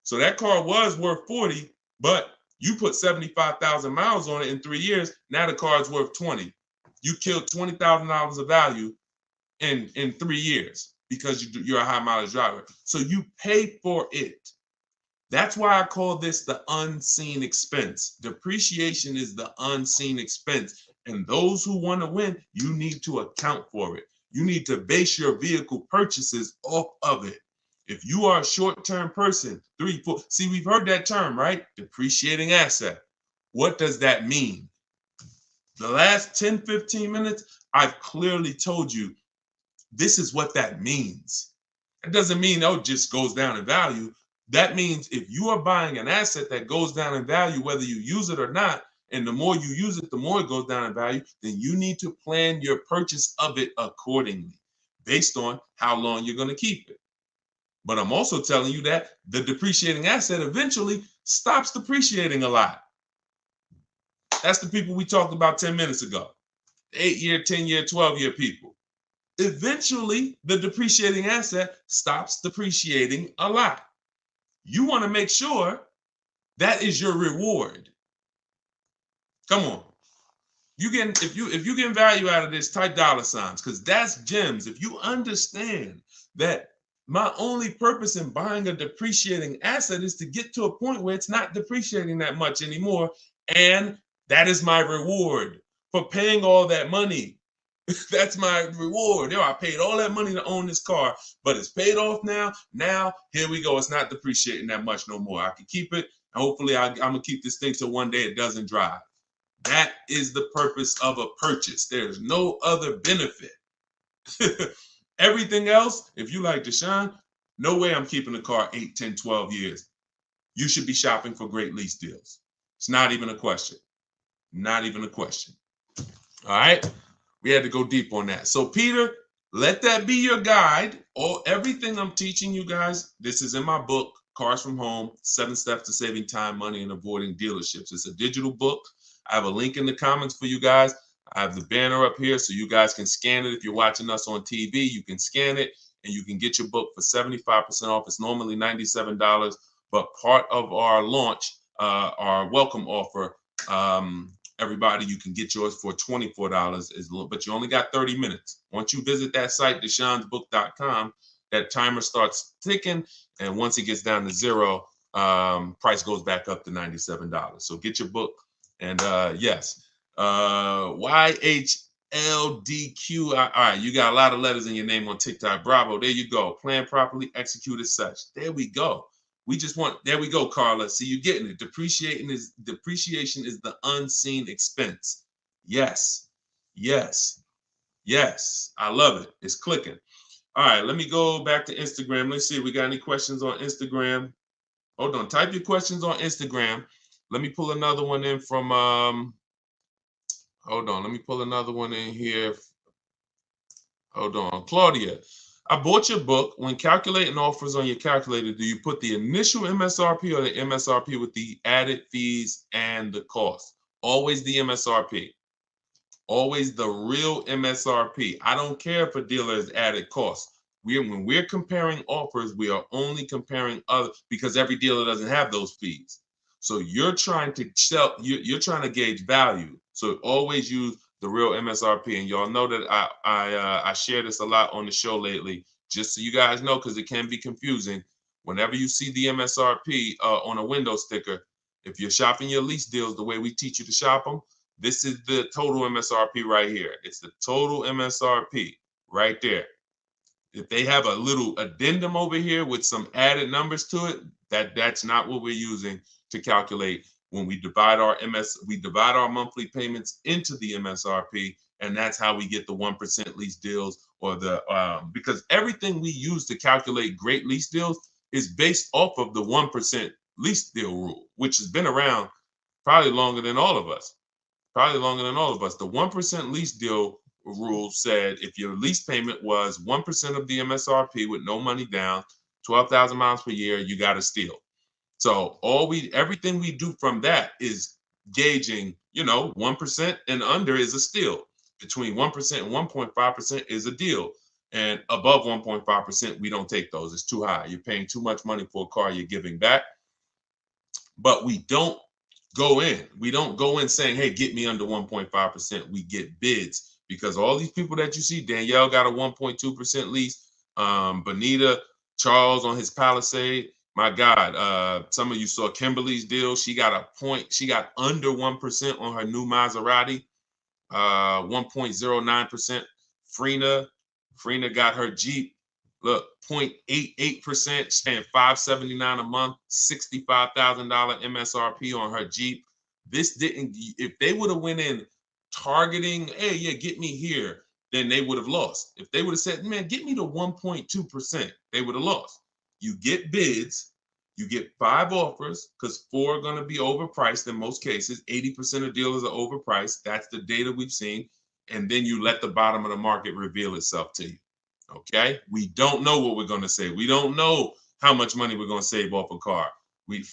So that car was worth 40, but you put 75,000 miles on it in 3 years. Now the car is worth 20. You killed $20,000 of value in 3 years because you're a high mileage driver. So you pay for it. That's why I call this the unseen expense. Depreciation is the unseen expense. And those who want to win, you need to account for it. You need to base your vehicle purchases off of it. If you are a short-term person, 3, 4, see, we've heard that term, right? Depreciating asset. What does that mean? The last 10, 15 minutes, I've clearly told you this is what that means. It doesn't mean, oh, it just goes down in value. That means if you are buying an asset that goes down in value, whether you use it or not, and the more you use it, the more it goes down in value, then you need to plan your purchase of it accordingly based on how long you're going to keep it. But I'm also telling you that the depreciating asset eventually stops depreciating a lot. That's the people we talked about 10 minutes ago. 8-year, 10-year, 12-year people. Eventually, the depreciating asset stops depreciating a lot. You want to make sure that is your reward. Come on. If you get value out of this, type dollar signs, because that's gems. If you understand that my only purpose in buying a depreciating asset is to get to a point where it's not depreciating that much anymore, and that is my reward for paying all that money. That's my reward. I paid all that money to own this car, but it's paid off now. Now, here we go. It's not depreciating that much no more. I can keep it, and hopefully I'm going to keep this thing till one day it doesn't drive. That is the purpose of a purchase. There's no other benefit. Everything else, if you like Deshone, no way I'm keeping the car 8, 10, 12 years. You should be shopping for great lease deals. It's not even a question. Not even a question. All right. We had to go deep on that. So Peter, let that be your guide. Everything I'm teaching you guys, this is in my book, Cars from Home, 7 Steps to Saving Time, Money, and Avoiding Dealerships. It's a digital book. I have a link in the comments for you guys. I have the banner up here so you guys can scan it. If you're watching us on TV, you can scan it and you can get your book for 75% off. It's normally $97, but part of our launch, our welcome offer, everybody, you can get yours for $24, but you only got 30 minutes. Once you visit that site, deshonesbook.com, that timer starts ticking, and once it gets down to 0, price goes back up to $97. So get your book, and yes, YHLDQ. All right, you got a lot of letters in your name on TikTok. Bravo. There you go. Plan properly, execute as such. There we go. There we go, Carla. See, you're getting it. Depreciation is the unseen expense. Yes. Yes. Yes. I love it. It's clicking. All right, let me go back to Instagram. Let's see if we got any questions on Instagram. Hold on. Type your questions on Instagram. Let me pull another one in from hold on. Let me pull another one in here. Hold on. Claudia. I bought your book. When calculating offers on your calculator, do you put the initial MSRP or the MSRP with the added fees and the cost? Always the MSRP. Always the real MSRP. I don't care if a dealer has added costs. When we're comparing offers, we are only comparing other, because every dealer doesn't have those fees. So you're trying to you're trying to gauge value. So always use the real MSRP. And y'all know that I share this a lot on the show lately, just so you guys know, because it can be confusing. Whenever you see the MSRP on a window sticker, if you're shopping your lease deals the way we teach you to shop them, this is the total MSRP right here. It's the total MSRP right there. If they have a little addendum over here with some added numbers to it, that's not what we're using to calculate. When we divide our monthly payments into the MSRP, and that's how we get the 1% lease deals, or because everything we use to calculate great lease deals is based off of the 1% lease deal rule, which has been around probably longer than all of us. The 1% lease deal rule said if your lease payment was 1% of the MSRP with no money down, 12,000 miles per year, you got a steal. So everything we do from that is gauging, 1% and under is a steal. Between 1% and 1.5% is a deal. And above 1.5%, we don't take those. It's too high. You're paying too much money for a car you're giving back. But we don't go in. We don't go in saying, hey, get me under 1.5%. We get bids, because all these people that you see, Danielle got a 1.2% lease. Bonita, Charles on his Palisade. My God, some of you saw Kimberly's deal. She got under 1% on her new Maserati, 1.09%. Frina got her Jeep. Look, 0.88%, staying $579 a month, $65,000 MSRP on her Jeep. If they would have went in targeting, hey, yeah, get me here, then they would have lost. If they would have said, man, get me to 1.2%, they would have lost. You get bids, you get 5 offers, because 4 are going to be overpriced in most cases. 80% of dealers are overpriced. That's the data we've seen. And then you let the bottom of the market reveal itself to you. Okay? We don't know what we're going to say. We don't know how much money we're going to save off a car. We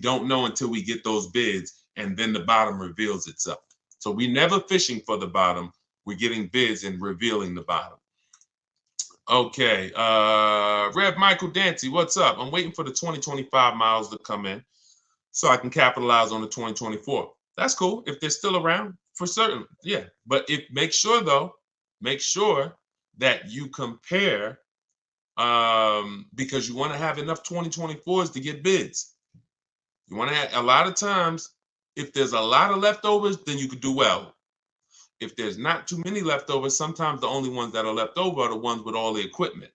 don't know until we get those bids, and then the bottom reveals itself. So we're never fishing for the bottom. We're getting bids and revealing the bottom. Okay, Rev Michael Dancy, what's up? I'm waiting for the 2025 miles to come in so I can capitalize on the 2024. That's cool if they're still around, for certain. Yeah, but make sure that you compare, because you want to have enough 2024s to get bids. You want to have, a lot of times, if there's a lot of leftovers, then you could do well. If there's not too many leftovers, sometimes the only ones that are left over are the ones with all the equipment.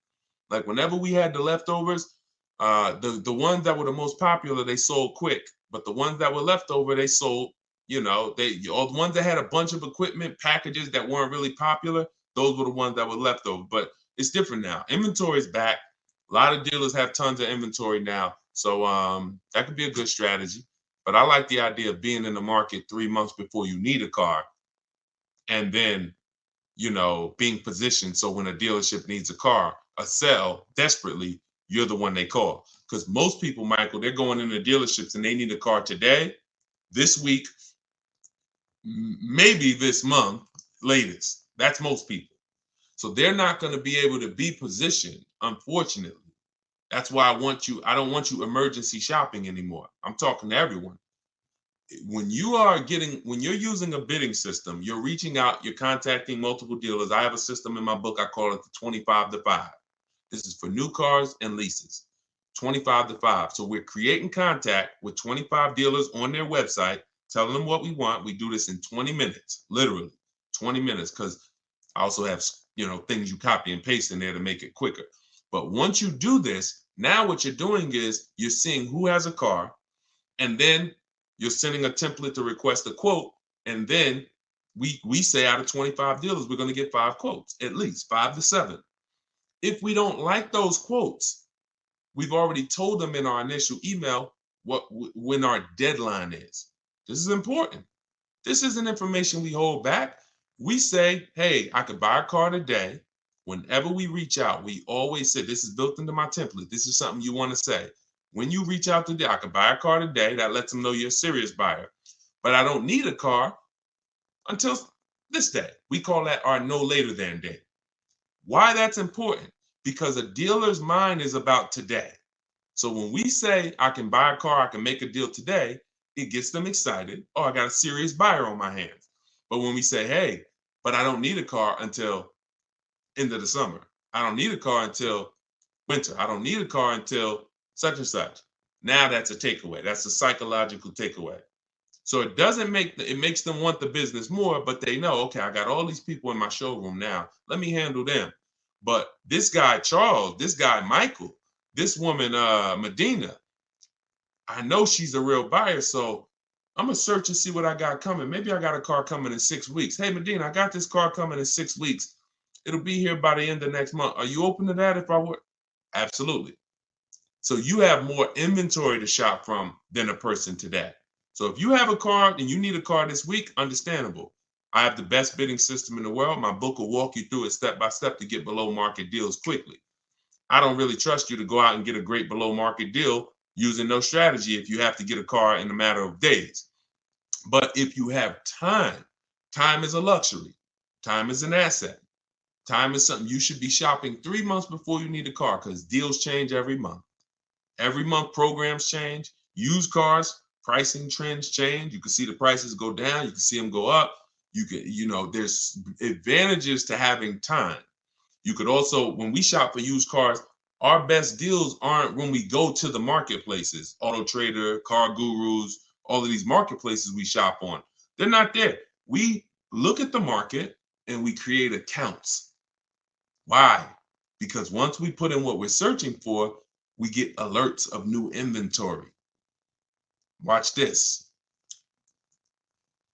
Like whenever we had the leftovers, the ones that were the most popular, they sold quick. But the ones that were left over, they sold, all the ones that had a bunch of equipment packages that weren't really popular, those were the ones that were left over. But it's different now. Inventory is back. A lot of dealers have tons of inventory now. So that could be a good strategy. But I like the idea of being in the market 3 months before you need a car, and then, being positioned so when a dealership needs a car, a sell desperately, you're the one they call. Because most people, Michael, they're going into dealerships and they need a car today, this week, maybe this month, latest. That's most people. So they're not going to be able to be positioned, unfortunately. That's why I don't want you emergency shopping anymore. I'm talking to everyone. When you're using a bidding system, you're reaching out, you're contacting multiple dealers. I have a system in my book, I call it the 25 to 5. This is for new cars and leases, 25 to 5. So we're creating contact with 25 dealers on their website, telling them what we want. We do this in 20 minutes, literally 20 minutes, because I also have, things you copy and paste in there to make it quicker. But once you do this, now what you're doing is you're seeing who has a car, and then you're sending a template to request a quote, and then we say out of 25 dealers, we're going to get 5 quotes, at least 5 to 7. If we don't like those quotes, we've already told them in our initial email when our deadline is. This is important. This isn't information we hold back. We say, hey, I could buy a car today. Whenever we reach out, we always say, this is built into my template. This is something you want to say. When you reach out today, I could buy a car today. That lets them know you're a serious buyer. But I don't need a car until this day. We call that our no later than date. Why that's important? Because a dealer's mind is about today. So when we say I can buy a car, I can make a deal today, it gets them excited. Oh, I got a serious buyer on my hands. But when we say, hey, but I don't need a car until end of the summer. I don't need a car until winter. I don't need a car until such and such. Now that's a takeaway. That's a psychological takeaway. So it makes them want the business more, but they know, okay, I got all these people in my showroom now. Let me handle them. But this guy, Charles, this guy, Michael, this woman, Medina, I know she's a real buyer. So I'm going to search and see what I got coming. Maybe I got a car coming in 6 weeks. Hey, Medina, I got this car coming in 6 weeks. It'll be here by the end of next month. Are you open to that if I were? Absolutely. So you have more inventory to shop from than a person today. So if you have a car and you need a car this week, understandable. I have the best bidding system in the world. My book will walk you through it step by step to get below market deals quickly. I don't really trust you to go out and get a great below market deal using no strategy if you have to get a car in a matter of days. But if you have time, time is a luxury. Time is an asset. Time is something you should be shopping 3 months before you need a car, because deals change every month. Every month programs change. Used cars, pricing trends change. You can see the prices go down. You can see them go up. There's advantages to having time. You could also, when we shop for used cars, our best deals aren't when we go to the marketplaces, Auto Trader, Car Gurus, all of these marketplaces we shop on. They're not there. We look at the market and we create accounts. Why? Because once we put in what we're searching for, we get alerts of new inventory. Watch this.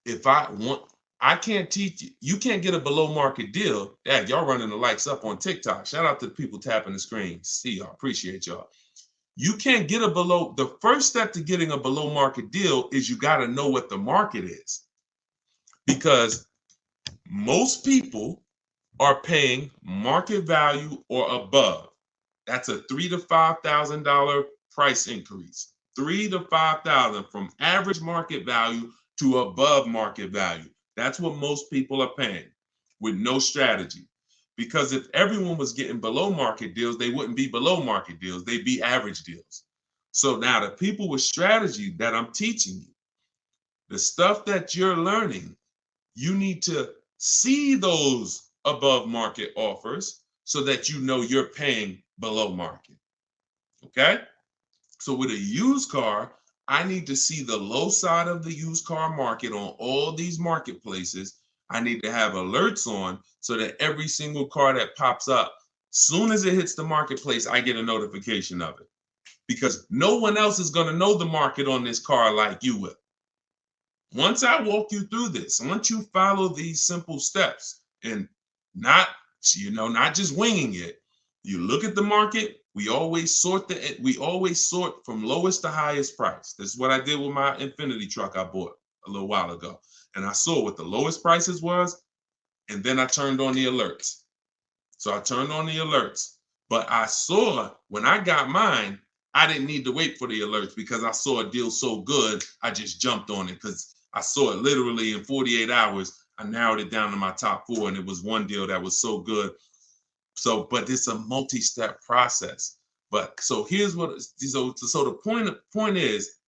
If I want, I can't teach you. You can't get a below market deal. Dad, y'all running the lights up on TikTok. Shout out to the people tapping the screen. See y'all. Appreciate y'all. You can't get a below. The first step to getting a below market deal is you got to know what the market is, because most people are paying market value or above. That's a $3,000 to $5,000 price increase. $3,000 to $5,000 from average market value to above market value. That's what most people are paying with no strategy. Because if everyone was getting below market deals, they wouldn't be below market deals. They'd be average deals. So now the people with strategy that I'm teaching you, the stuff that you're learning, you need to see those above market offers so that you know you're paying below market. Okay? So with a used car, I need to see the low side of the used car market on all these marketplaces. I need to have alerts on so that every single car that pops up, soon as it hits the marketplace, I get a notification of it. Because no one else is going to know the market on this car like you will. Once I walk you through this, once you follow these simple steps and not just winging it, you look at the market. We always sort from lowest to highest price. This is what I did with my Infinity truck I bought a little while ago. And I saw what the lowest prices was, and then I turned on the alerts. So I turned on the alerts, but I saw when I got mine, I didn't need to wait for the alerts because I saw a deal so good, I just jumped on it because I saw it literally in 48 hours. I narrowed it down to my top 4, and it was one deal that was so good. So, but it's a multi-step process. But so here's what, so the point is,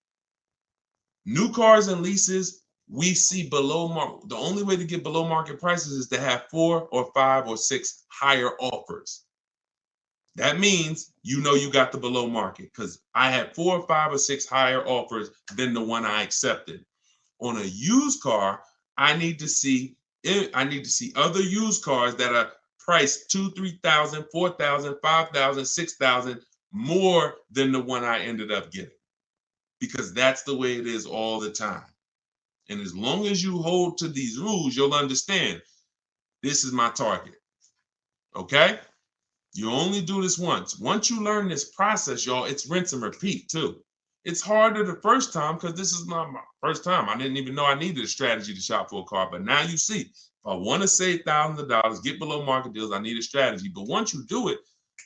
new cars and leases, we see below market. The only way to get below market prices is to have 4 or 5 or 6 higher offers. That means you know you got the below market because I had 4 or 5 or 6 higher offers than the one I accepted. On a used car, I need to see other used cars that are priced $2,000, $3,000, $4,000, $5,000, $6,000 more than the one I ended up getting, because that's the way it is all the time. And as long as you hold to these rules, you'll understand this is my target. Okay? You only do this once. Once you learn this process, y'all, it's rinse and repeat too. It's harder the first time because this is not my first time. I didn't even know I needed a strategy to shop for a car. But now you see, if I want to save thousands of dollars, get below market deals, I need a strategy. But once you do it,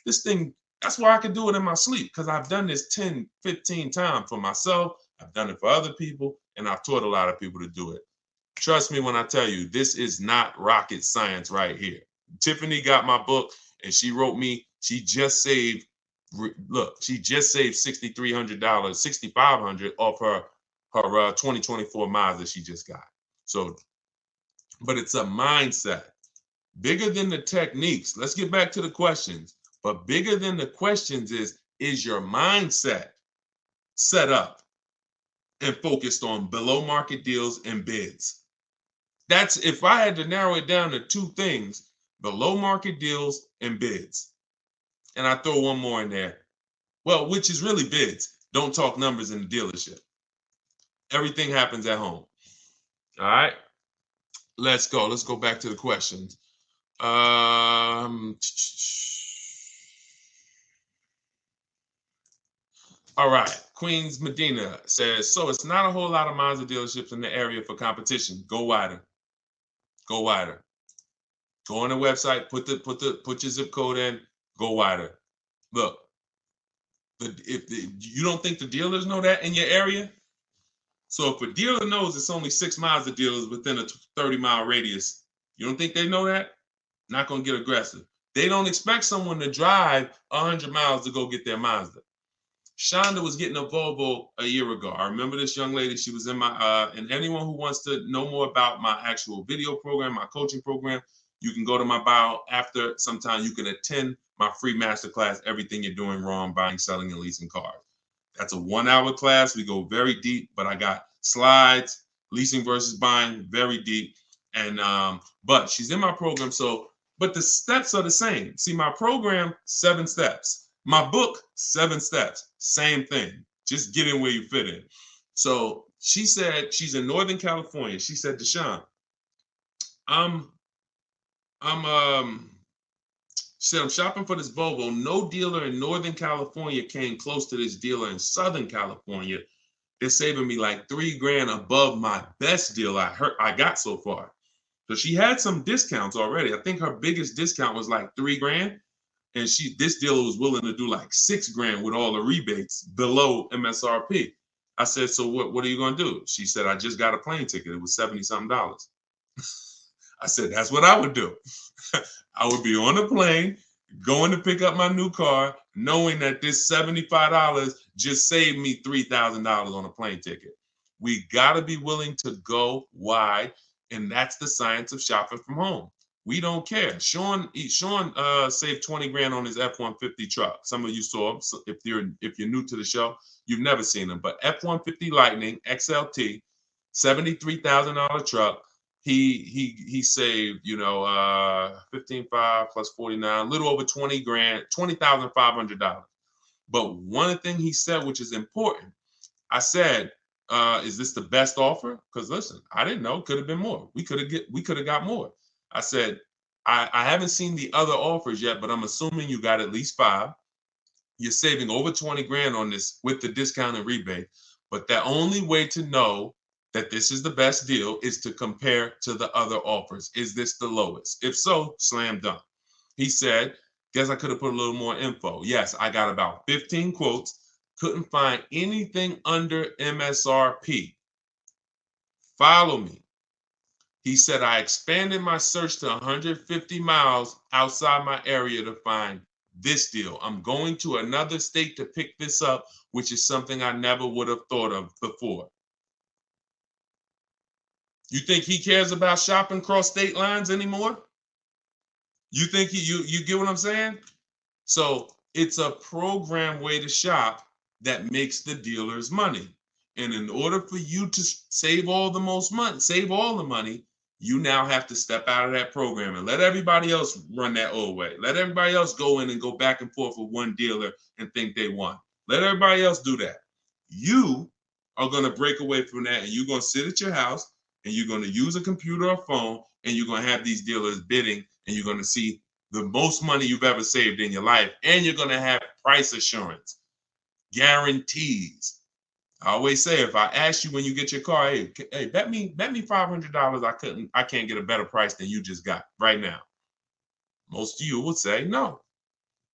this thing, that's why I can do it in my sleep, because I've done this 10, 15 times for myself. I've done it for other people, and I've taught a lot of people to do it. Trust me when I tell you, this is not rocket science right here. Tiffany got my book, and she wrote me, she just saved $6,300, $6,500 off her 2024 Mazda she just got. So, but it's a mindset. Bigger than the techniques. Let's get back to the questions. But bigger than the questions is your mindset set up and focused on below market deals and bids? That's, if I had to narrow it down to 2 things, below market deals and bids. And I throw one more in there. Well, which is really bids. Don't talk numbers in the dealership. Everything happens at home. All right. Let's go. Let's go back to the questions. All right. Queens Medina says, so it's not a whole lot of Mazda dealerships in the area for competition. Go wider. Go wider. Go on the website, put your zip code in, go wider. Look, you don't think the dealers know that in your area? So if a dealer knows it's only 6 Mazda dealers within a 30-mile radius, you don't think they know that? Not going to get aggressive. They don't expect someone to drive 100 miles to go get their Mazda. Shonda was getting a Volvo a year ago. I remember this young lady. She was in my, and anyone who wants to know more about my actual video program, my coaching program, you can go to my bio after. Sometime you can attend my free masterclass, Everything You're Doing Wrong, Buying, Selling, and Leasing Cars. That's a 1-hour class. We go very deep, but I got slides, leasing versus buying, very deep. And, but she's in my program. So, but the steps are the same. See, my program, 7 steps. My book, 7 steps. Same thing. Just get in where you fit in. So she said, she's in Northern California. She said, Deshone, I'm said I'm shopping for this Volvo. No dealer in Northern California came close to this dealer in Southern California. They're saving me like $3,000 above my best deal I got so far. So she had some discounts already. I think her biggest discount was like $3,000, and this dealer was willing to do like $6,000 with all the rebates below MSRP. I said, so what are you gonna do? She said, I just got a plane ticket. It was $70-something. I said, that's what I would do. I would be on a plane, going to pick up my new car, knowing that this $75 just saved me $3,000 on a plane ticket. We got to be willing to go wide, and that's the science of shopping from home. We don't care. Sean saved $20,000 on his F-150 truck. Some of you saw him. So if you're new to the show, you've never seen him. But F-150 Lightning XLT, $73,000 truck. He saved, 15.5 plus 49, a little over $20,000, $20,500. But one thing he said, which is important, I said, is this the best offer? Because listen, I didn't know. Could have been more. We could have got more. I said, I haven't seen the other offers yet, but I'm assuming you got at least 5. You're saving over $20,000 on this with the discount and rebate. But the only way to know that this is the best deal is to compare to the other offers. Is this the lowest? If so, slam dunk. He said, guess I could have put a little more info. Yes, I got about 15 quotes. Couldn't find anything under MSRP. Follow me. He said, I expanded my search to 150 miles outside my area to find this deal. I'm going to another state to pick this up, which is something I never would have thought of before. You think he cares about shopping cross state lines anymore? You think you get what I'm saying? So it's a program way to shop that makes the dealers money. And in order for you to save all the money, you now have to step out of that program and let everybody else run that old way. Let everybody else go in and go back and forth with one dealer and think they won. Let everybody else do that. You are going to break away from that, and you're going to sit at your house, and you're going to use a computer or phone, and you're going to have these dealers bidding, and you're going to see the most money you've ever saved in your life, and you're going to have price assurance, guarantees. I always say, if I ask you when you get your car, hey, bet me $500 I can't get a better price than you just got right now. Most of you would say no,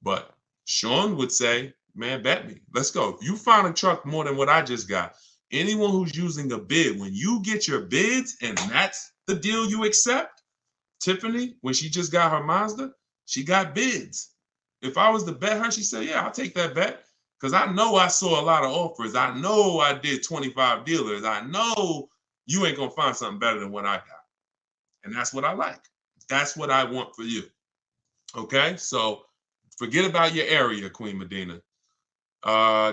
but Sean would say, man, bet me. Let's go. If you find a truck more than what I just got, anyone who's using a bid, when you get your bids and that's the deal you accept, Tiffany, when she just got her Mazda, she got bids. If I was to bet her, she said, yeah, I'll take that bet. Because I know I saw a lot of offers. I know I did 25 dealers. I know you ain't going to find something better than what I got. And that's what I like. That's what I want for you. Okay? So forget about your area, Queen Medina.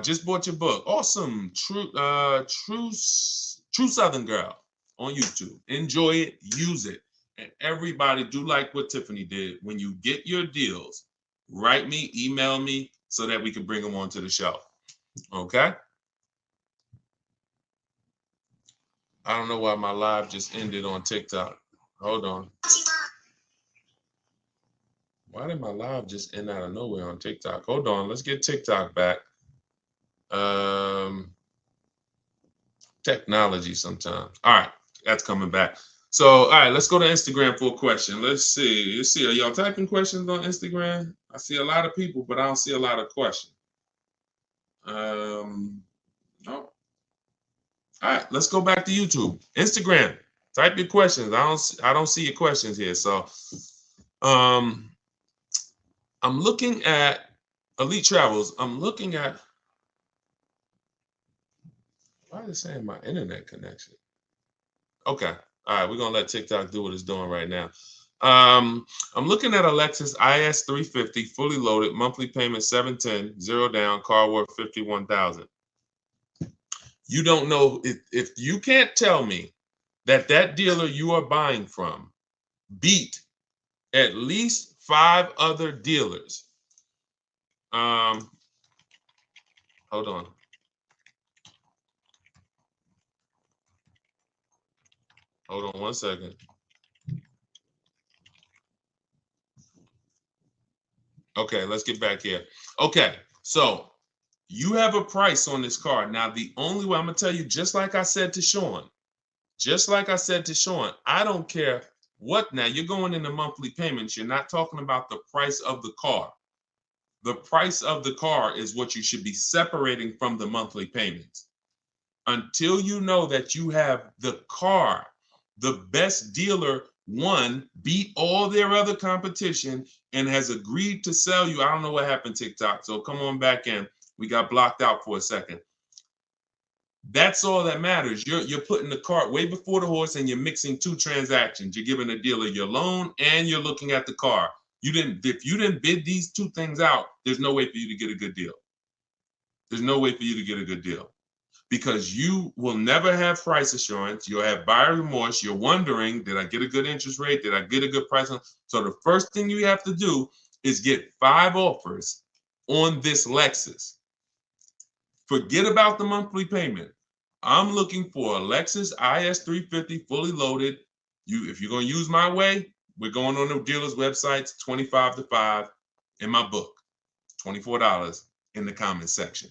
Just bought your book. Awesome. True Southern Girl on YouTube. Enjoy it. Use it. And everybody do like what Tiffany did. When you get your deals, write me, email me, so that we can bring them onto the show. Okay? I don't know why my live just ended on TikTok. Hold on. Why did my live just end out of nowhere on TikTok? Hold on. Let's get TikTok back. Technology sometimes. All right. That's coming back. So, all right, let's go to Instagram for a question. Let's see. Are y'all typing questions on Instagram? I see a lot of people, but I don't see a lot of questions. No. All right, let's go back to YouTube. Instagram. Type your questions. I don't see your questions here. So, I'm looking at Elite Travels. I'm looking at. Why is it saying my internet connection? Okay. All right, we're gonna let TikTok do what it's doing right now. I'm looking at a Lexus IS 350, fully loaded, monthly payment $710, 0 down, car worth $51,000. You don't know if you can't tell me that dealer you are buying from beat at least 5 other dealers. Hold on. Hold on one second. Okay, let's get back here. Okay, so you have a price on this car. Now, the only way I'm gonna tell you, just like I said to Sean, I don't care what. Now you're going into monthly payments. You're not talking about the price of the car. The price of the car is what you should be separating from the monthly payments. Until you know that you have the car, the best dealer, one, beat all their other competition and has agreed to sell you. I don't know what happened, TikTok. So come on back in. We got blocked out for a second. That's all that matters. You're putting the cart way before the horse, and you're mixing two transactions. You're giving the dealer your loan and you're looking at the car. If you didn't bid these two things out, there's no way for you to get a good deal. There's no way for you to get a good deal, because you will never have price assurance. You'll have buyer remorse. You're wondering, did I get a good interest rate? Did I get a good price? So the first thing you have to do is get 5 offers on this Lexus. Forget about the monthly payment. I'm looking for a Lexus IS 350 fully loaded. If you're going to use my way, we're going on the dealer's websites, 25 to 5 in my book, $24 in the comment section.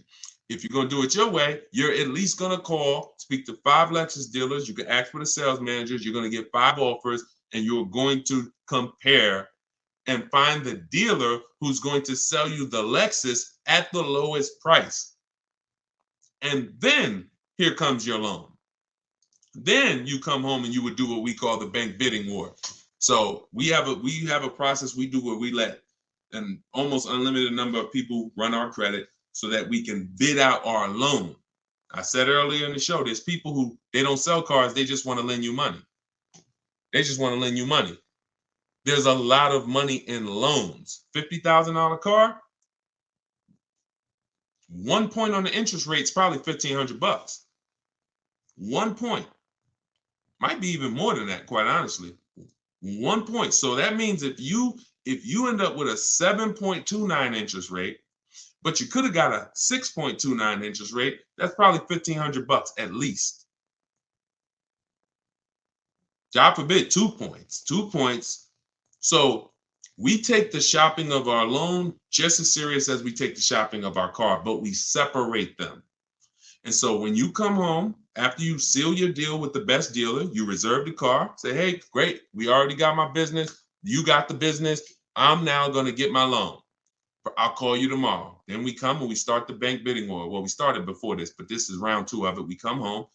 If you're going to do it your way, you're at least going to speak to 5 Lexus dealers. You can ask for the sales managers. You're going to get 5 offers, and you're going to compare and find the dealer who's going to sell you the Lexus at the lowest price. And then here comes your loan. Then you come home and you would do what we call the bank bidding war. So we have a process we do where we let an almost unlimited number of people run our credit so that we can bid out our loan. I said earlier in the show, there's people who they don't sell cars, they just want to lend you money. There's a lot of money in loans. $50,000 car, 1 point on the interest rate is probably $1,500. 1 point. Might be even more than that, quite honestly. 1 point. So that means if you end up with a 7.29 interest rate, but you could have got a 6.29 interest rate, that's probably $1,500 at least. God forbid, 2 points. 2 points. So we take the shopping of our loan just as serious as we take the shopping of our car, but we separate them. And so when you come home, after you seal your deal with the best dealer, you reserve the car, say, hey, great, we already got my business. You got the business. I'm now going to get my loan. I'll call you tomorrow. Then we come and we start the bank bidding war. Well, we started before this, but this is round 2 of it. We come home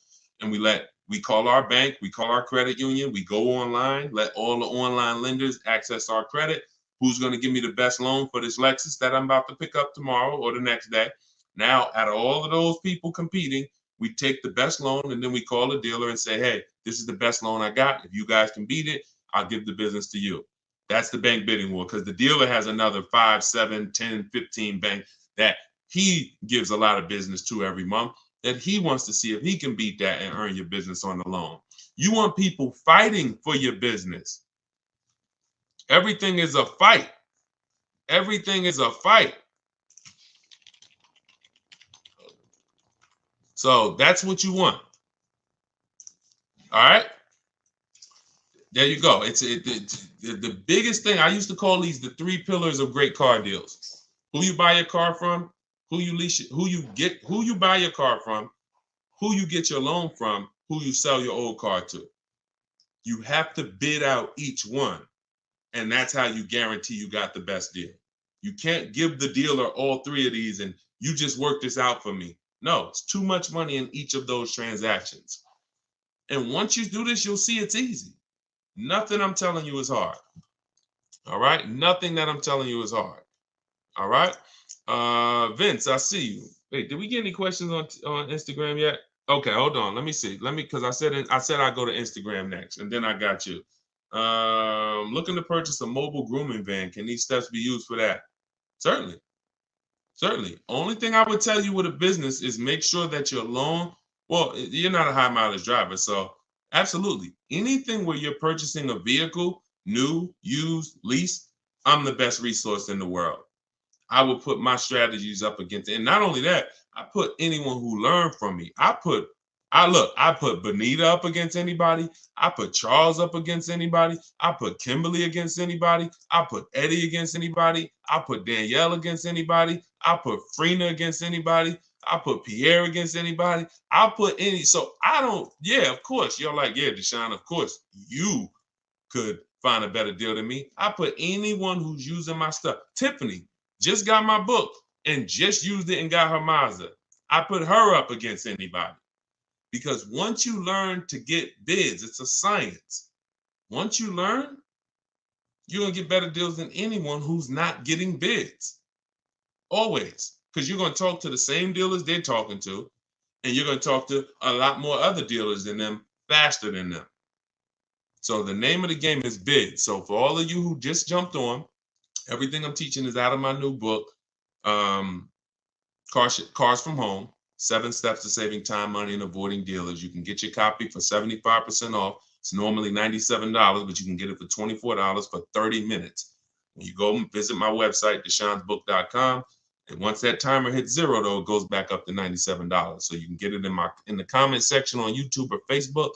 and we call our bank, we call our credit union, we go online, let all the online lenders access our credit. Who's going to give me the best loan for this Lexus that I'm about to pick up tomorrow or the next day? Now, out of all of those people competing, we take the best loan and then we call the dealer and say, hey, this is the best loan I got. If you guys can beat it, I'll give the business to you. That's the bank bidding war, because the dealer has another 5, 7, 10, 15 banks that he gives a lot of business to every month, that he wants to see if he can beat that and earn your business on the loan. You want people fighting for your business. Everything is a fight. Everything is a fight. So that's what you want. All right. There you go. It's the biggest thing. I used to call these the 3 pillars of great car deals. Who you buy your car from, who you buy your car from, who you get your loan from, who you sell your old car to. You have to bid out each one. And that's how you guarantee you got the best deal. You can't give the dealer all 3 of these and you just work this out for me. No, it's too much money in each of those transactions. And once you do this, you'll see it's easy. Nothing I'm telling you is hard. All right? Nothing that I'm telling you is hard. All right? Vince, I see you. Wait, did we get any questions on Instagram yet? Okay, hold on. Let me see. Because I said I'd go to Instagram next, and then I got you. Looking to purchase a mobile grooming van. Can these steps be used for that? Certainly. Only thing I would tell you with a business is make sure that your loan, well, you're not a high mileage driver, so absolutely. Anything where you're purchasing a vehicle, new, used, leased, I'm the best resource in the world. I will put my strategies up against it. And not only that, I put anyone who learned from me. I put I put Benita up against anybody. I put Charles up against anybody. I put Kimberly against anybody. I put Eddie against anybody. I put Danielle against anybody. I put Frina against anybody. I put Pierre against anybody. I put any. So I don't, yeah, of course. You're like, yeah, Deshone, of course, you could find a better deal than me. I put anyone who's using my stuff. Tiffany just got my book and just used it and got her Mazda. I put her up against anybody. Because once you learn to get bids, it's a science. Once you learn, you're going to get better deals than anyone who's not getting bids. Always. Because you're going to talk to the same dealers they're talking to, and you're going to talk to a lot more other dealers than them faster than them. So the name of the game is bids. So for all of you who just jumped on, everything I'm teaching is out of my new book, Cars from Home. 7 Steps to Saving Time, Money, and Avoiding Dealers. You can get your copy for 75% off. It's normally $97, but you can get it for $24 for 30 minutes. When you go and visit my website, deshonsbook.com, and once that timer hits 0, though, it goes back up to $97. So you can get it in the comment section on YouTube or Facebook,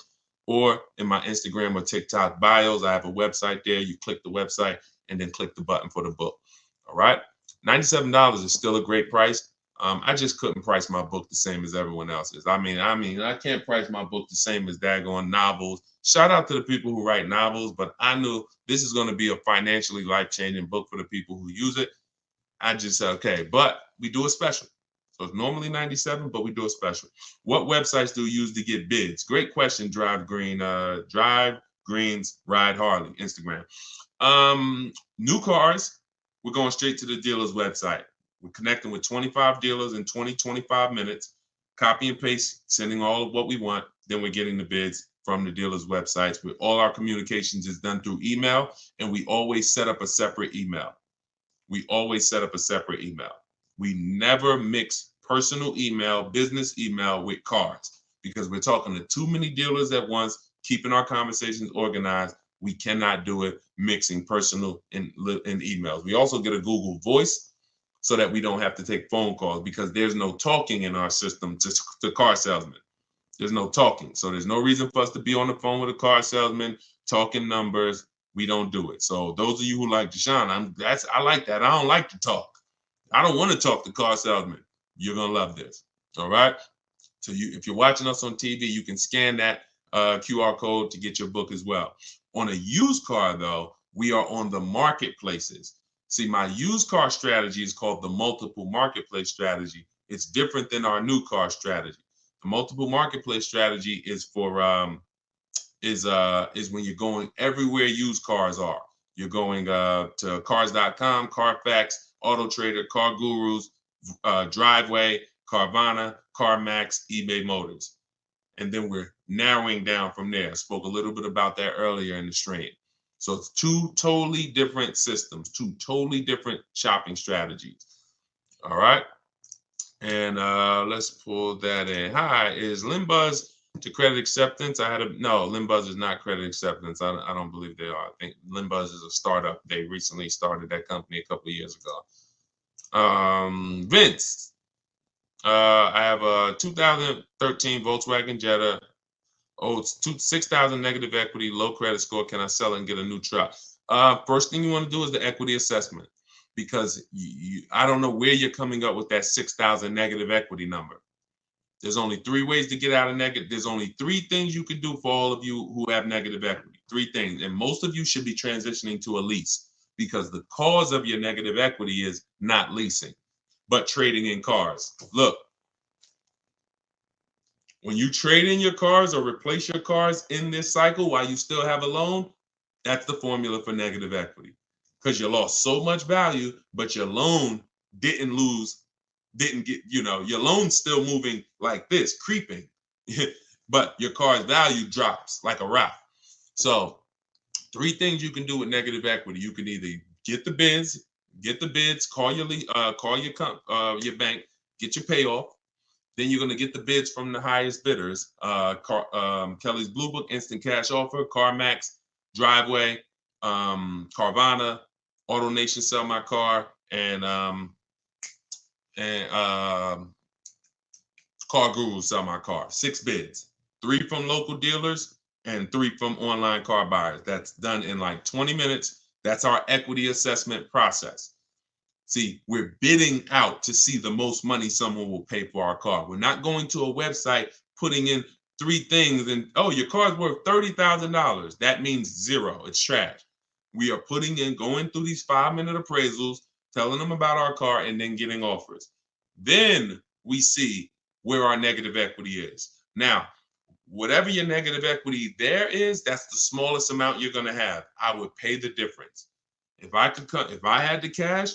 or in my Instagram or TikTok bios. I have a website there. You click the website and then click the button for the book. All right, $97 is still a great price. I just couldn't price my book the same as everyone else's. I mean, I can't price my book the same as daggone novels. Shout out to the people who write novels, but I knew this is going to be a financially life-changing book for the people who use it. I just said, okay, but we do a special. So it's normally $97, but we do a special. What websites do you use to get bids? Great question, Drive Greens, Ride Harley, Instagram. New cars, we're going straight to the dealer's website. We're connecting with 25 dealers in 25 minutes, copy and paste, sending all of what we want. Then we're getting the bids from the dealers' websites. With all our communications is done through email, and we always set up a separate email. We never mix personal email, business email with cars, because we're talking to too many dealers at once, keeping our conversations organized. We cannot do it mixing personal and emails. We also get a Google Voice, so that we don't have to take phone calls, because there's no talking in our system to car salesmen. There's no talking. So there's no reason for us to be on the phone with a car salesman, talking numbers. We don't do it. So those of you who like Deshone, I like that. I don't like to talk. I don't want to talk to car salesmen. You're going to love this. All right. So if you're watching us on TV, you can scan that QR code to get your book as well. On a used car, though, we are on the marketplaces. See, my used car strategy is called the multiple marketplace strategy. It's different than our new car strategy. The multiple marketplace strategy is for is when you're going everywhere used cars are. You're going to cars.com, Carfax, Auto Trader, Car Gurus, Driveway, Carvana, CarMax, eBay Motors. And then we're narrowing down from there. I spoke a little bit about that earlier in the stream. So it's 2 totally different systems, 2 totally different shopping strategies. All right. And let's pull that in. Hi, is Limbuzz to credit acceptance? No, Limbuzz is not credit acceptance. I don't believe they are. I think Limbuzz is a startup. They recently started that company a couple of years ago. Vince, I have a 2013 Volkswagen Jetta. Oh, it's 6,000 negative equity, low credit score. Can I sell it and get a new truck? First thing you want to do is the equity assessment, because I don't know where you're coming up with that 6,000 negative equity number. There's only 3 ways to get out of negative. There's only 3 things you can do for all of you who have negative equity. 3 things. And most of you should be transitioning to a lease, because the cause of your negative equity is not leasing, but trading in cars. Look. When you trade in your cars or replace your cars in this cycle while you still have a loan, that's the formula for negative equity. Because you lost so much value, but your loan didn't get, your loan's still moving like this, creeping. But your car's value drops like a rock. So 3 things you can do with negative equity. You can either get the bids, call your bank, get your payoff. Then you're going to get the bids from the highest bidders. Kelly's Blue Book, Instant Cash Offer, CarMax, Driveway, Carvana, AutoNation, Sell My Car, and Car Guru Sell My Car. 6 bids, 3 from local dealers and 3 from online car buyers. That's done in like 20 minutes. That's our equity assessment process. See, we're bidding out to see the most money someone will pay for our car. We're not going to a website, putting in 3 things and, oh, your car's worth $30,000. That means zero. It's trash. We are going through these 5-minute appraisals, telling them about our car, and then getting offers. Then we see where our negative equity is. Now, whatever your negative equity there is, that's the smallest amount you're going to have. I would pay the difference. If I had the cash,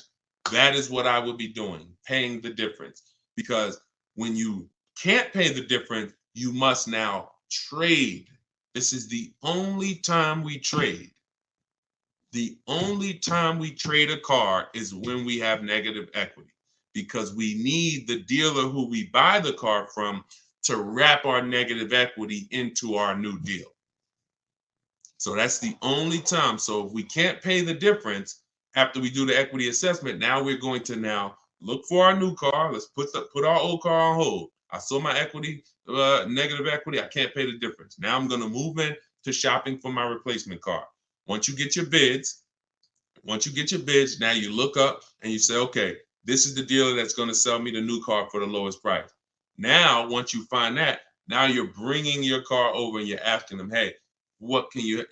that is what I would be doing, paying the difference. Because when you can't pay the difference, you must now trade. This is the only time we trade. The only time we trade a car is when we have negative equity, because we need the dealer who we buy the car from to wrap our negative equity into our new deal. So that's the only time. So if we can't pay the difference after we do the equity assessment, now we're going to now look for our new car. Let's put our old car on hold. I sold my equity, negative equity. I can't pay the difference. Now I'm going to move in to shopping for my replacement car. Once you get your bids, now you look up and you say, okay, this is the dealer that's going to sell me the new car for the lowest price. Now, once you find that, now you're bringing your car over and you're asking them, hey, what could you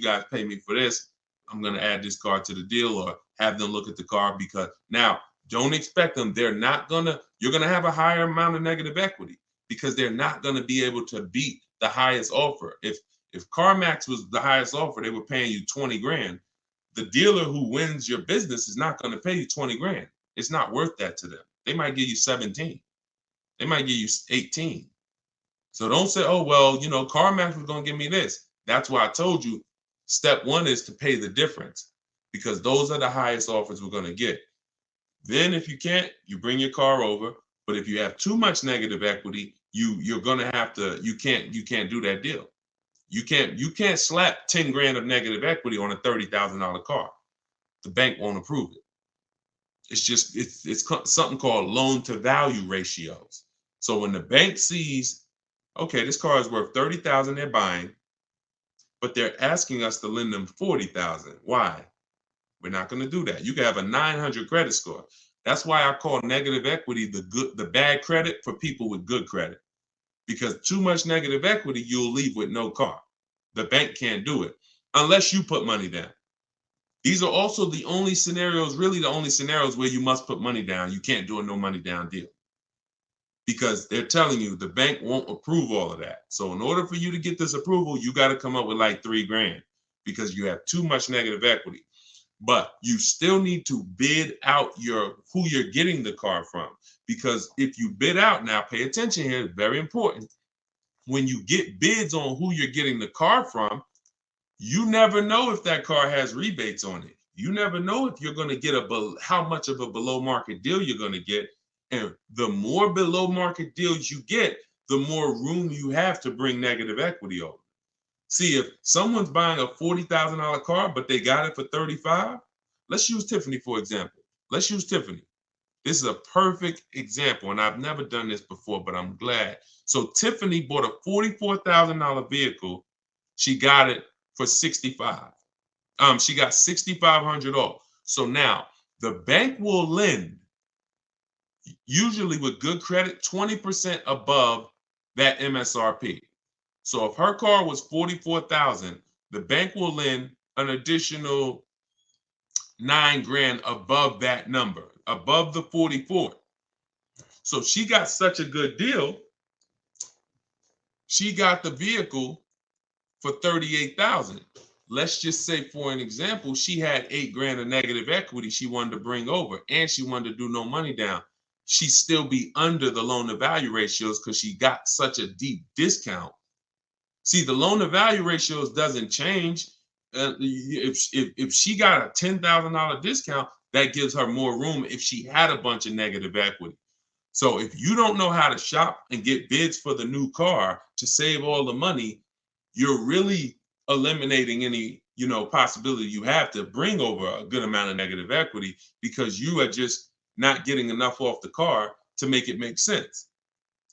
guys pay me for this? I'm going to add this car to the deal, or have them look at the car, because now don't expect them. You're going to have a higher amount of negative equity, because they're not going to be able to beat the highest offer. If CarMax was the highest offer, they were paying you 20 grand. The dealer who wins your business is not going to pay you 20 grand. It's not worth that to them. They might give you 17. They might give you 18. So don't say, oh, well, CarMax was going to give me this. That's why I told you step 1 is to pay the difference, because those are the highest offers we're going to get. Then if you can't, you bring your car over. But if you have too much negative equity, you're going to have to, you can't do that deal. You can't slap 10 grand of negative equity on a $30,000 car. The bank won't approve it. It's something called loan to value ratios. So when the bank sees, okay, this car is worth 30,000, they're buying, but they're asking us to lend them 40,000. Why? We're not going to do that. You can have a 900 credit score. That's why I call negative equity the bad credit for people with good credit. Because too much negative equity, you'll leave with no car. The bank can't do it unless you put money down. These are also the only scenarios where you must put money down. You can't do a no money down deal, because they're telling you the bank won't approve all of that. So in order for you to get this approval, you got to come up with like 3 grand, because you have too much negative equity. But you still need to bid out who you're getting the car from, because if you bid out, now pay attention here, very important. When you get bids on who you're getting the car from, you never know if that car has rebates on it. You never know if you're going to get how much of a below market deal you're going to get. And the more below market deals you get, the more room you have to bring negative equity over. See, if someone's buying a $40,000 car, but they got it for 35, let's use Tiffany, for example. Let's use Tiffany. This is a perfect example, and I've never done this before, but I'm glad. So Tiffany bought a $44,000 vehicle. She got it for 65. She got 6,500 off. So now the bank will lend, usually with good credit, 20% above that MSRP. So if her car was 44,000, the bank will lend an additional 9 grand above that number, above the 44. So she got such a good deal. She got the vehicle for 38,000. Let's just say, for an example, she had 8 grand of negative equity she wanted to bring over, and she wanted to do no money down. She'd still be under the loan to value ratios because she got such a deep discount. See, the loan to value ratios doesn't change. If she got a $10,000 discount, that gives her more room if she had a bunch of negative equity. So if you don't know how to shop and get bids for the new car to save all the money, you're really eliminating any possibility you have to bring over a good amount of negative equity, because you are just not getting enough off the car to make it make sense.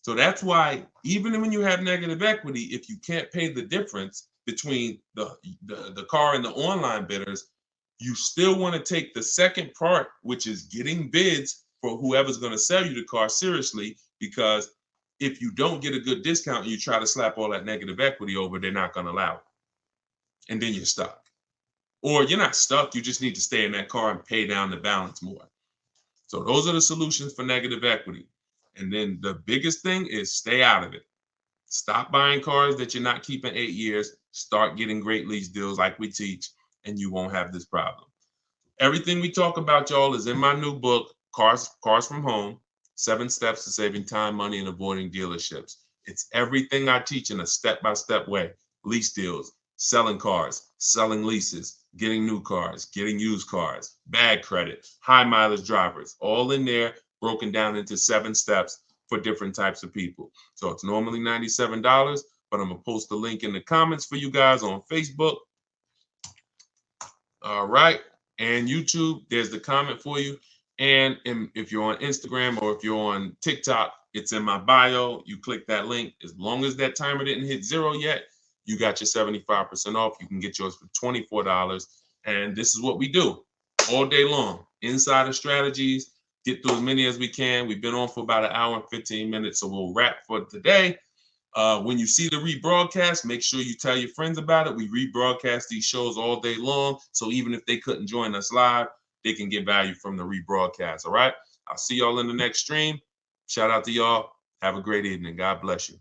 So that's why even when you have negative equity, if you can't pay the difference between the car and the online bidders, you still want to take the second part, which is getting bids for whoever's going to sell you the car seriously, because if you don't get a good discount and you try to slap all that negative equity over, they're not going to allow it. And then you're stuck. Or you're not stuck, you just need to stay in that car and pay down the balance more. So those are the solutions for negative equity. And then the biggest thing is stay out of it. Stop buying cars that you're not keeping 8 years. Start getting great lease deals like we teach, and you won't have this problem. Everything we talk about, y'all, is in my new book, Cars from Home, 7 Steps to Saving Time, Money, and Avoiding Dealerships. It's everything I teach in a step-by-step way. Lease deals, selling cars, selling leases, getting new cars, getting used cars, bad credit, high mileage drivers, all in there, broken down into 7 steps for different types of people. So it's normally $97, but I'm gonna post the link in the comments for you guys on Facebook. All right, and YouTube, there's the comment for you. And if you're on Instagram or if you're on TikTok, it's in my bio. You click that link. As long as that timer didn't hit 0 yet, you got your 75% off. You can get yours for $24. And this is what we do all day long. Insider strategies, get through as many as we can. We've been on for about an hour and 15 minutes, so we'll wrap for today. When you see the rebroadcast, make sure you tell your friends about it. We rebroadcast these shows all day long, so even if they couldn't join us live, they can get value from the rebroadcast, all right? I'll see y'all in the next stream. Shout out to y'all. Have a great evening. God bless you.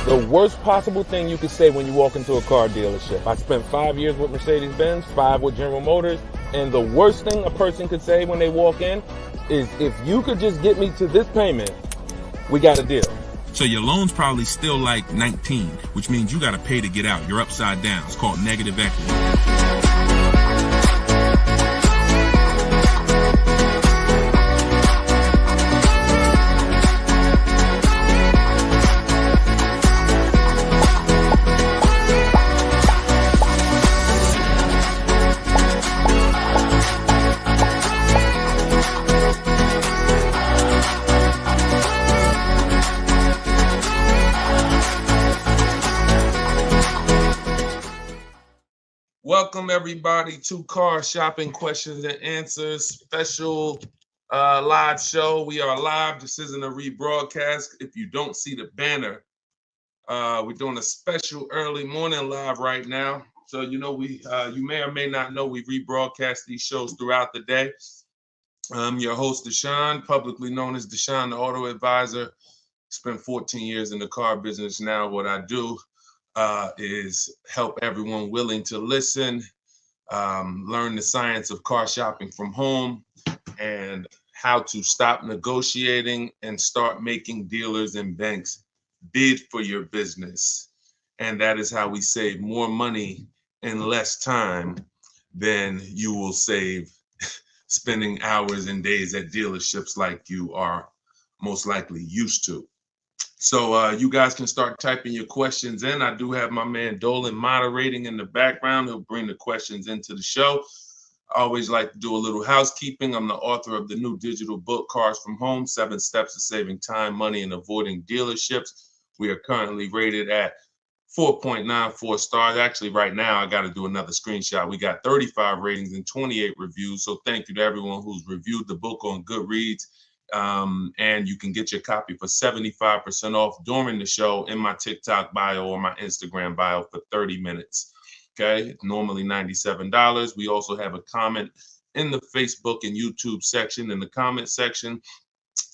The worst possible thing you could say when you walk into a car dealership. I spent 5 years with Mercedes-Benz, 5 with General Motors, and the worst thing a person could say when they walk in is, if you could just get me to this payment, we got a deal. So your loan's probably still like 19, which means you got to pay to get out. You're upside down. It's called negative equity. Welcome everybody to Car Shopping Questions and Answers special live show. We are live. This isn't a rebroadcast. If you don't see the banner, we're doing a special early morning live right now. So you know you may or may not know we rebroadcast these shows throughout the day. I'm your host Deshone, publicly known as Deshone the Auto Advisor. Spent 14 years in the car business. Now what I do is help everyone willing to listen, learn the science of car shopping from home, and how to stop negotiating and start making dealers and banks bid for your business. And that is how we save more money in less time than you will save spending hours and days at dealerships like you are most likely used to. So you guys can start typing your questions in. I do have my man Dolan moderating in the background. He'll bring the questions into the show. I always like to do a little housekeeping. I'm the author of the new digital book, Cars from Home, 7 Steps to Saving Time, Money, and Avoiding Dealerships. We are currently rated at 4.94 stars. Actually, right now, I got to do another screenshot. We got 35 ratings and 28 reviews. So thank you to everyone who's reviewed the book on Goodreads. And you can get your copy for 75% off during the show in my TikTok bio or my Instagram bio for 30 minutes. Okay, it's normally $97. We also have a comment in the Facebook and YouTube section, in the comment section.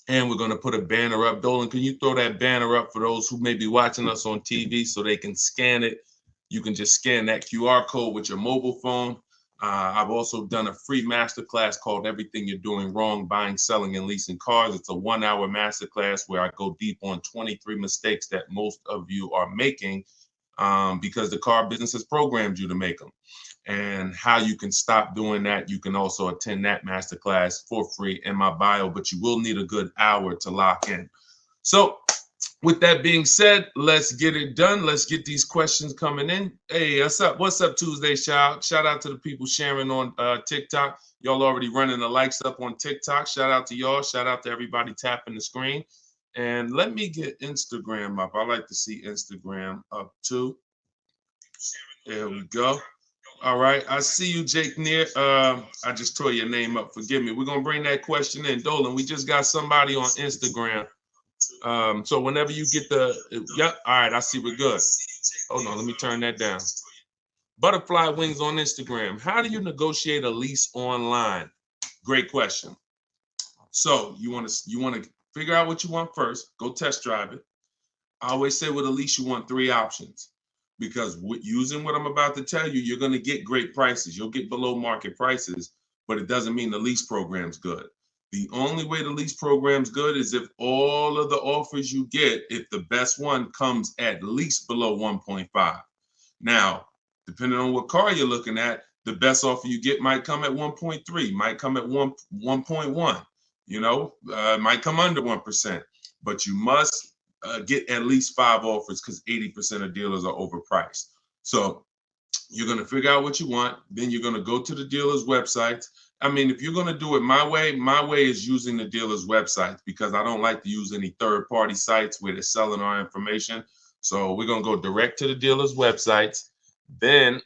And we're going to put a banner up. Dolan, can you throw that banner up for those who may be watching us on TV so they can scan it? You can just scan that QR code with your mobile phone. I've also done a free masterclass called Everything You're Doing Wrong, Buying, Selling, and Leasing Cars. It's a 1-hour masterclass where I go deep on 23 mistakes that most of you are making because the car business has programmed you to make them. And how you can stop doing that, you can also attend that masterclass for free in my bio, but you will need a good hour to lock in. So with that being said, let's get it done. Let's get these questions coming in. Hey, what's up? What's up, Tuesday, child? Shout out to the people sharing on TikTok. Y'all already running the likes up on TikTok. Shout out to y'all. Shout out to everybody tapping the screen. And let me get Instagram up. I like to see Instagram up too. There we go. All right. I see you, Jake Neer. I just tore your name up. Forgive me. We're going to bring that question in. Dolan, we just got somebody on Instagram. So whenever you get yep. All right. I see we're good. Hold on. Let me turn that down. Butterfly Wings on Instagram. How do you negotiate a lease online? Great question. So you want to figure out what you want first. Go test drive it. I always say with a lease, you want 3 options. Because using what I'm about to tell you, you're going to get great prices. You'll get below market prices, but it doesn't mean the lease program's good. The only way the lease program's good is if all of the offers you get, if the best one comes at least below 1.5. Now, depending on what car you're looking at, the best offer you get might come at 1.3, might come at 1.1, might come under 1%, but you must get at least 5 offers because 80% of dealers are overpriced. So you're going to figure out what you want. Then you're going to go to the dealer's websites. I mean, if you're going to do it my way is using the dealer's websites because I don't like to use any third-party sites where they're selling our information. So we're going to go direct to the dealer's websites. Then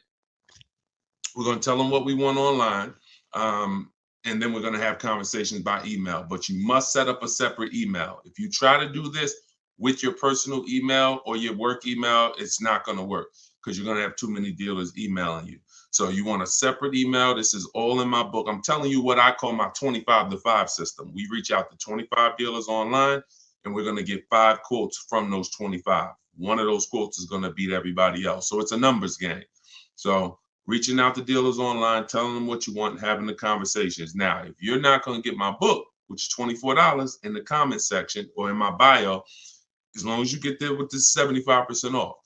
we're going to tell them what we want online. And then we're going to have conversations by email. But you must set up a separate email. If you try to do this with your personal email or your work email, it's not going to work because you're going to have too many dealers emailing you. So you want a separate email. This is all in my book. I'm telling you what I call my 25-to-5 system. We reach out to 25 dealers online, and we're going to get 5 quotes from those 25. One of those quotes is going to beat everybody else. So it's a numbers game. So reaching out to dealers online, telling them what you want, and having the conversations. Now, if you're not going to get my book, which is $24 in the comment section or in my bio, as long as you get there with this 75% off,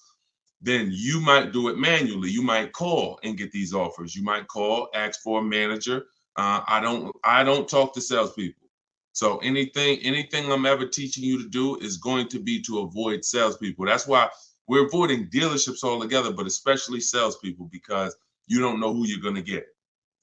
then you might do it manually. You might call and get these offers. You might call, ask for a manager. I don't talk to salespeople. So anything I'm ever teaching you to do is going to be to avoid salespeople. That's why we're avoiding dealerships altogether, but especially salespeople, because you don't know who you're going to get.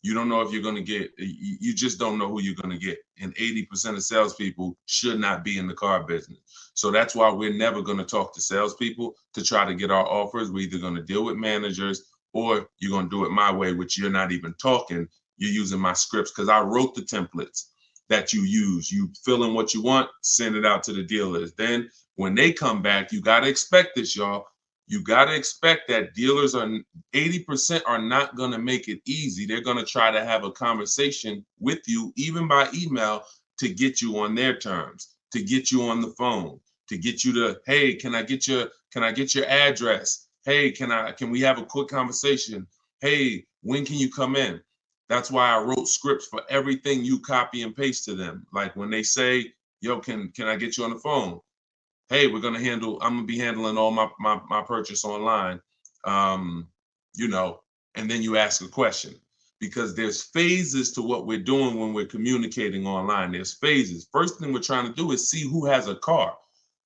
You don't know if you're going to get, you just don't know who you're going to get. And 80% of salespeople should not be in the car business. So that's why we're never going to talk to salespeople to try to get our offers. We're either going to deal with managers or you're going to do it my way, which you're not even talking. You're using my scripts because I wrote the templates that you use. You fill in what you want, send it out to the dealers. Then when they come back, you got to expect this, y'all. You got to expect that dealers 80% are not going to make it easy. They're going to try to have a conversation with you, even by email, to get you on their terms, to get you on the phone, to get you to, hey, can I get your address? Hey, can we have a quick conversation? Hey, when can you come in? That's why I wrote scripts for everything you copy and paste to them. Like when they say, yo, can I get you on the phone? Hey, I'm gonna be handling all my purchase online, and then you ask a question because there's phases to what we're doing when we're communicating online. There's phases. First thing we're trying to do is see who has a car.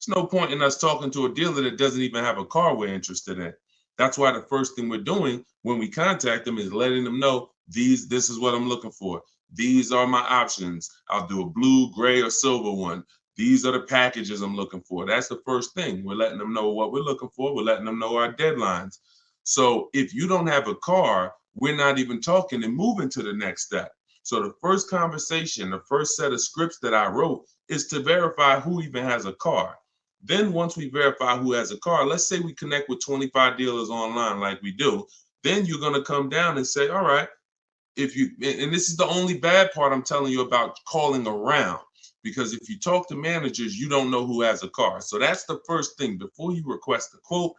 There's no point in us talking to a dealer that doesn't even have a car we're interested in. That's why the first thing we're doing when we contact them is letting them know this is what I'm looking for. These are my options. I'll do a blue, gray, or silver one. These are the packages I'm looking for. That's the first thing. We're letting them know what we're looking for. We're letting them know our deadlines. So if you don't have a car, we're not even talking and moving to the next step. So the first conversation, the first set of scripts that I wrote is to verify who even has a car. Then once we verify who has a car, let's say we connect with 25 dealers online like we do, then you're going to come down and say, all right, and this is the only bad part I'm telling you about calling around. Because if you talk to managers, you don't know who has a car. So that's the first thing. Before you request a quote,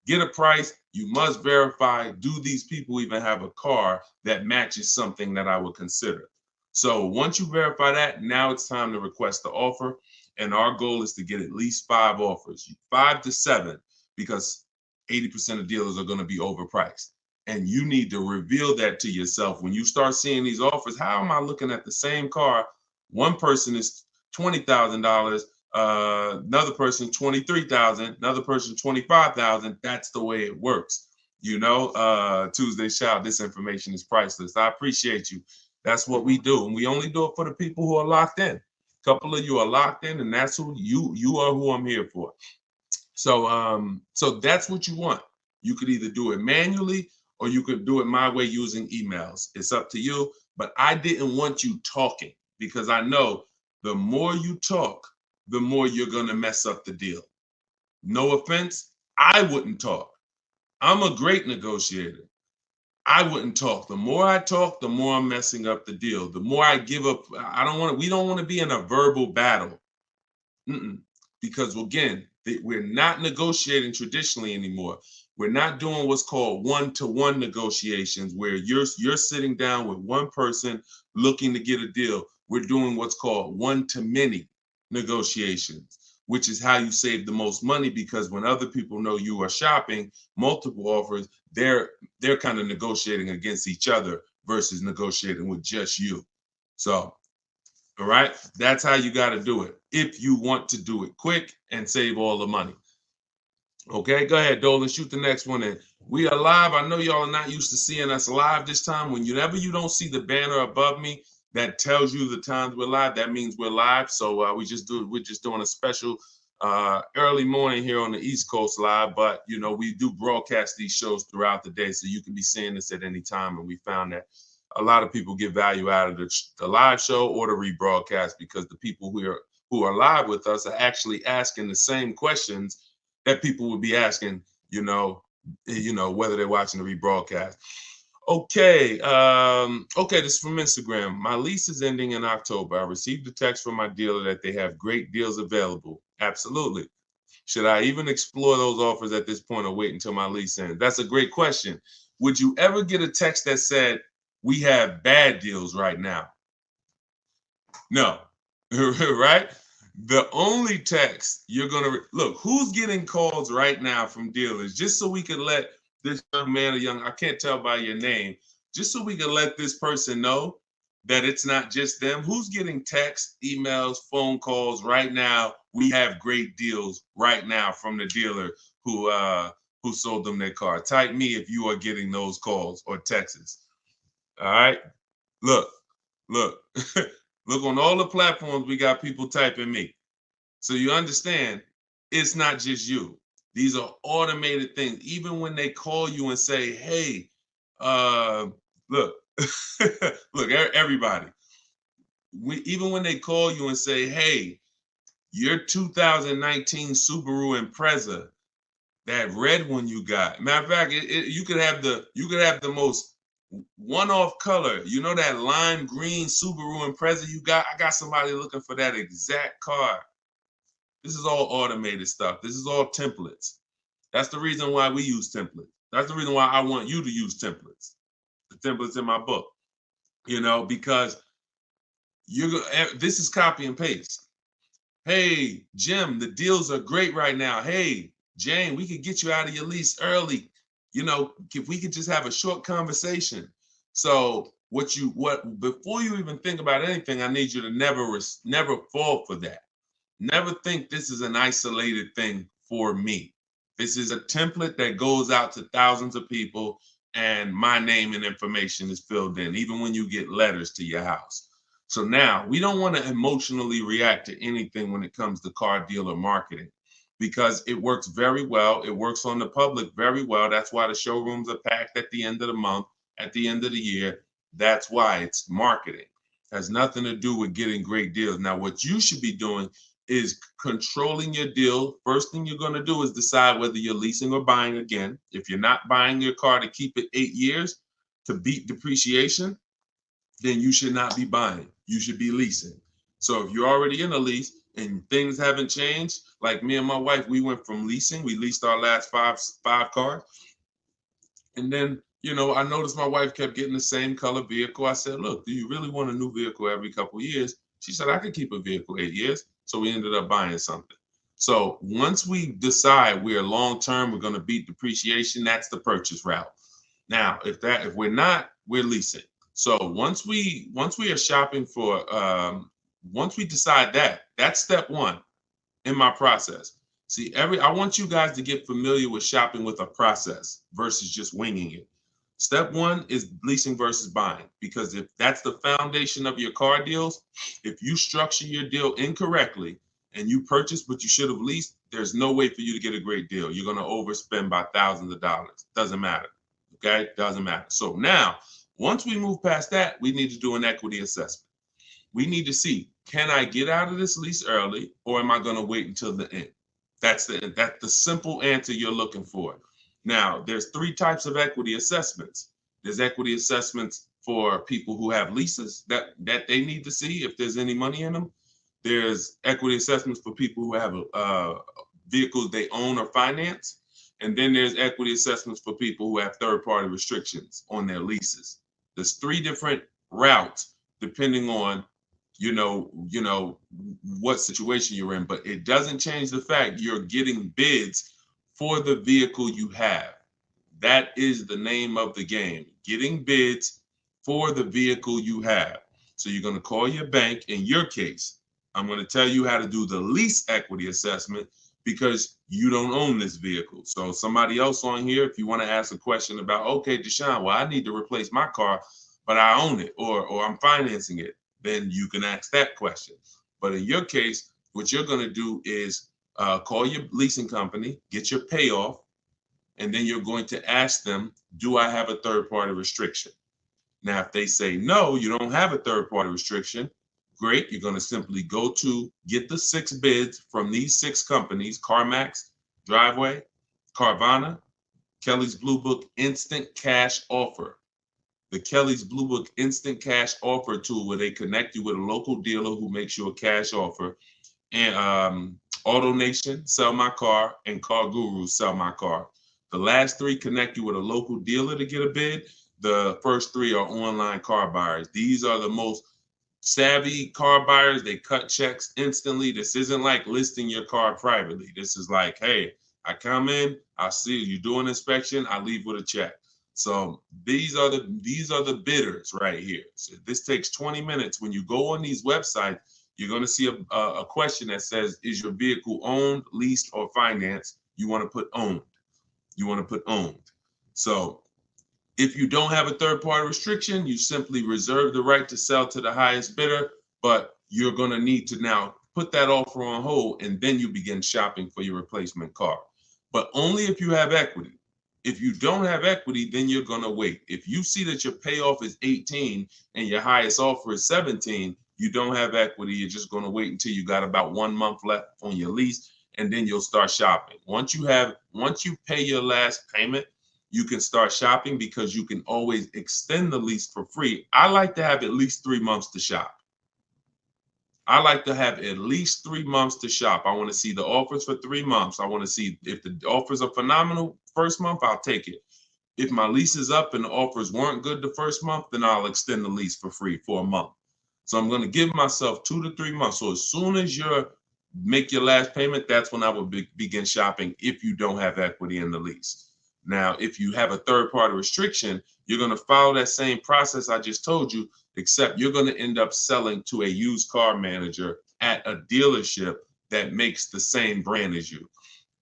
get a price, you must verify, do these people even have a car that matches something that I would consider? So once you verify that, now it's time to request the offer. And our goal is to get at least 5 offers, 5 to 7, because 80% of dealers are going to be overpriced. And you need to reveal that to yourself. When you start seeing these offers, how am I looking at the same car? One person is $20,000, another person $23,000, another person $25,000. That's the way it works. You know, Tuesday Shout, this information is priceless. I appreciate you. That's what we do. And we only do it for the people who are locked in. A couple of you are locked in, and that's who you are, who I'm here for. So so that's what you want. You could either do it manually or you could do it my way using emails. It's up to you. But I didn't want you talking, because I know the more you talk, the more you're going to mess up the deal. No offense, I wouldn't talk. I'm a great negotiator. I wouldn't talk. The more I talk, the more I'm messing up the deal. The more I give up. We don't want to be in a verbal battle. Because again, we're not negotiating traditionally anymore. We're not doing what's called one-to-one negotiations, where you're sitting down with one person looking to get a deal. We're doing what's called one-to-many negotiations, which is how you save the most money, because when other people know you are shopping multiple offers, they're kind of negotiating against each other versus negotiating with just you. So, all right, that's how you got to do it if you want to do it quick and save all the money. Okay, go ahead, Dolan, shoot the next one in. We are live. I know y'all are not used to seeing us live this time. Whenever you don't see the banner above me that tells you the times we're live, that means we're live. So we're just doing a special early morning here on the East Coast live. But you know, we do broadcast these shows throughout the day, so you can be seeing this at any time. And we found that a lot of people get value out of the live show or the rebroadcast, because the people who are live with us are actually asking the same questions that people would be asking, you know, whether they're watching the rebroadcast. Okay, this is from Instagram. My lease is ending in October. I received a text from my dealer that they have great deals available. Absolutely. Should I even explore those offers at this point, or wait until my lease ends? That's a great question. Would you ever get a text that said, we have bad deals right now? No, right? The only text you're going to look, who's getting calls right now from dealers, just so we can let this young man or I can't tell by your name, just so we can let this person know that it's not just them. Who's getting texts, emails, phone calls right now? We have great deals right now from the dealer who sold them their car. Type me if you are getting those calls or texts. All right. Look. Look, on all the platforms, we got people typing me. So you understand, it's not just you. These are automated things. Even when they call you and say, hey, look, look, everybody. Even when they call you and say, hey, your 2019 Subaru Impreza, that red one you got. Matter of fact, you could have the most one-off color. You know that lime green Subaru Impreza you got? I got somebody looking for that exact car. This is all automated stuff. This is all templates. That's the reason why we use templates. That's the reason why I want you to use templates. The templates in my book. You know, because this is copy and paste. Hey, Jim, the deals are great right now. Hey, Jane, we could get you out of your lease early. You know, if we could just have a short conversation. So before you even think about anything, I need you to never fall for that. Never think this is an isolated thing for me. This is a template that goes out to thousands of people, and my name and information is filled in, even when you get letters to your house. So now we don't want to emotionally react to anything when it comes to car dealer marketing, because it works very well. It works on the public very well. That's why the showrooms are packed at the end of the month, at the end of the year. That's why it's marketing. It has nothing to do with getting great deals. Now, what you should be doing is controlling your deal. First thing you're going to do is decide whether you're leasing or buying again. If you're not buying your car to keep it 8 years to beat depreciation, then you should not be buying. You should be leasing. So if you're already in a lease and things haven't changed, like me and my wife, we went from leasing. We leased our last five cars. And then, you know, I noticed my wife kept getting the same color vehicle. I said, look, do you really want a new vehicle every couple of years? She said, I could keep a vehicle 8 years. So we ended up buying something. So once we decide we're long-term, we're going to beat depreciation, that's the purchase route. Now, if we're not, we're leasing. So once we are shopping for, once we decide that's step one in my process. See, I want you guys to get familiar with shopping with a process versus just winging it. Step one is leasing versus buying, because if that's the foundation of your car deals, if you structure your deal incorrectly and you purchase what you should have leased, there's no way for you to get a great deal. You're going to overspend by thousands of dollars. Doesn't matter. Okay? Doesn't matter. So now, once we move past that, we need to do an equity assessment. We need to see, can I get out of this lease early, or am I going to wait until the end? That's the simple answer you're looking for. Now, there's three types of equity assessments. There's equity assessments for people who have leases that they need to see if there's any money in them. There's equity assessments for people who have vehicles they own or finance. And then there's equity assessments for people who have third-party restrictions on their leases. There's three different routes depending on what situation you're in, but it doesn't change the fact you're getting bids for the vehicle you have. That is the name of the game, getting bids for the vehicle you have. So you're going to call your bank. In your case, I'm going to tell you how to do the lease equity assessment because you don't own this vehicle. So somebody else on here, if you want to ask a question about, okay, Deshone, well, I need to replace my car, but I own it, or I'm financing it, then you can ask that question. But in your case, what you're going to do is call your leasing company, get your payoff, and then you're going to ask them, do I have a third-party restriction? Now, if they say, no, you don't have a third-party restriction, great. You're going to simply go to get the 6 bids from these 6 companies: CarMax, Driveway, Carvana, Kelly's Blue Book Instant Cash Offer. The Kelly's Blue Book Instant Cash Offer tool, where they connect you with a local dealer who makes you a cash offer, and AutoNation, Sell My Car, and Car Guru, Sell My Car. The last 3 connect you with a local dealer to get a bid. The first 3 are online car buyers. These are the most savvy car buyers. They cut checks instantly. This isn't like listing your car privately. This is like, hey, I come in, I see you do an inspection, I leave with a check. So these are the bidders right here. So this takes 20 minutes. When you go on these websites, you're going to see a question that says, is your vehicle owned, leased, or financed? You want to put owned. You want to put owned. So if you don't have a third-party restriction, you simply reserve the right to sell to the highest bidder, but you're going to need to now put that offer on hold, and then you begin shopping for your replacement car. But only if you have equity. If you don't have equity, then you're going to wait. If you see that your payoff is 18 and your highest offer is 17, you don't have equity. You're just going to wait until you got about 1 month left on your lease, and then you'll start shopping. Once you pay your last payment, you can start shopping, because you can always extend the lease for free. I like to have at least 3 months to shop. I like to have at least 3 months to shop. I want to see the offers for 3 months. I want to see if the offers are phenomenal first month, I'll take it. If my lease is up and the offers weren't good the first month, then I'll extend the lease for free for a month. So I'm going to give myself 2 to 3 months. So as soon as you make your last payment, that's when I will begin shopping, if you don't have equity in the lease. Now, if you have a third-party restriction, you're going to follow that same process I just told you, except you're going to end up selling to a used car manager at a dealership that makes the same brand as you.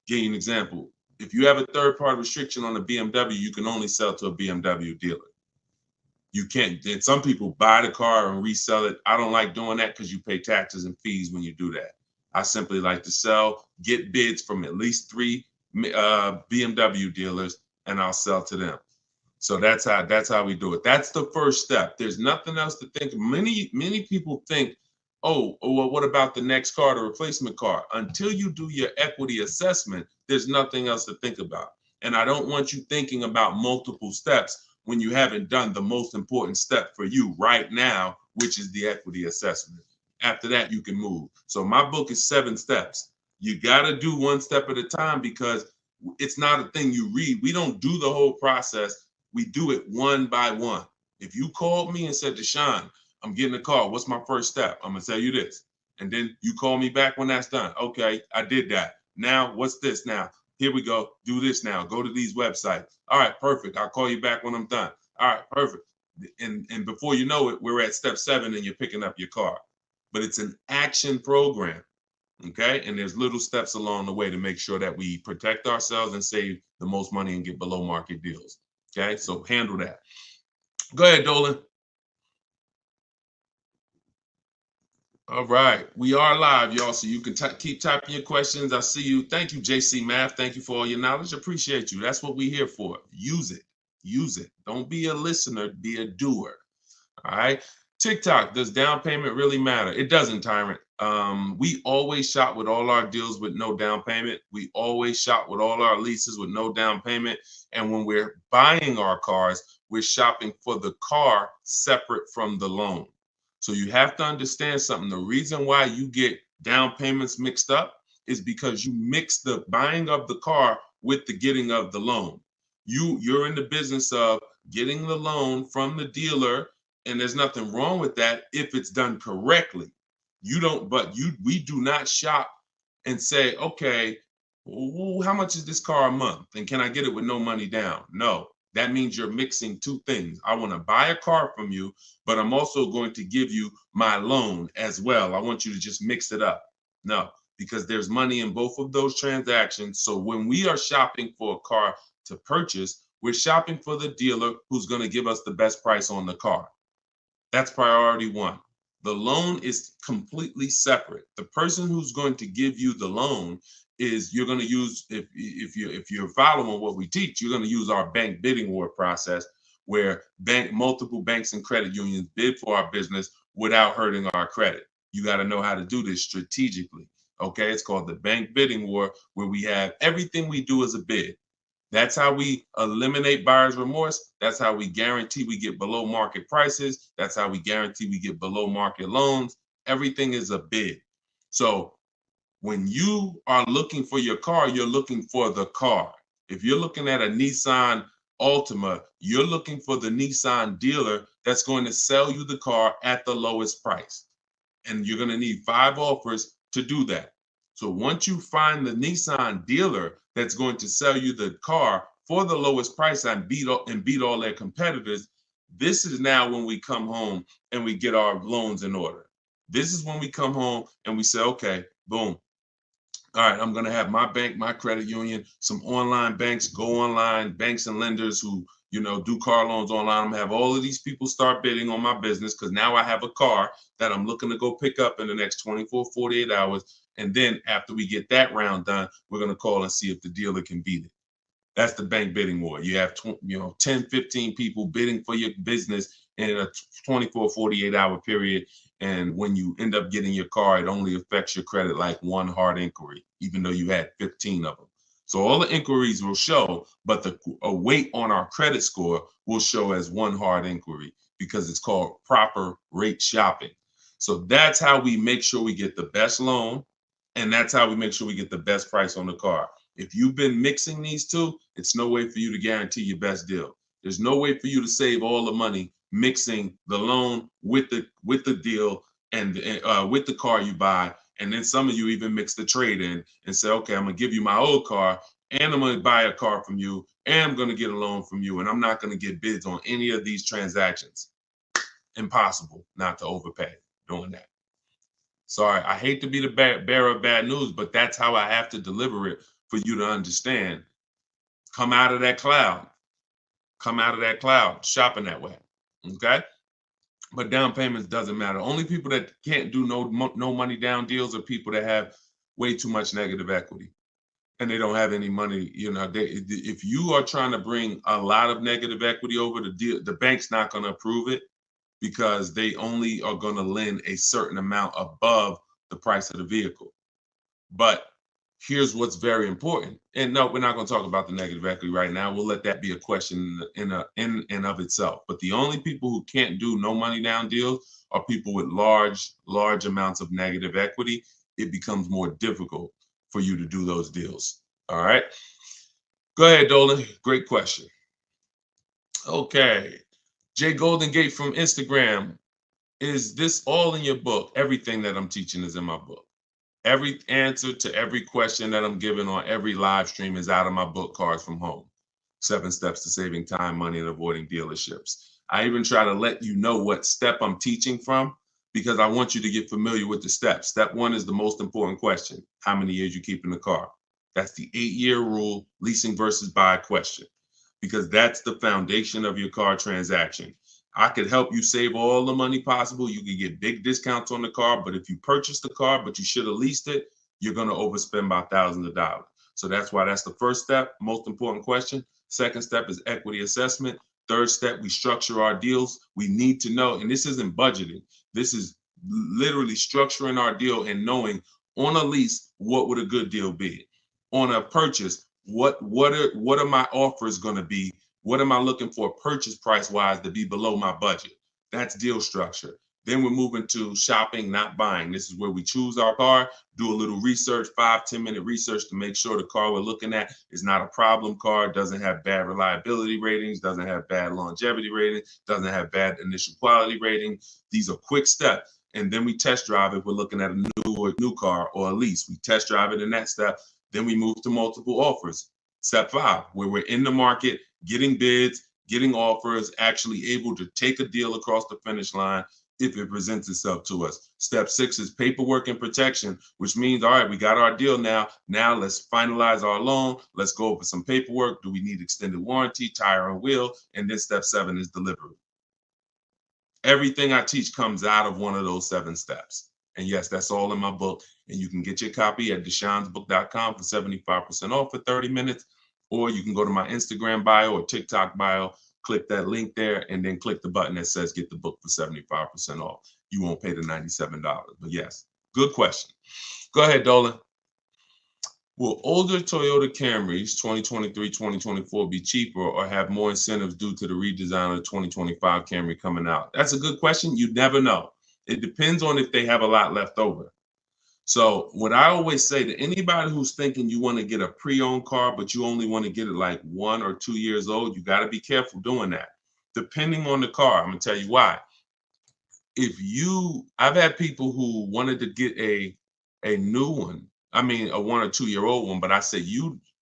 Give you an example. If you have a third-party restriction on a BMW, you can only sell to a BMW dealer. You can't. And some people buy the car and resell it. I don't like doing that because you pay taxes and fees when you do that. I simply like to sell, get bids from at least 3 BMW dealers, and I'll sell to them. So that's how we do it. That's the first step. There's nothing else to think. Many people think, oh, well, what about the next car, the replacement car? Until you do your equity assessment, there's nothing else to think about. And I don't want you thinking about multiple steps when you haven't done the most important step for you right now, which is the equity assessment. After that, you can move. So my book is 7 steps. You got to do 1 step at a time, because it's not a thing you read. We don't do the whole process. We do it one by one. If you called me and said, Deshone, I'm getting a car, what's my first step? I'm going to tell you this. And then you call me back when that's done. Okay, I did that. Now, what's this now? Here we go. Do this now. Go to these websites. All right, perfect. I'll call you back when I'm done. All right, perfect. And before you know it, we're at step 7 and you're picking up your car. But it's an action program. Okay, and there's little steps along the way to make sure that we protect ourselves and save the most money and get below market deals. Okay, so handle that. Go ahead, Dolan. All right, we are live, y'all, so you can keep typing your questions. I see you. Thank you, JC Math. Thank you for all your knowledge. Appreciate you. That's what we're here for. Use it. Use it. Don't be a listener. Be a doer. All right. TikTok, does down payment really matter? It doesn't, Tyrant. We always shop with all our deals with no down payment. We always shop with all our leases with no down payment. And when we're buying our cars, we're shopping for the car separate from the loan. So you have to understand something. The reason why you get down payments mixed up is because you mix the buying of the car with the getting of the loan. You're in the business of getting the loan from the dealer, and there's nothing wrong with that if it's done correctly. We do not shop and say, okay, how much is this car a month? And can I get it with no money down? No, that means you're mixing two things. I want to buy a car from you, but I'm also going to give you my loan as well. I want you to just mix it up. No, because there's money in both of those transactions. So when we are shopping for a car to purchase, we're shopping for the dealer who's going to give us the best price on the car. That's priority one. The loan is completely separate. The person who's going to give you the loan is you're going to use, if you're following what we teach, you're going to use our bank bidding war process, where multiple banks and credit unions bid for our business without hurting our credit. You got to know how to do this strategically. Okay, it's called the bank bidding war, where we have everything we do as a bid. That's how we eliminate buyer's remorse. That's how we guarantee we get below market prices. That's how we guarantee we get below market loans. Everything is a bid. So when you are looking for your car, you're looking for the car. If you're looking at a Nissan Altima, you're looking for the Nissan dealer that's going to sell you the car at the lowest price. And you're going to need 5 offers to do that. So once you find the Nissan dealer that's going to sell you the car for the lowest price and beat all their competitors, this is now when we come home and we get our loans in order. This is when we come home and we say, okay, boom. All right, I'm going to have my bank, my credit union, some online banks, go online, banks and lenders who, do car loans online. I'm going to have all of these people start bidding on my business, because now I have a car that I'm looking to go pick up in the next 24, 48 hours. And then after we get that round done, we're going to call and see if the dealer can beat it. That's the bank bidding war. You have 10, 15 people bidding for your business in a 24, 48 hour period. And when you end up getting your car, it only affects your credit like one hard inquiry, even though you had 15 of them. So all the inquiries will show, but a weight on our credit score will show as one hard inquiry, because it's called proper rate shopping. So that's how we make sure we get the best loan, and that's how we make sure we get the best price on the car. If you've been mixing these two, it's no way for you to guarantee your best deal. There's no way for you to save all the money mixing the loan with the deal and with the car you buy. And then some of you even mix the trade in and say, okay, I'm going to give you my old car, and I'm going to buy a car from you, and I'm going to get a loan from you, and I'm not going to get bids on any of these transactions. Impossible not to overpay doing that. Sorry, I hate to be the bearer of bad news, but that's how I have to deliver it for you to understand. Come out of that cloud. Come out of that cloud shopping that way. Okay? But down payments doesn't matter. Only people that can't do no money down deals are people that have way too much negative equity and they don't have any money. If you are trying to bring a lot of negative equity over the deal, the bank's not going to approve it, because they only are going to lend a certain amount above the price of the vehicle. But here's what's very important. And no, we're not going to talk about the negative equity right now. We'll let that be a question in and of itself. But the only people who can't do no money down deals are people with large amounts of negative equity. It becomes more difficult for you to do those deals. All right. Go ahead, Dolan. Great question. Okay. Jay Golden Gate from Instagram. is this all in your book? Everything that I'm teaching is in my book. Every answer to every question that I'm giving on every live stream is out of my book, Cars from Home. 7 Steps to Saving Time, Money, and Avoiding Dealerships. I even try to let you know what step I'm teaching from because I want you to get familiar with the steps. Step 1 is the most important question. How many years you keep in the car? That's the 8-year rule, leasing versus buy question, because that's the foundation of your car transaction. I could help you save all the money possible. You can get big discounts on the car, but if you purchase the car, but you should have leased it, you're going to overspend by thousands of dollars. So that's why that's the first step, most important question. Second step is equity assessment. Third step, we structure our deals. We need to know, and this isn't budgeting. This is literally structuring our deal and knowing on a lease, what would a good deal be? On a purchase, what are my offers going to be? What am I looking for purchase price wise to be below my budget? That's deal structure. Then we're moving to shopping, not buying. This is where we choose our car, do a little research, 5-10 minute research to make sure the car we're looking at is not a problem car, doesn't have bad reliability ratings, doesn't have bad longevity ratings, doesn't have bad initial quality rating. These are quick steps. And then we test drive if we're looking at a new car or a lease. We test drive it in that step. Then we move to multiple offers. Step 5, where we're in the market, getting bids, getting offers, actually able to take a deal across the finish line if it presents itself to us. Step 6 is paperwork and protection, which means, all right, we got our deal now. Now let's finalize our loan. Let's go over some paperwork. Do we need extended warranty, tire and wheel? And then step 7 is delivery. Everything I teach comes out of one of those 7 steps. And yes, that's all in my book. And you can get your copy at deshonsbook.com for 75% off for 30 minutes. Or you can go to my Instagram bio or TikTok bio, click that link there, and then click the button that says get the book for 75% off. You won't pay the $97. But yes, good question. Go ahead, Dolan. Will older Toyota Camrys 2023, 2024 be cheaper or have more incentives due to the redesign of the 2025 Camry coming out? That's a good question. You never know. It depends on if they have a lot left over. So what I always say to anybody who's thinking you want to get a pre-owned car, but you only want to get it like 1 or 2 years old, you got to be careful doing that. Depending on the car, I'm going to tell you why. I've had people who wanted to get a new one. I mean, a 1 or 2 year old one, but I said,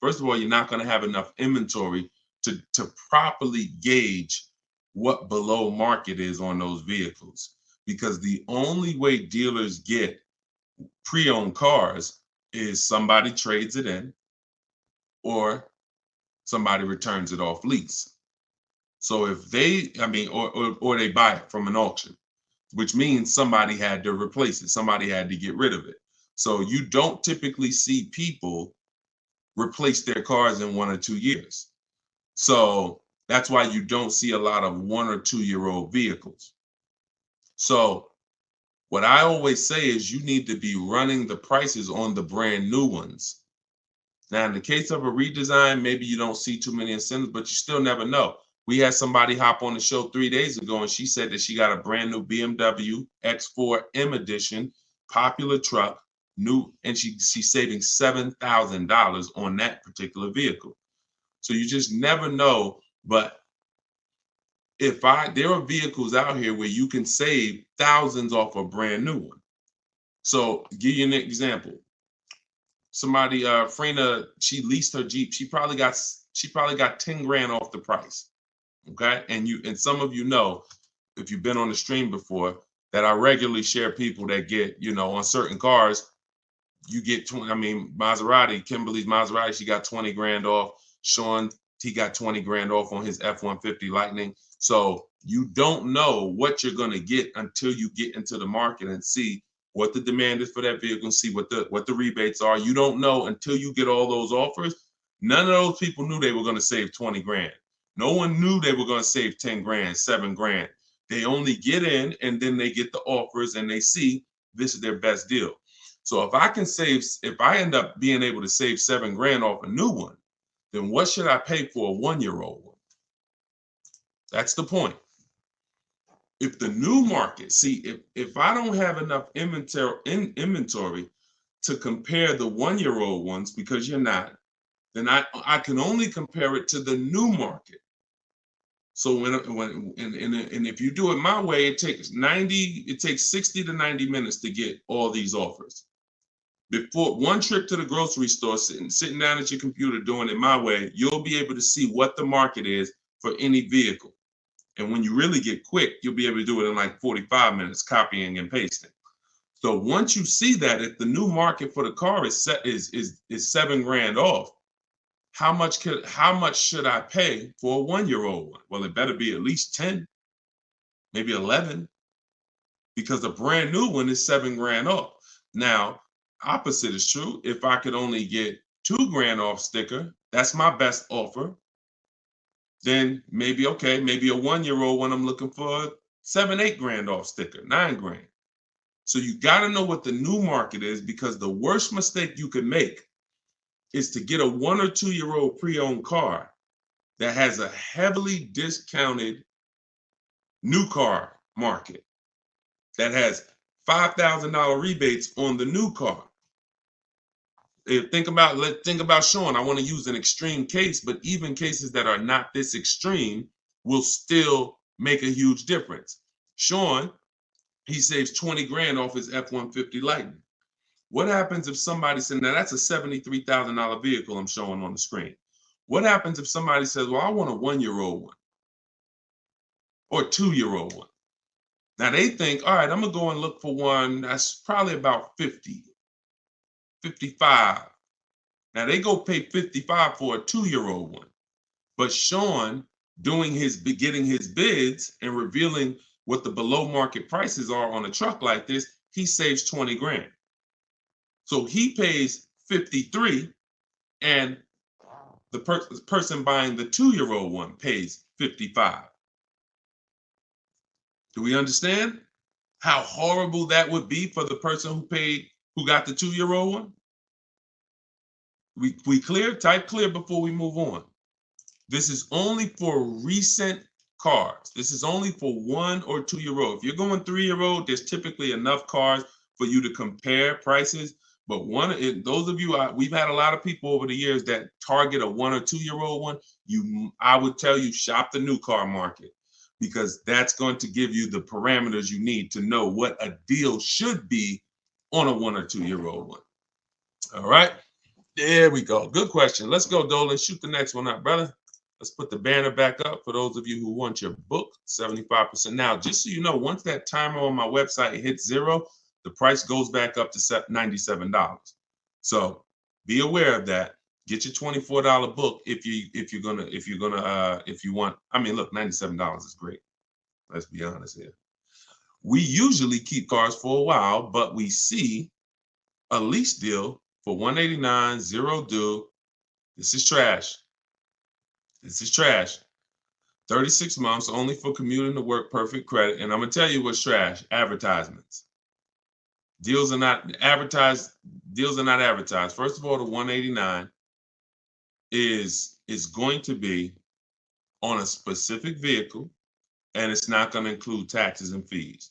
first of all, you're not going to have enough inventory to properly gauge what below market is on those vehicles. Because the only way dealers get pre-owned cars is somebody trades it in or somebody returns it off lease. So if or they buy it from an auction, which means somebody had to replace it. Somebody had to get rid of it. So you don't typically see people replace their cars in 1 or 2 years. So that's why you don't see a lot of 1 or 2 year old vehicles. So what I always say is you need to be running the prices on the brand new ones. Now, in the case of a redesign, maybe you don't see too many incentives, but you still never know. We had somebody hop on the show 3 days ago, and she said that she got a brand new BMW X4 M Edition, popular truck, new, and she's saving $7,000 on that particular vehicle. So you just never know. But there are vehicles out here where you can save thousands off a brand new one. So give you an example. Somebody, Frena, she leased her Jeep. She probably got 10 grand off the price. Okay. And some of you know, if you've been on the stream before, that I regularly share people that get, on certain cars, you get 20, Maserati, Kimberly's Maserati, she got 20 grand off. Sean, he got 20 grand off on his F-150 Lightning. So you don't know what you're going to get until you get into the market and see what the demand is for that vehicle and see what the rebates are. You don't know until you get all those offers. None of those people knew they were going to save 20 grand. No one knew they were going to save 10 grand, 7 grand. They only get in and then they get the offers and they see this is their best deal. So if I end up being able to save 7 grand off a new one, then what should I pay for a 1-year-old one? That's the point. If the new market, if I don't have enough inventory to compare the 1-year-old ones, because you're not, then I can only compare it to the new market. So and if you do it my way, it takes 60 to 90 minutes to get all these offers. Before one trip to the grocery store, sitting down at your computer doing it my way, you'll be able to see what the market is for any vehicle. And when you really get quick, you'll be able to do it in like 45 minutes, copying and pasting. So once you see that, if the new market for the car is $7,000 off, how much should I pay for a 1-year-old one? Well, it better be at least 10, maybe 11, because a brand new one is $7,000 off. Now, opposite is true. If I could only get $2,000 off sticker, that's my best offer. Then maybe a 1-year-old one, I'm looking for $7,000-8,000 off sticker, $9,000. So you got to know what the new market is, because the worst mistake you could make is to get a 1 or 2-year-old pre-owned car that has a heavily discounted new car market that has $5,000 rebates on the new car. Think about Sean. I want to use an extreme case, but even cases that are not this extreme will still make a huge difference. Sean, he saves $20,000 off his F-150 Lightning. What happens if somebody said, now that's a $73,000 vehicle I'm showing on the screen. What happens if somebody says, well, I want a 1-year-old one or a 2-year-old one? Now they think, all right, I'm gonna go and look for one that's probably about 50, 55. Now they go pay 55 for a 2-year-old one. But Sean, getting his bids and revealing what the below market prices are on a truck like this, he saves $20,000. So he pays 53, and the person buying the 2-year-old one pays 55. Do we understand how horrible that would be for the person who got the 2-year-old one? We clear? Type clear before we move on. This is only for recent cars. This is only for 1 or 2-year-old. If you're going 3-year-old, there's typically enough cars for you to compare prices. But those of you, we've had a lot of people over the years that target a 1 or 2-year-old one. I would tell you, shop the new car market, because that's going to give you the parameters you need to know what a deal should be on a 1 or 2-year-old one. All right, there we go. Good question. Let's go, Dolan. Shoot the next one up, brother. Let's put the banner back up for those of you who want your book, 75%. Now, just so you know, once that timer on my website hits 0, the price goes back up to $97. So be aware of that. Get your $24 book if you want. I mean, look, $97 is great. Let's be honest here. We usually keep cars for a while, but we see a lease deal for $189, 0 due. This is trash. This is trash. 36 months only for commuting to work, perfect credit. And I'm gonna tell you what's trash: advertisements. Deals are not advertised. First of all, the 189 is going to be on a specific vehicle, and it's not going to include taxes and fees.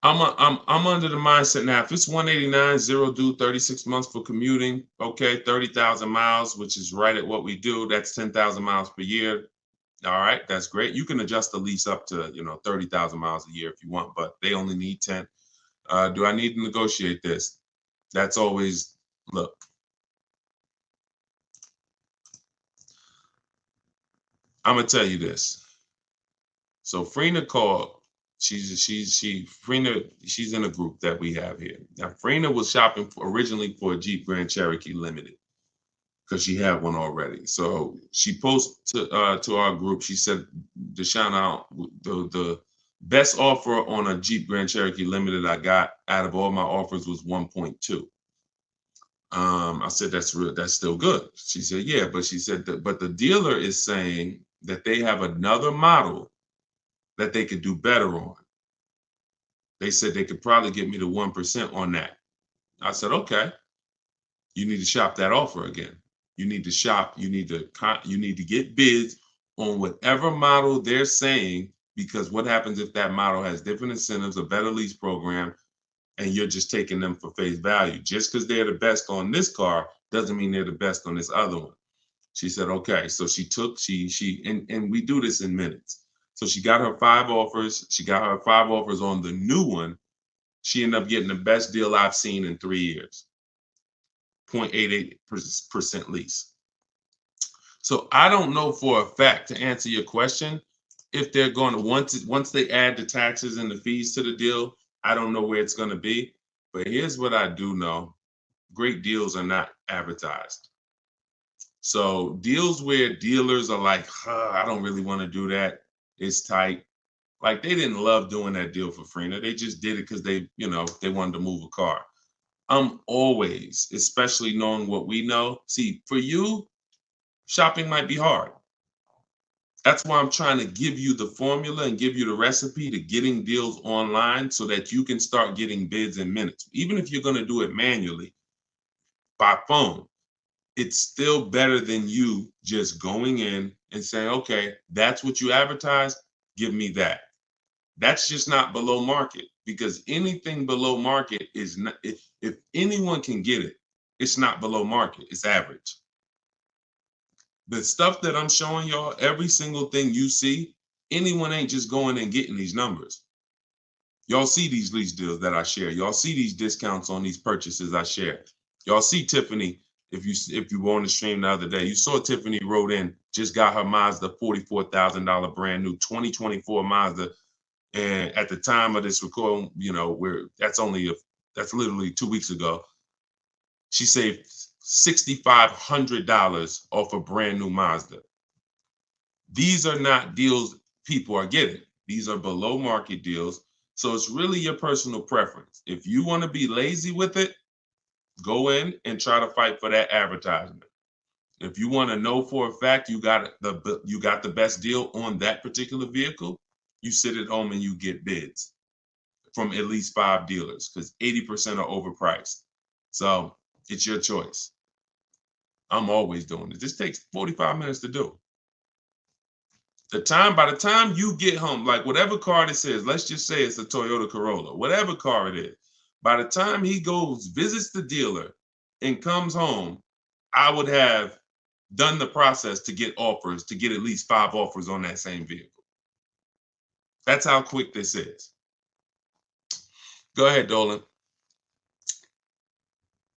I'm under the mindset now, if it's 189, 0 due, 36 months for commuting, okay, 30,000 miles, which is right at what we do. That's 10,000 miles per year. All right, that's great. You can adjust the lease up to 30,000 miles a year if you want, but they only need 10. Do I need to negotiate this? That's always, look. I'm gonna tell you this. So Frina called. She's in a group that we have here. Now Frina was shopping originally for a Jeep Grand Cherokee Limited because she had one already. So she posted to our group. She said, Deshone, the best offer on a Jeep Grand Cherokee Limited I got out of all my offers was 1.2. I said, that's still good. She said, yeah, but she said but the dealer is saying that they have another model that they could do better on. They said they could probably get me to 1% on that. I said, okay, you need to shop that offer again. You need to shop, you need to get bids on whatever model they're saying, because what happens if that model has different incentives, a better lease program, and you're just taking them for face value? Just because they're the best on this car doesn't mean they're the best on this other one. She said, okay. So and we do this in minutes. So she got her 5 offers. She got her 5 offers on the new one. She ended up getting the best deal I've seen in 3 years. 0.88% lease. So I don't know for a fact, to answer your question, if they're going to once they add the taxes and the fees to the deal, I don't know where it's going to be. But here's what I do know. Great deals are not advertised. So deals where dealers are like, I don't really want to do that. It's tight. Like they didn't love doing that deal for Frina. They just did it because they wanted to move a car. I'm always, especially knowing what we know. See, for you, shopping might be hard. That's why I'm trying to give you the formula and give you the recipe to getting deals online so that you can start getting bids in minutes. Even if you're going to do it manually by phone, it's still better than you just going in and saying, okay, that's what you advertise, give me that. That's just not below market, because anything below market is not, if anyone can get it, it's not below market, it's average. The stuff that I'm showing y'all, every single thing you see, anyone ain't just going and getting these numbers. Y'all see these lease deals that I share. Y'all see these discounts on these purchases I share. Y'all see Tiffany, if you were on the stream the other day, you saw Tiffany wrote in, just got her Mazda $44,000 brand new 2024 Mazda. And at the time of this recording, that's literally 2 weeks ago. She saved $6,500 off a brand new Mazda. These are not deals people are getting. These are below market deals. So it's really your personal preference. If you want to be lazy with it, go in and try to fight for that advertisement. If you want to know for a fact you got the best deal on that particular vehicle, you sit at home and you get bids from at least 5 dealers, because 80% are overpriced. So it's your choice. I'm always doing it. This takes 45 minutes to do. By the time you get home, like whatever car this is, let's just say it's a Toyota Corolla, whatever car it is, by the time he goes, visits the dealer and comes home, I would have done the process to get offers, to get at least 5 offers on that same vehicle. That's how quick this is. Go ahead, Dolan.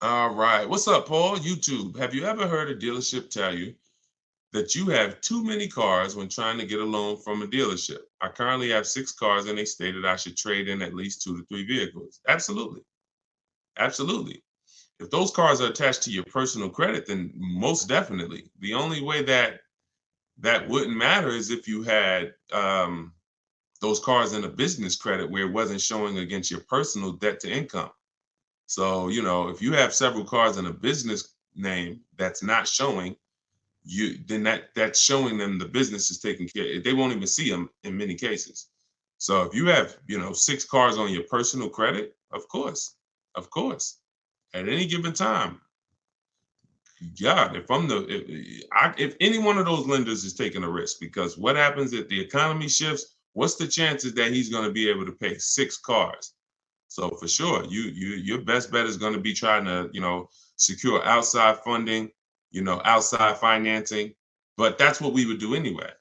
All right. What's up, Paul? YouTube. Have you ever heard a dealership tell you that you have too many cars when trying to get a loan from a dealership? I currently have 6 cars and they stated I should trade in at least 2 to 3 vehicles. Absolutely. Absolutely. If those cars are attached to your personal credit, then most definitely. The only way that wouldn't matter is if you had those cars in a business credit where it wasn't showing against your personal debt to income. So, if you have several cars in a business name that's not showing, then that's showing them the business is taking care. They won't even see them in many cases. So if you have, 6 cars on your personal credit, of course, at any given time, yeah, if any one of those lenders is taking a risk, because what happens if the economy shifts? What's the chances that he's going to be able to pay 6 cars? So for sure, your best bet is going to be trying to, secure outside funding, outside financing. But that's what we would do anyway.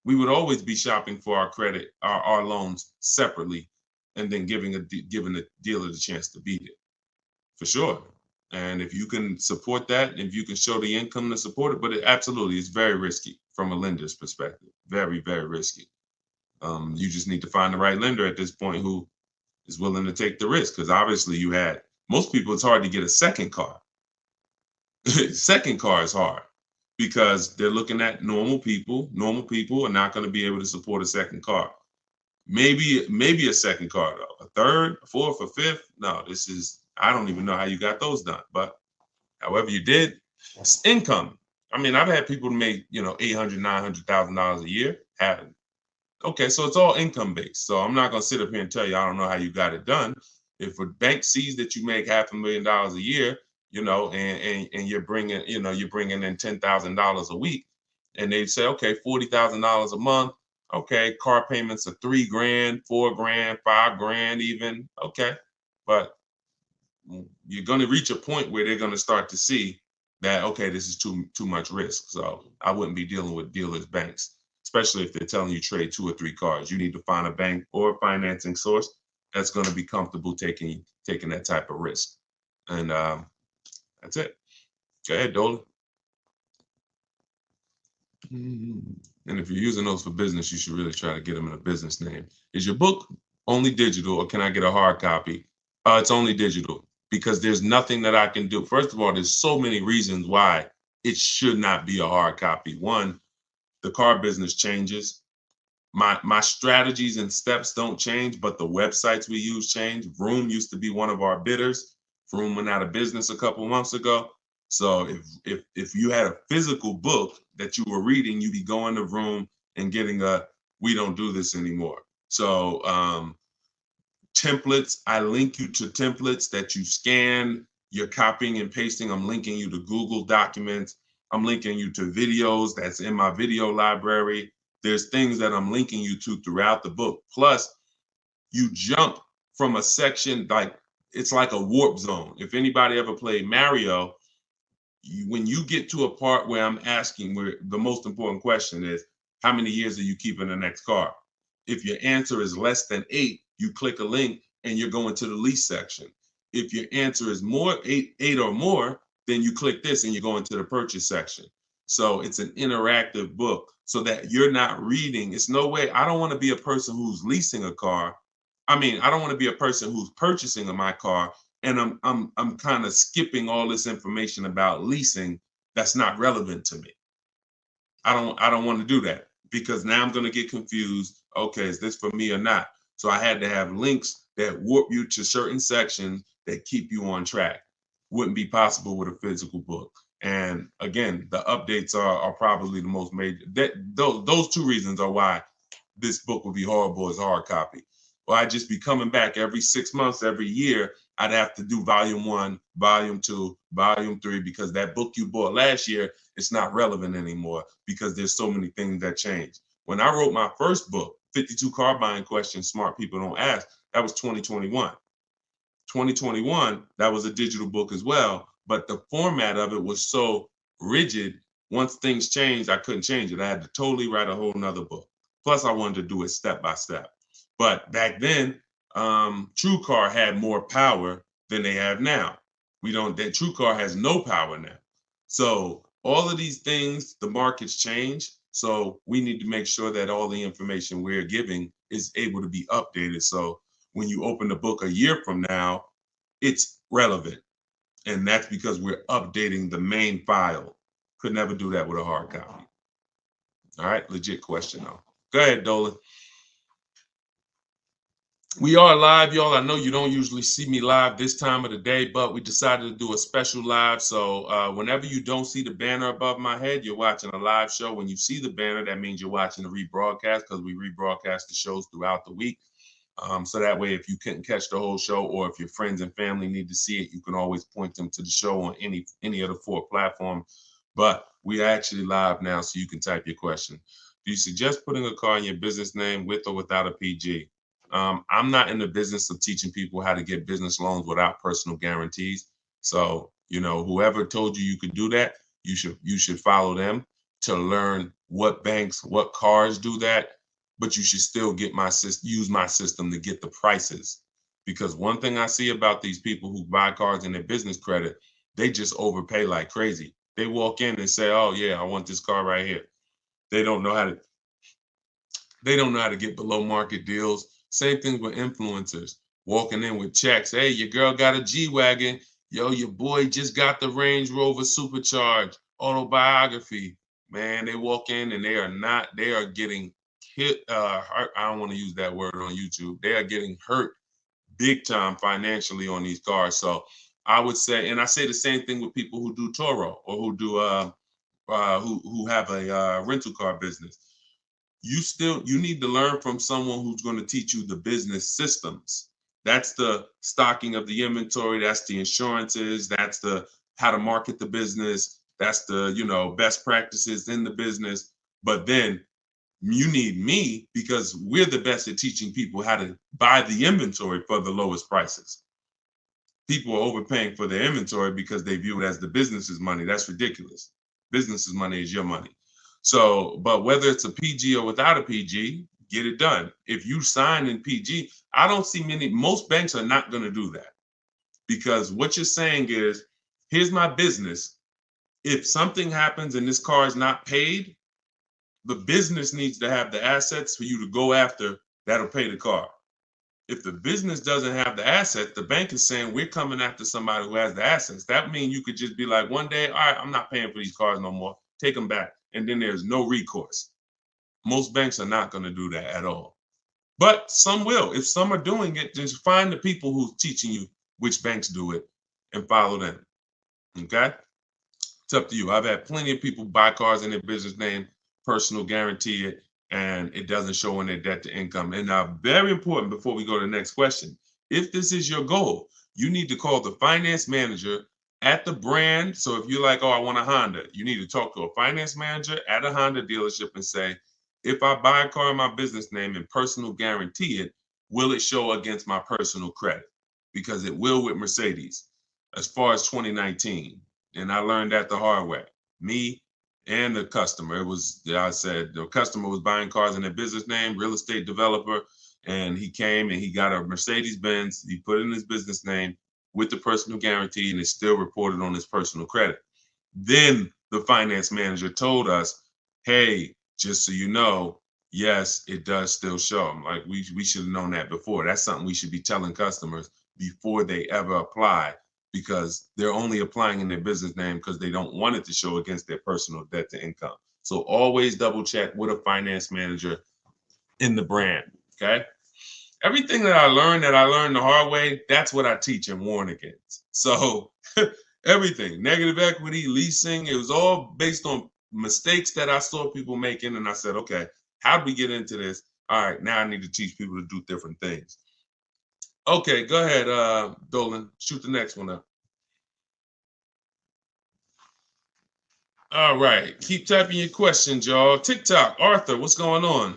We would always be shopping for our credit, our loans separately, and then giving the dealer the chance to beat it, for sure. And if you can support that, if you can show the income to support it, but it absolutely is very risky from a lender's perspective. Very, very risky. You just need to find the right lender at this point who is willing to take the risk, because obviously most people, it's hard to get a second car. Second car is hard because they're looking at normal people. Normal people are not going to be able to support a second car. Maybe a second car though, a third, a fourth, a fifth. No, I don't even know how you got those done, but however you did, it's income. I mean, I've had people make, $800,000, $900,000 a year. Okay, so it's all income based. So I'm not going to sit up here and tell you I don't know how you got it done. If a bank sees that you make $500,000 a year, and you're bringing in $10,000 a week, and they say, okay, $40,000 a month. Okay, car payments are $3,000, $4,000, $5,000 even. Okay, but you're going to reach a point where they're going to start to see that, okay, this is too much risk. So I wouldn't be dealing with dealers, banks, especially if they're telling you trade 2 or 3 cars. You need to find a bank or a financing source that's going to be comfortable taking that type of risk. And that's it. Go ahead, Dolan. And if you're using those for business, you should really try to get them in a business name. Is your book only digital, or can I get a hard copy? It's only digital, because there's nothing that I can do. First of all, there's so many reasons why it should not be a hard copy. One, the car business changes. My strategies and steps don't change, but the websites we use change. Vroom used to be one of our bidders. Vroom went out of business a couple months ago. So if you had a physical book that you were reading, you'd be going to Vroom and getting we don't do this anymore. So templates, I link you to templates that you scan, you're copying and pasting. I'm linking you to Google Documents. I'm linking you to videos that's in my video library. There's things that I'm linking you to throughout the book. Plus, you jump from a section, like it's like a warp zone. If anybody ever played Mario, when you get to a part where I'm asking, where the most important question is, how many years are you keeping the next car? If your answer is less than 8, you click a link and you're going to the lease section. If your answer is more, eight or more, then you click this and you're going to the purchase section. So it's an interactive book so that you're not reading. It's no way. I don't want to be a person who's leasing a car. I mean, I don't want to be a person who's purchasing my car and I'm kind of skipping all this information about leasing that's not relevant to me. I don't want to do that, because now I'm going to get confused. Okay, is this for me or not? So I had to have links that warp you to certain sections that keep you on track. Wouldn't be possible with a physical book. And again, the updates are probably the most major. Those 2 reasons are why this book would be horrible as hard copy. Well, I'd just be coming back every 6 months, every year. I'd have to do volume 1, volume 2, volume 3, because that book you bought last year, it's not relevant anymore because there's so many things that change. When I wrote my first book, 52 Car Buying Questions Smart People Don't Ask, that was 2021. 2021, that was a digital book as well, but the format of it was so rigid. Once things changed, I couldn't change it. I had to totally write a whole nother book. Plus, I wanted to do it step by step. But back then, TrueCar had more power than they have now. That TrueCar has no power now. So all of these things, the markets change. So we need to make sure that all the information we're giving is able to be updated. So when you open the book a year from now, it's relevant. And that's because we're updating the main file. Could never do that with a hard copy. All right, legit question though. Go ahead, Dolan. We are live, y'all. I know you don't usually see me live this time of the day, but we decided to do a special live. So whenever you don't see the banner above my head, you're watching a live show. When you see the banner, that means you're watching a rebroadcast, because we rebroadcast the shows throughout the week. So that way, if you couldn't catch the whole show, or if your friends and family need to see it, you can always point them to the show on any of the 4 platforms. But we are actually live now, so you can type your question. Do you suggest putting a car in your business name with or without a PG? I'm not in the business of teaching people how to get business loans without personal guarantees. So, whoever told you could do that, you should follow them to learn what banks, what cars do that. But you should still use my system to get the prices. Because one thing I see about these people who buy cars in their business credit, they just overpay like crazy. They walk in and say, "Oh yeah, I want this car right here." They don't know how to get below market deals. Same thing with influencers walking in with checks. Hey, your girl got a G-Wagon. Yo, your boy just got the Range Rover Supercharged autobiography. Man, they walk in and they are getting hit. Hurt. I don't want to use that word on YouTube. They are getting hurt big time financially on these cars. So I would say, and I say the same thing with people who do Toro, or who do who have a rental car business. You need to learn from someone who's going to teach you the business systems. That's the stocking of the inventory. That's the insurances. That's the how to market the business. That's the, best practices in the business. But then you need me, because we're the best at teaching people how to buy the inventory for the lowest prices. people are overpaying for their inventory because they view it as the business's money. That's ridiculous. Business's money is your money. So, but whether it's a PG or without a PG, get it done. If you sign in PG, I don't see most banks are not going to do that, because what you're saying is, here's my business. If something happens and this car is not paid, the business needs to have the assets for you to go after that'll pay the car. If the business doesn't have the assets, the bank is saying, we're coming after somebody who has the assets. That means you could just be like, one day, all right, I'm not paying for these cars no more. Take them back. And then there's no recourse. Most banks are not going to do that at all. But some will. If some are doing it, just find the people who's teaching you which banks do it and follow them. Okay? It's up to you. I've had plenty of people buy cars in their business name, personal guarantee it, and it doesn't show in their debt to income. And now, very important before we go to the next question, if this is your goal, you need to call the finance manager at the brand. So if you're like, oh, I want a Honda, you need to talk to a finance manager at a Honda dealership and say, if I buy a car in my business name and personal guarantee it, will it show against my personal credit? Because it will with Mercedes as far as 2019. And I learned that the hard way. Me and the customer. It was, I said, the customer was buying cars in their business name, real estate developer, and he came and he got a Mercedes Benz. He put it in his business name with the personal guarantee, and it's still reported on his personal credit. Then the finance manager told us, hey, just so you know, yes, it does still show. I'm like, we should have known that before. That's something we should be telling customers before they ever apply, because they're only applying in their business name because they don't want it to show against their personal debt to income. So always double check with a finance manager in the brand, okay? Everything that I learned the hard way, that's what I teach and warn against. So everything, negative equity, leasing, it was all based on mistakes that I saw people making. And I said, okay, how do we get into this? All right, now I need to teach people to do different things. Okay, go ahead, Dolan. Shoot the next one up. All right, keep typing your questions, y'all. TikTok, Arthur, what's going on?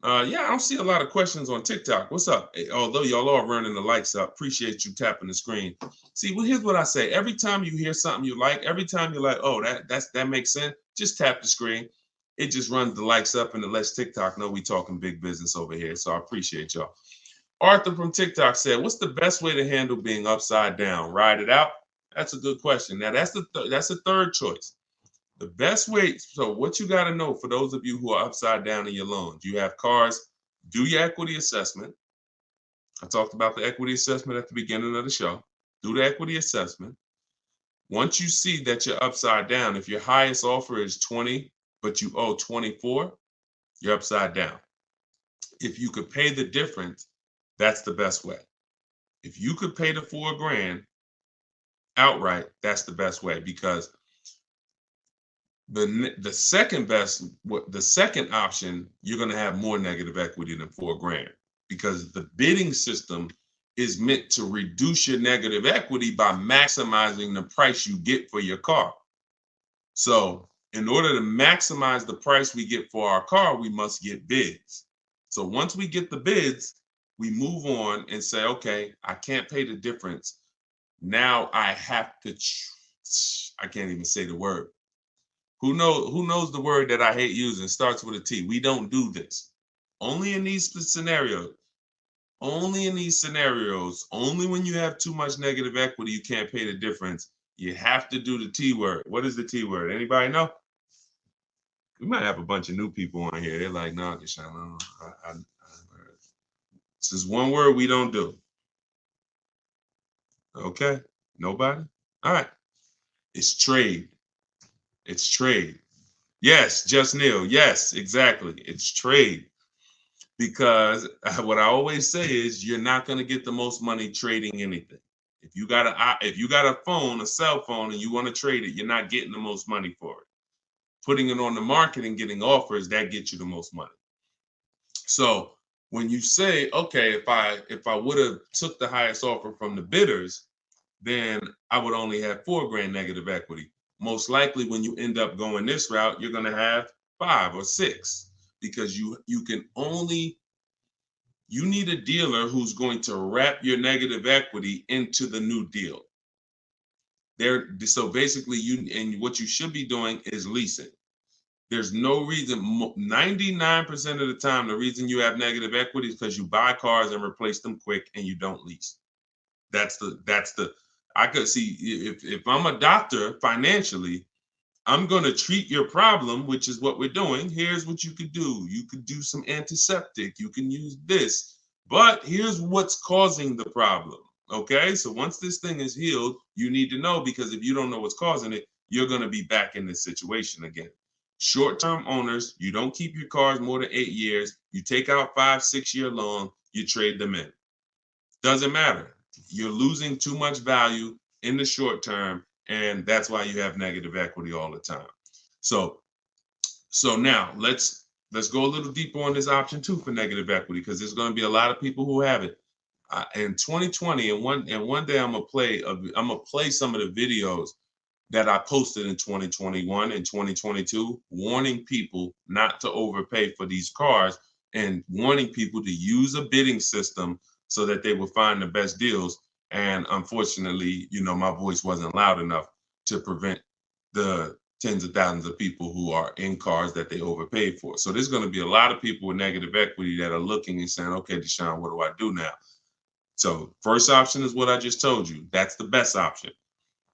Yeah, I don't see a lot of questions on TikTok. What's up? Although y'all are running the likes up, appreciate you tapping the screen. See, well, here's what I say. Every time you hear something you like, every time you're like, oh, that makes sense, just tap the screen. It just runs the likes up and it lets TikTok know we talking big business over here. So I appreciate y'all. Arthur from TikTok said, what's the best way to handle being upside down? Ride it out? That's a good question. Now, that's the third choice. The best way, so what you got to know for those of you who are upside down in your loans, you have cars, do your equity assessment. I talked about the equity assessment at the beginning of the show. Do the equity assessment. Once you see that you're upside down, if your highest offer is 20, but you owe 24, you're upside down. If you could pay the difference, that's the best way. If you could pay the $4,000 outright, that's the best way, because the second option, you're going to have more negative equity than $4,000, because the bidding system is meant to reduce your negative equity by maximizing the price you get for your car. So in order to maximize the price we get for our car, we must get bids. So once we get the bids, we move on and say, okay, I can't pay the difference. Now I have to, I can't even say the word. Who knows the word that I hate using? Starts with a T. We don't do this. Only in these scenarios. Only in these scenarios. Only when you have too much negative equity, you can't pay the difference. You have to do the T word. What is the T word? Anybody know? We might have a bunch of new people on here. They're like, no, Deshone, this is one word we don't do. Okay. Nobody? All right. It's trade. It's trade. Yes, Just Neil. Yes, exactly. It's trade. Because what I always say is, you're not going to get the most money trading anything. If you got a phone, a cell phone, and you want to trade it, you're not getting the most money for it. Putting it on the market and getting offers, that gets you the most money. So when you say, okay, if I would have took the highest offer from the bidders, then I would only have $4,000 negative equity. Most likely when you end up going this route, you're going to have 5 or 6, because you can only You need a dealer who's going to wrap your negative equity into the new deal. So basically, what you should be doing is leasing. There's no reason, 99% of the time, the reason you have negative equity is because you buy cars and replace them quick and you don't lease. I could see if I'm a doctor financially, I'm going to treat your problem, which is what we're doing. Here's what you could do. You could do some antiseptic. You can use this. But here's what's causing the problem. Okay? So once this thing is healed, you need to know, because if you don't know what's causing it, you're going to be back in this situation again. Short-term owners, you don't keep your cars more than 8 years. You take out 5-6 year loan, you trade them in. Doesn't matter. You're losing too much value in the short term, and that's why you have negative equity all the time. So now let's go a little deeper on this option 2 for negative equity, because there's going to be a lot of people who have it. In 2020, and one day I'm gonna play some of the videos that I posted in 2021 and 2022, warning people not to overpay for these cars and warning people to use a bidding system so that they will find the best deals. And unfortunately, my voice wasn't loud enough to prevent the tens of thousands of people who are in cars that they overpaid for. So there's going to be a lot of people with negative equity that are looking and saying, okay, Deshone, what do I do now? So first option is what I just told you. That's the best option.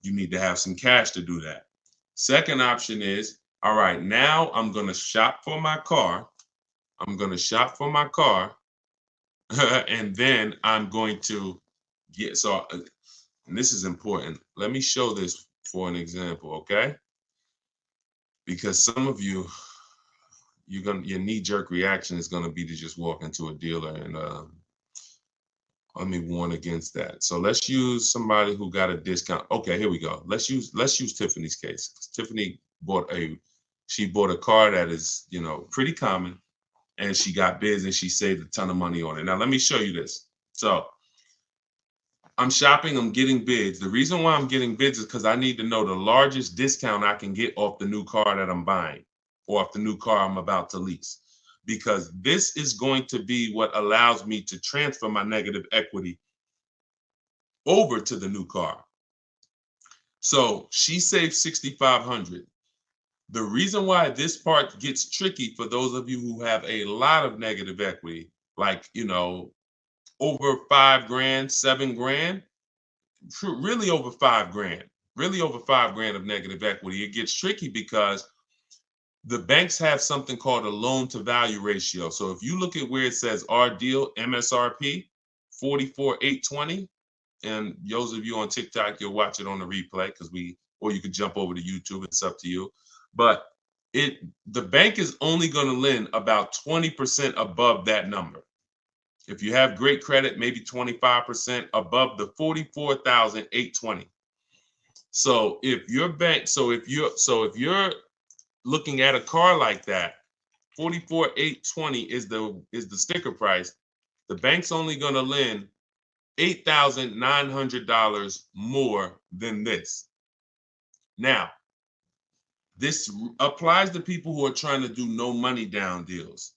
You need to have some cash to do that. Second option is, all right, now I'm going to shop for my car. I'm going to shop for my car. And then I'm going to and this is important. Let me show this for an example, okay? Because some of you, your knee-jerk reaction is going to be to just walk into a dealer, and let me warn against that. So let's use somebody who got a discount. Okay, here we go. Let's use Tiffany's case. Tiffany bought a car that is, pretty common, and she got bids and she saved a ton of money on it. Now let me show you this. So I'm shopping, I'm getting bids. The reason why I'm getting bids is because I need to know the largest discount I can get off the new car that I'm buying, or off the new car I'm about to lease, because this is going to be what allows me to transfer my negative equity over to the new car. So she saved $6,500. The reason why this part gets tricky for those of you who have a lot of negative equity, like, over $5,000, $7,000, really over $5,000 of negative equity, it gets tricky because the banks have something called a loan to value ratio. So if you look at where it says our deal MSRP 44,820, and those of you on TikTok, you'll watch it on the replay or you could jump over to YouTube. It's up to you. But the bank is only going to lend about 20% above that number. If you have great credit, maybe 25% above the 44,820. So if you're looking at a car like that, 44,820 is the sticker price. The bank's only going to lend $8,900 more than this. Now, this applies to people who are trying to do no money down deals.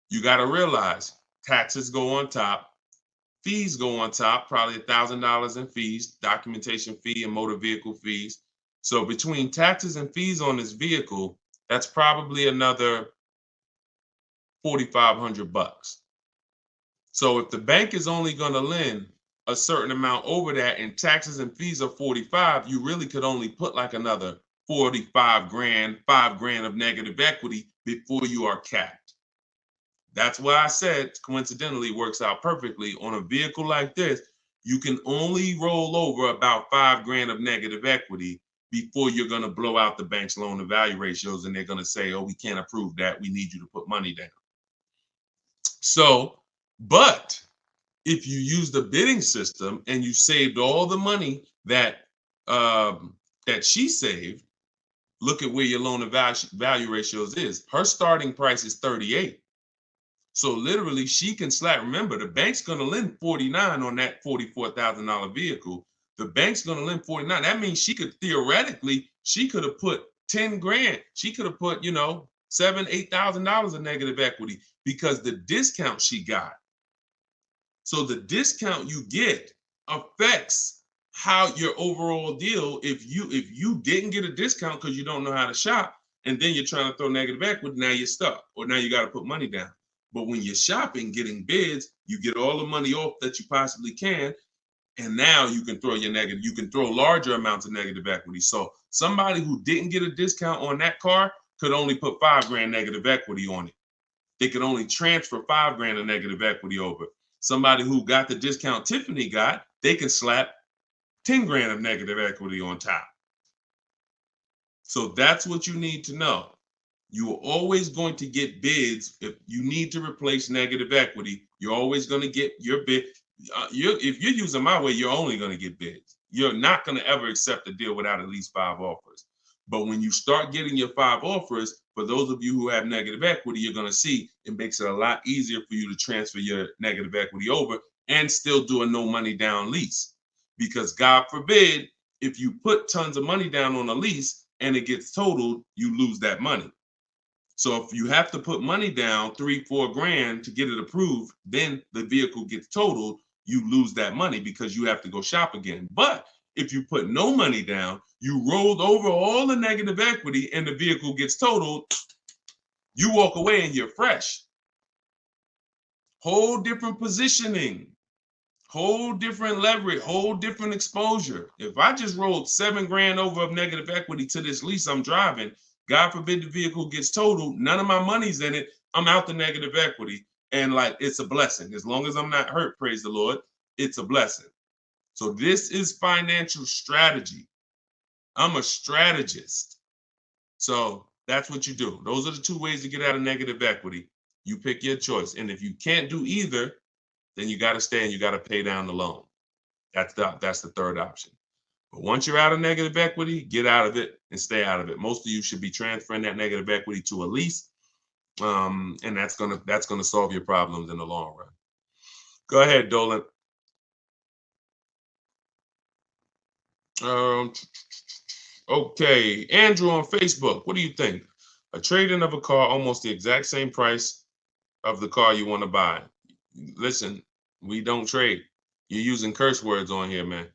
You got to realize taxes go on top, fees go on top, probably $1,000 in fees, documentation fee and motor vehicle fees. So between taxes and fees on this vehicle, that's probably another $4,500. So if the bank is only going to lend a certain amount over that and taxes and fees are 45, you really could only put like another 45 grand, $5,000 of negative equity before you are capped. That's why I said, coincidentally, works out perfectly on a vehicle like this. You can only roll over about $5,000 of negative equity before you're going to blow out the bank's loan to value ratios, and they're going to say, oh, we can't approve that. We need you to put money down. So, but if you use the bidding system and you saved all the money that she saved, look at where your loan to value ratios is. Her starting price is 38. So literally she can slap. Remember, the bank's going to lend 49 on that $44,000 vehicle. The bank's going to lend 49. That means she could have put 10 grand. She could have put, $7,000, $8,000 of negative equity, because the discount she got So the discount you get affects how your overall deal. If you didn't get a discount because you don't know how to shop, and then you're trying to throw negative equity, now you're stuck, or now you got to put money down. But when you're shopping, getting bids, you get all the money off that you possibly can, and now you can throw your negative. You can throw larger amounts of negative equity. So somebody who didn't get a discount on that car could only put $5,000 negative equity on it. They could only transfer $5,000 of negative equity over. Somebody who got the discount Tiffany got, they can slap $10,000 of negative equity on top. So that's what you need to know. You are always going to get bids. If you need to replace negative equity, you're always going to get your bid. If you're using my way, you're only going to get bids. You're not going to ever accept a deal without at least 5 offers. But when you start getting your 5 offers, for those of you who have negative equity, you're going to see it makes it a lot easier for you to transfer your negative equity over and still do a no money down lease. Because God forbid, if you put tons of money down on a lease and it gets totaled, you lose that money. So if you have to put money down, $3-4 to get it approved, then the vehicle gets totaled, you lose that money because you have to go shop again. But if you put no money down, you rolled over all the negative equity and the vehicle gets totaled, you walk away and you're fresh. Whole different positioning, whole different leverage, whole different exposure. If I just rolled $7,000 over of negative equity to this lease I'm driving, God forbid the vehicle gets totaled, none of my money's in it, I'm out the negative equity. And like, it's a blessing. As long as I'm not hurt, praise the Lord, it's a blessing. So this is financial strategy. I'm a strategist. So that's what you do. Those are the 2 ways to get out of negative equity. You pick your choice. And if you can't do either, then you got to stay and you got to pay down the loan. That's the third option. But once you're out of negative equity, get out of it and stay out of it. Most of you should be transferring that negative equity to a lease. And that's gonna solve your problems in the long run. Go ahead, Dolan. Okay, Andrew on Facebook. What do you think? A trade-in of a car almost the exact same price of the car you want to buy. Listen, we don't trade. You're using curse words on here, man.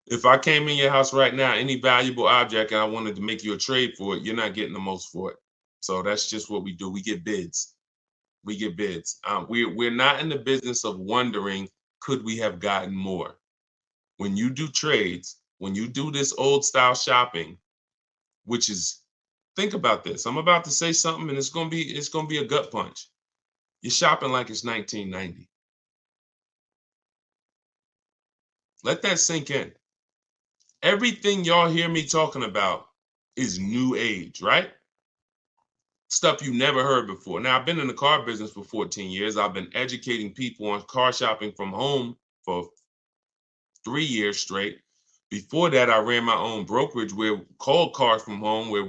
If I came in your house right now, any valuable object, and I wanted to make you a trade for it, you're not getting the most for it. So that's just what we do. We get bids. We get bids. We're not in the business of wondering, could we have gotten more? When you do trades, when you do this old style shopping, which is, think about this. I'm about to say something and it's gonna be a gut punch. You're shopping like it's 1990. Let that sink in. Everything y'all hear me talking about is new age, right? Stuff you never heard before. Now, I've been in the car business for 14 years. I've been educating people on car shopping from home for 3 years straight. Before that, I ran my own brokerage called Cars from Home, where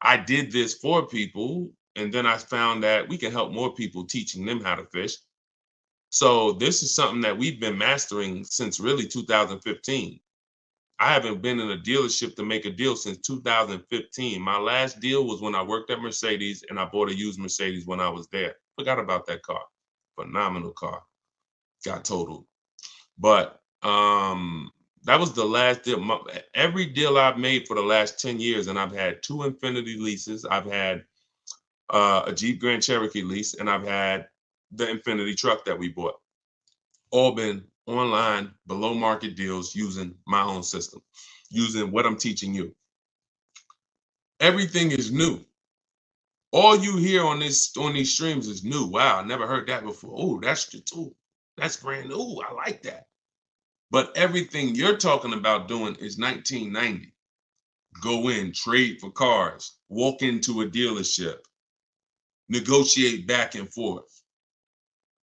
I did this for people. And then I found that we can help more people teaching them how to fish. So this is something that we've been mastering since really 2015. I haven't been in a dealership to make a deal since 2015. My last deal was when I worked at Mercedes and I bought a used Mercedes when I was there. Forgot about that car. Phenomenal car. Got totaled. But that was the last deal. Every deal I've made for the last 10 years, and I've had 2 Infiniti leases. I've had a Jeep Grand Cherokee lease, and I've had the Infiniti truck that we bought. All been online, below market deals using my own system, using what I'm teaching you. Everything is new. All you hear on these streams is new. Wow, I never heard that before. Oh, that's brand new. I like that. But everything you're talking about doing is 1990. Go in, trade for cars, walk into a dealership, negotiate back and forth.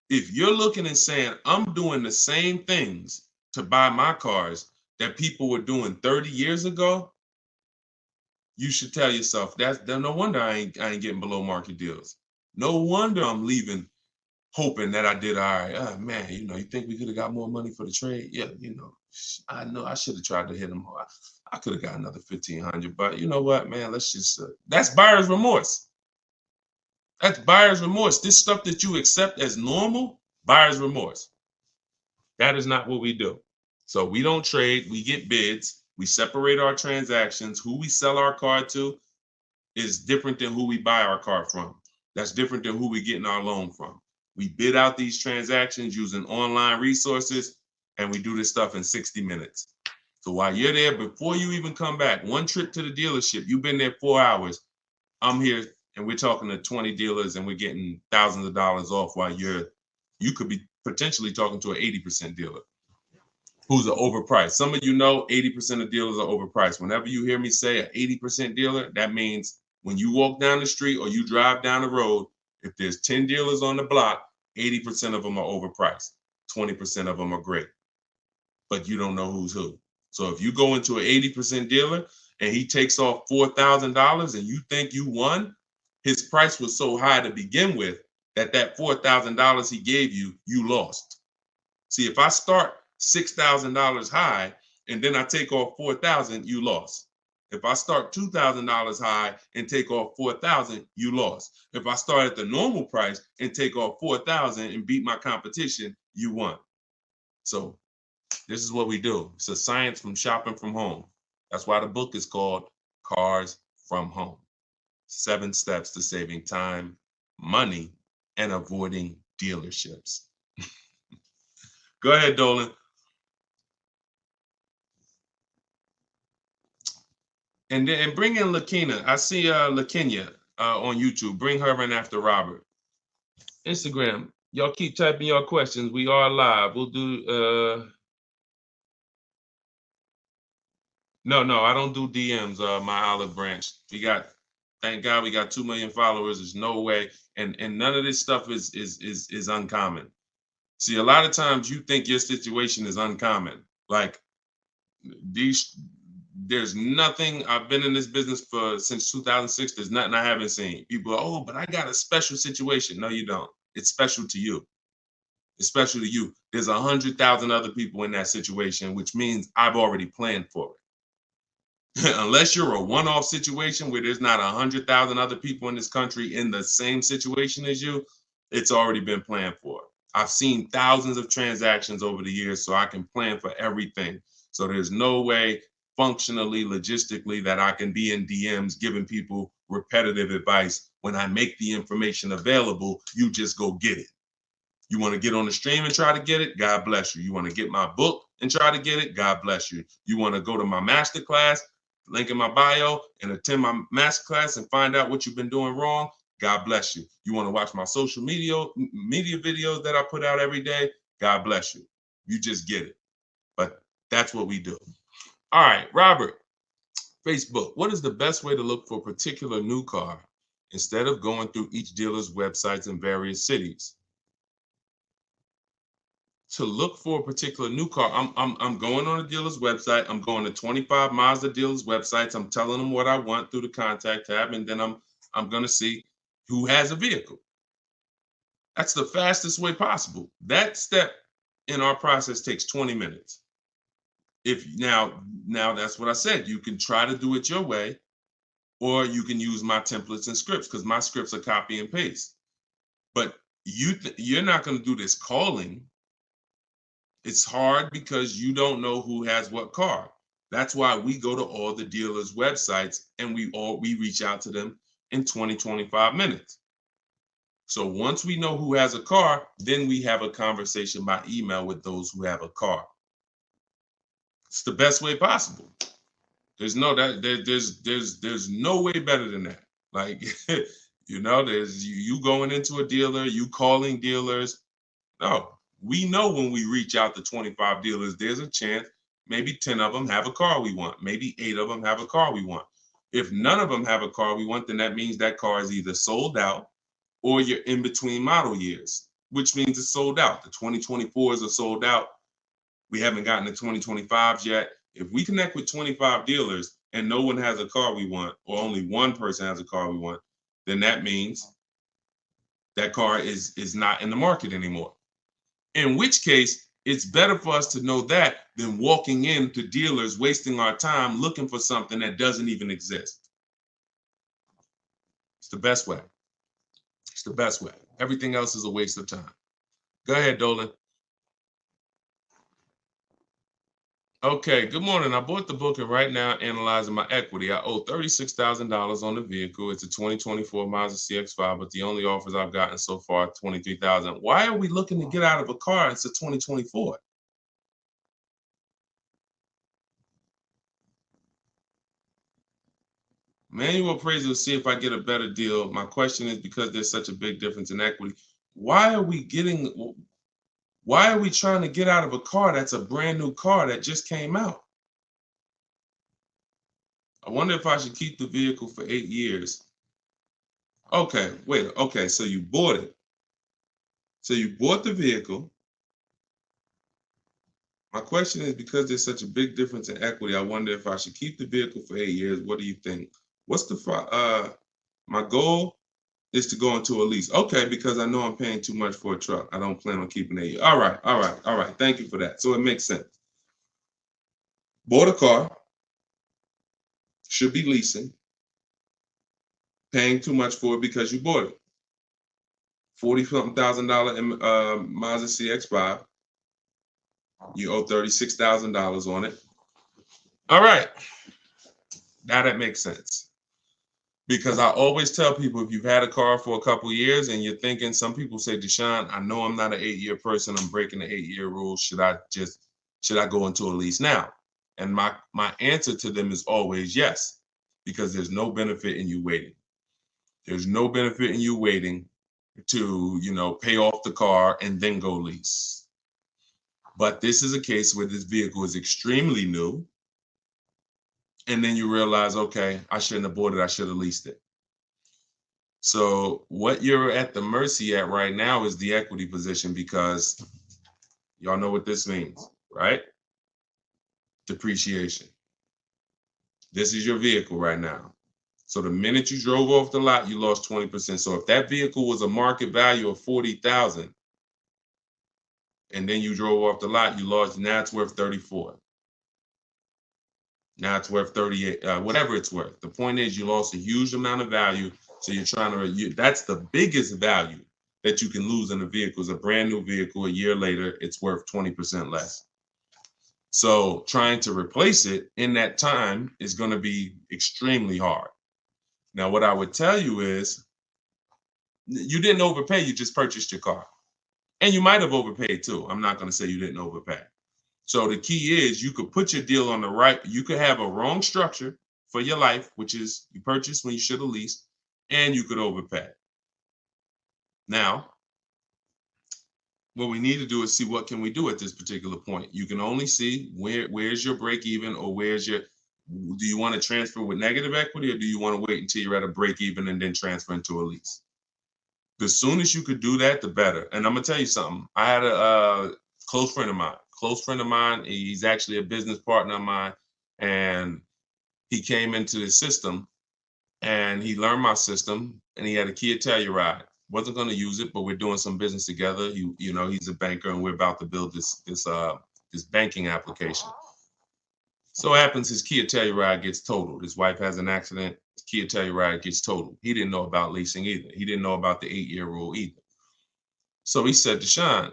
If you're looking and saying, I'm doing the same things to buy my cars that people were doing 30 years ago, you should tell yourself, no wonder I ain't getting below market deals. No wonder I'm leaving hoping that I did all right. Oh, man, you think we could have got more money for the trade? Yeah, I know I should have tried to hit them more. I could have got another 1,500, but you know what, man, let's just, that's buyer's remorse. That's buyer's remorse. This stuff that you accept as normal, Buyer's remorse. That is not what we do. So we don't trade, we get bids, we separate our transactions. Who we sell our car to is different than who we buy our car from. That's different than who we're getting our loan from. We bid out these transactions using online resources, and we do this stuff in 60 minutes. So while you're there, before you even come back, one trip to the dealership, you've been there 4 hours. I'm here, and we're talking to 20 dealers, and we're getting thousands of dollars off while you could be potentially talking to an 80% dealer who's overpriced. Some of you know 80% of dealers are overpriced. Whenever you hear me say an 80% dealer, that means when you walk down the street or you drive down the road, if there's 10 dealers on the block, 80% of them are overpriced. 20% of them are great, but you don't know who's who. So if you go into an 80% dealer and he takes off $4,000 and you think you won, his price was so high to begin with that $4,000 he gave you, you lost. See, if I start $6,000 high and then I take off $4,000, you lost. If I start $2,000 high and take off $4,000, you lost. If I start at the normal price and take off $4,000 and beat my competition, you won. So this is what we do. It's a science from shopping from home. That's why the book is called Cars from Home. 7 steps to saving time, money, and avoiding dealerships. Go ahead, Dolan. And bring in Lakina. I see Lakenya on YouTube. Bring her in after Robert. Instagram. Y'all keep typing your questions. We are live. We'll do No, I don't do DMs, my olive branch. Thank God we got 2 million followers. There's no way. And none of this stuff is uncommon. See, a lot of times you think your situation is uncommon. Like there's nothing. I've been in this business since 2006. There's nothing I haven't seen. People are, oh, but I got a special situation. No, you don't. It's special to you. It's special to you. There's 100,000 other people in that situation, which means I've already planned for it. Unless you're a one-off situation where there's not 100,000 other people in this country in the same situation as you, it's already been planned for. I've seen thousands of transactions over the years, so I can plan for everything. So there's no way functionally, logistically, that I can be in DMs giving people repetitive advice. When I make the information available, you just go get it. You want to get on the stream and try to get it? God bless you. You want to get my book and try to get it? God bless you. You want to go to my masterclass, link in my bio, and attend my masterclass and find out what you've been doing wrong? God bless you. You want to watch my social media videos that I put out every day? God bless you. You just get it. But that's what we do. All right, Robert, Facebook. What is the best way to look for a particular new car instead of going through each dealer's websites in various cities? To look for a particular new car, I'm going on a dealer's website. I'm going to 25 Mazda dealers' websites. I'm telling them what I want through the contact tab, and then I'm going to see who has a vehicle. That's the fastest way possible. That step in our process takes 20 minutes. If now that's what I said. You can try to do it your way, or you can use my templates and scripts, because my scripts are copy and paste. But you're not going to do this calling. It's hard because you don't know who has what car. That's why we go to all the dealers' websites and we reach out to them in 20-25 minutes. So once we know who has a car, then we have a conversation by email with those who have a car. It's the best way possible. There's no way better than that. Like, there's you going into a dealer, you calling dealers. No. We know when we reach out to 25 dealers, there's a chance maybe 10 of them have a car we want. Maybe 8 of them have a car we want. If none of them have a car we want, then that means that car is either sold out or you're in between model years, which means it's sold out. The 2024s are sold out. We haven't gotten the 2025s yet. If we connect with 25 dealers and no one has a car we want, or only one person has a car we want, then that means that car is not in the market anymore. In which case, it's better for us to know that than walking into dealers, wasting our time looking for something that doesn't even exist. It's the best way. It's the best way. Everything else is a waste of time. Go ahead, Dolan. Okay, good morning. I bought the book and right now analyzing my equity. I owe $36,000 on the vehicle. It's a 2024 Mazda CX-5, but the only offers I've gotten so far are $23,000. Why are we looking to get out of a car? It's a 2024. Manual appraisal to see if I get a better deal. My question is, because there's such a big difference in equity, why are we trying to get out of a car that's a brand new car that just came out? I wonder if I should keep the vehicle for 8 years. Okay, wait. Okay, so you bought it. So you bought the vehicle. My question is, because there's such a big difference in equity, I wonder if I should keep the vehicle for 8 years. What do you think? What's my goal is to go into a lease. Okay, because I know I'm paying too much for a truck. I don't plan on keeping it. All right. Thank you for that. So it makes sense. Bought a car, should be leasing, paying too much for it because you bought it. $40-something thousand Mazda CX-5. You owe $36,000 on it. All right. Now that makes sense. Because I always tell people, if you've had a car for a couple years and you're thinking, some people say, Deshone, I know I'm not an 8-year person. I'm breaking the 8-year rule. Should I go into a lease now? And my answer to them is always yes, because there's no benefit in you waiting. There's no benefit in you waiting to, pay off the car and then go lease. But this is a case where this vehicle is extremely new. And then you realize, okay, I shouldn't have bought it. I should have leased it. So what you're at the mercy at right now is the equity position, because y'all know what this means, right? Depreciation. This is your vehicle right now. So the minute you drove off the lot, you lost 20%. So if that vehicle was a market value of $40,000, and then you drove off the lot, you lost. Now it's worth 34. Now it's worth 38, whatever it's worth. The point is, you lost a huge amount of value. So you're trying to, that's the biggest value that you can lose in a vehicle. Is a brand new vehicle. A year later, it's worth 20% less. So trying to replace it in that time is going to be extremely hard. Now, what I would tell you is, you didn't overpay. You just purchased your car. And you might have overpaid too. I'm not going to say you didn't overpay. So the key is, you could put your deal on the right. You could have a wrong structure for your life, which is you purchased when you should have leased, and you could overpay. Now, what we need to do is see what can we do at this particular point. You can only see where's your break even, or do you want to transfer with negative equity, or do you want to wait until you're at a break even and then transfer into a lease? The soon as you could do that, the better. And I'm gonna tell you something. I had a close friend of mine. He's actually a business partner of mine, and he came into the system and he learned my system, and he had a Kia Telluride. Wasn't going to use it, but we're doing some business together. He's a banker, and we're about to build this banking application. So happens his Kia Telluride gets totaled. His wife has an accident. His Kia Telluride gets totaled. He didn't know about leasing either. He didn't know about the 8-year rule either. So he said, Deshone,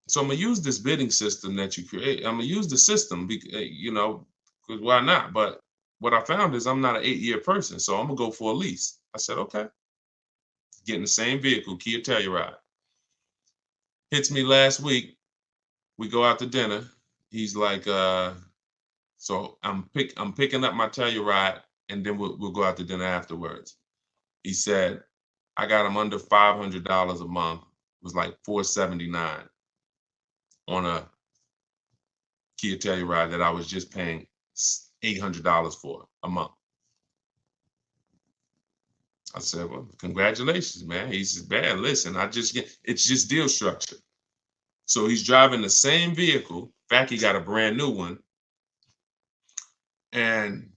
so I'm gonna use this bidding system that you create. I'm gonna use the system, because why not? But what I found is, I'm not an 8-year person, so I'm gonna go for a lease. I said, okay. Getting the same vehicle, Kia Telluride. Hits me last week. We go out to dinner. He's like, so I'm picking up my Telluride, and then we'll go out to dinner afterwards. He said, I got him under $500 a month. It was like $479 on a Kia Telluride that I was just paying $800 for a month. I said, well, congratulations, man. He said, man, listen, it's just deal structure. So he's driving the same vehicle. In fact, he got a brand new one. And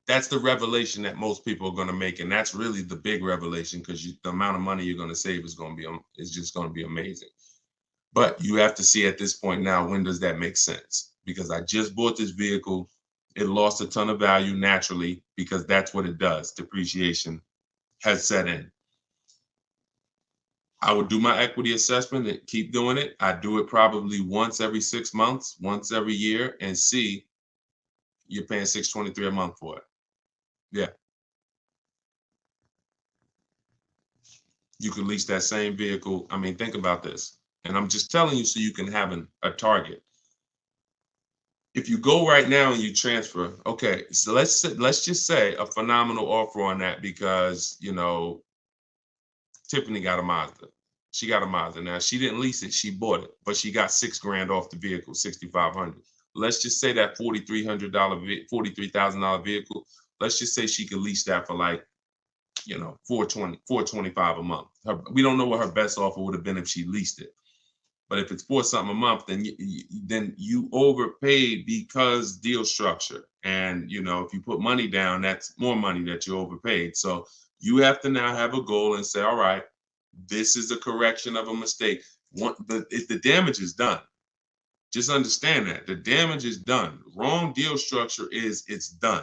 that's the revelation that most people are going to make. And that's really the big revelation, because the amount of money you're going to save is just going to be amazing. But you have to see at this point now, when does that make sense? Because I just bought this vehicle. It lost a ton of value naturally, because that's what it does. Depreciation has set in. I would do my equity assessment and keep doing it. I do it probably once every 6 months, once every year, and see you're paying $623 a month for it. Yeah. You could lease that same vehicle. I mean, think about this. And I'm just telling you so you can have a target. If you go right now and you transfer, okay, so let's just say a phenomenal offer on that because, you know, Tiffany got a Mazda. She got a Mazda. Now, she didn't lease it, she bought it, but she got $6,000 off the vehicle, $6,500. Let's just say that $43,000 vehicle, let's just say she could lease that for like, you know, $425 a month. We don't know what her best offer would have been if she leased it. But if it's $4 something a month, then you overpaid because deal structure. And, you know, if you put money down, that's more money that you overpaid. So you have to now have a goal and say, all right, this is a correction of a mistake. If the damage is done, just understand that the damage is done. Wrong deal structure it's done.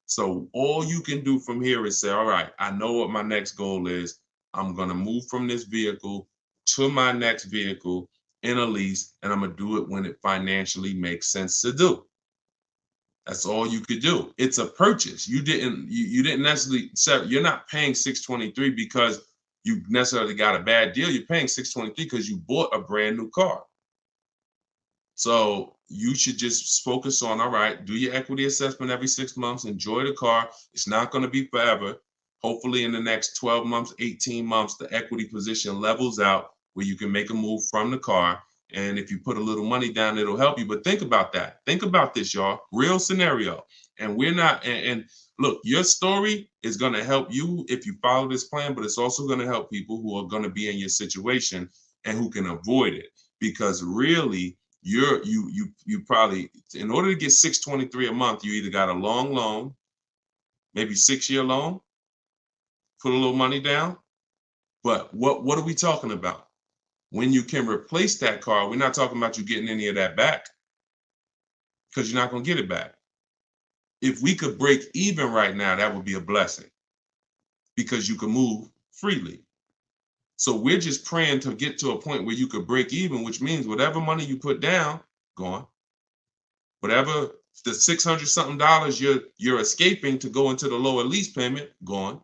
So all you can do from here is say, all right, I know what my next goal is. I'm going to move from this vehicle to my next vehicle in a lease, and I'm going to do it when it financially makes sense to do. That's all you could do. It's a purchase. You didn't necessarily, you're not paying $623 because you necessarily got a bad deal. You're paying $623 because you bought a brand new car. So you should just focus on, all right, do your equity assessment every 6 months, enjoy the car. It's not going to be forever. Hopefully in the next 12 months, 18 months, the equity position levels out where you can make a move from the car. And if you put a little money down, it'll help you. But think about that. Think about this, y'all. Real scenario. And we're not, and look, your story is going to help you if you follow this plan, but it's also going to help people who are going to be in your situation and who can avoid it. Because really, you probably, in order to get $623 a month, you either got a long loan, maybe 6-year loan, put a little money down. But what are we talking about? When you can replace that car, we're not talking about you getting any of that back because you're not going to get it back. If we could break even right now, that would be a blessing because you can move freely. So we're just praying to get to a point where you could break even, which means whatever money you put down, gone. Whatever the $600 something you're escaping to go into the lower lease payment, gone.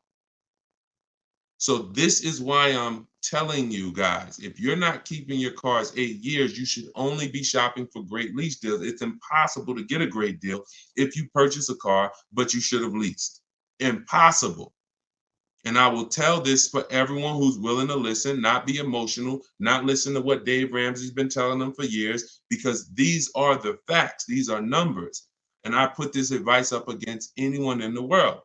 So this is why I'm telling you guys, if you're not keeping your cars 8 years, you should only be shopping for great lease deals. It's impossible to get a great deal if you purchase a car, but you should have leased. Impossible. And I will tell this for everyone who's willing to listen, not be emotional, not listen to what Dave Ramsey's been telling them for years, because these are the facts. These are numbers. And I put this advice up against anyone in the world.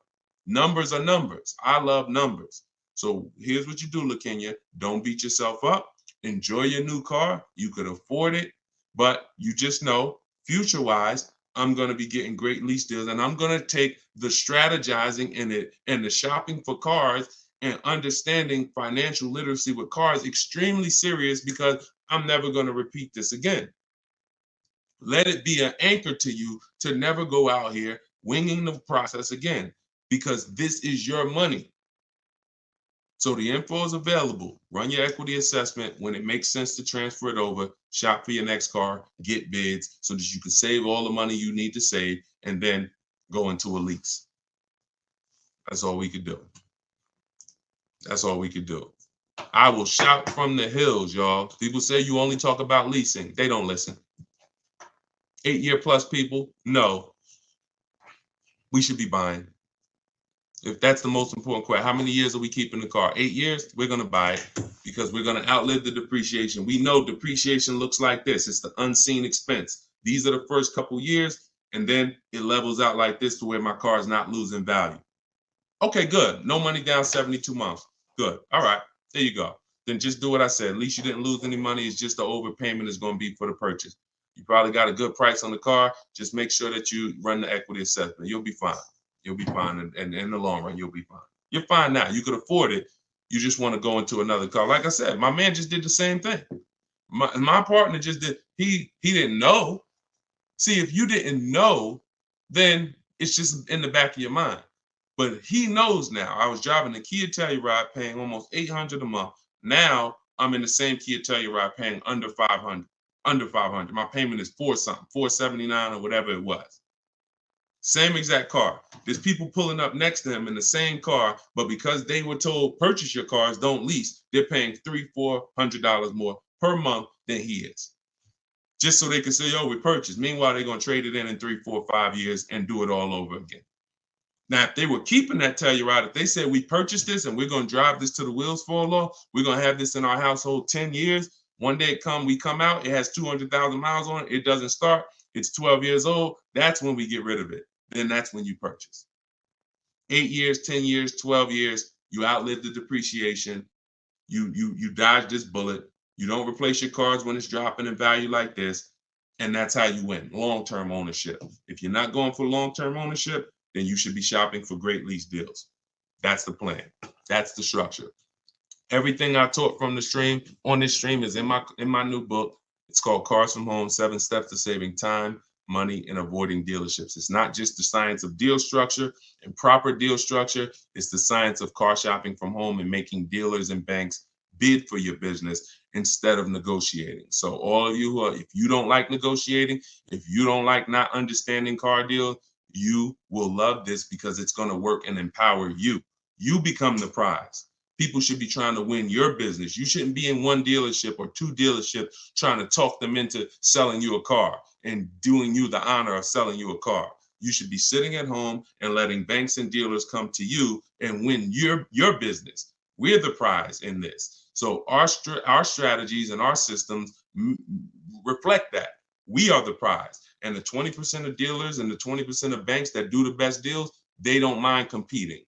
Numbers are numbers. I love numbers. So here's what you do, LaKenya. Don't beat yourself up. Enjoy your new car. You could afford it, but you just know, future-wise, I'm going to be getting great lease deals, and I'm going to take the strategizing in it and the shopping for cars and understanding financial literacy with cars extremely serious because I'm never going to repeat this again. Let it be an anchor to you to never go out here winging the process again, because this is your money. So the info is available. Run your equity assessment. When it makes sense to transfer it over, shop for your next car, get bids so that you can save all the money you need to save and then go into a lease. That's all we could do. That's all we could do. I will shout from the hills, y'all. People say you only talk about leasing. They don't listen. 8-year plus people, no. We should be buying. If that's the most important question, how many years are we keeping the car? 8 years? We're going to buy it because we're going to outlive the depreciation. We know depreciation looks like this. It's the unseen expense. These are the first couple years, and then it levels out like this to where my car is not losing value. Okay, good. No money down, 72 months. Good. All right. There you go. Then just do what I said. At least you didn't lose any money. It's just the overpayment is going to be for the purchase. You probably got a good price on the car. Just make sure that you run the equity assessment. You'll be fine. You'll be fine. And in the long run, you'll be fine. You're fine now. You could afford it. You just want to go into another car. Like I said, my man just did the same thing. My partner just did. He didn't know. See, if you didn't know, then it's just in the back of your mind. But he knows now. I was driving a Kia Telluride paying almost $800 a month. Now I'm in the same Kia Telluride paying under 500. Under 500. My payment is 479 or whatever it was. Same exact car. There's people pulling up next to him in the same car, but because they were told purchase your cars, don't lease, they're paying $300-400 more per month than he is. Just so they can say, oh, we purchased. Meanwhile, they're going to trade it in 3, 4, 5 years and do it all over again. Now, if they were keeping that Telluride, if they said we purchased this and we're going to drive this till the wheels fall off, we're going to have this in our household 10 years. One day we come out, it has 200,000 miles on it. It doesn't start. It's 12 years old. That's when we get rid of it. Then that's when you purchase. 8 years, 10 years, 12 years, you outlive the depreciation. You dodge this bullet. You don't replace your cars when it's dropping in value like this. And that's how you win. Long-term ownership. If you're not going for long-term ownership, then you should be shopping for great lease deals. That's the plan. That's the structure. Everything I taught from the stream on this stream is in my new book. It's called Cars from Home, 7 Steps to Saving Time, Money, and Avoiding Dealerships. It's not just the science of deal structure and proper deal structure. It's the science of car shopping from home and making dealers and banks bid for your business instead of negotiating. So all of you if you don't like negotiating, if you don't like not understanding car deals, you will love this because it's going to work and empower you. You become the prize. People should be trying to win your business. You shouldn't be in one dealership or 2 dealerships trying to talk them into selling you a car and doing you the honor of selling you a car. You should be sitting at home and letting banks and dealers come to you and win your business. We're the prize in this. So our strategies and our systems reflect that. We are the prize. And the 20% of dealers and the 20% of banks that do the best deals, they don't mind competing.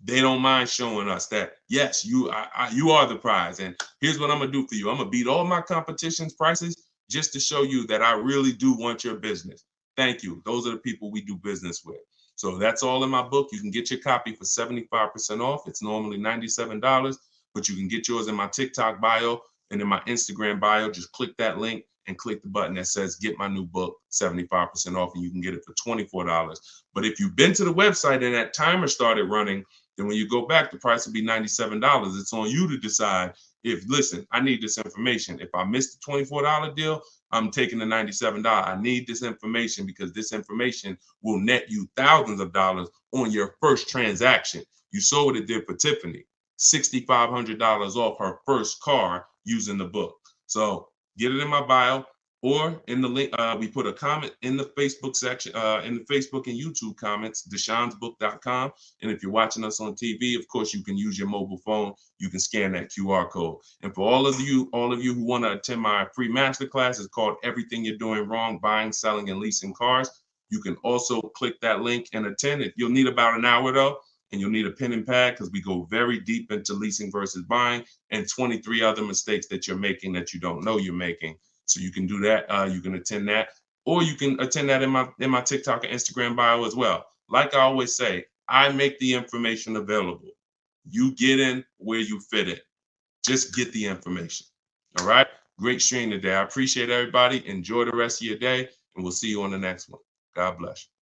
They don't mind showing us that, yes, you are the prize. And here's what I'm going to do for you. I'm going to beat all my competition's prices just to show you that I really do want your business. Thank you. Those are the people we do business with. So that's all in my book. You can get your copy for 75% off. It's normally $97, but you can get yours in my TikTok bio and in my Instagram bio. Just click that link and click the button that says get my new book 75% off, and you can get it for $24. But if you've been to the website and that timer started running, then when you go back, the price will be $97. It's on you to decide if, listen, I need this information. If I missed the $24 deal, I'm taking the $97. I need this information because this information will net you thousands of dollars on your first transaction. You saw what it did for Tiffany, $6,500 off her first car using the book. So get it in my bio or in the link. We put a comment in the Facebook section, in the Facebook and YouTube comments, deshonsbook.com. And if you're watching us on TV, of course, you can use your mobile phone. You can scan that QR code. And for all of you who want to attend my free masterclass, it's called Everything You're Doing Wrong, Buying, Selling, and Leasing Cars. You can also click that link and attend it. You'll need about an hour though, and you'll need a pen and pad because we go very deep into leasing versus buying and 23 other mistakes that you're making that you don't know you're making. So you can do that. You can attend that, or you can attend that in my TikTok and Instagram bio as well. Like I always say, I make the information available. You get in where you fit in. Just get the information. All right. Great stream today. I appreciate everybody. Enjoy the rest of your day, and we'll see you on the next one. God bless you.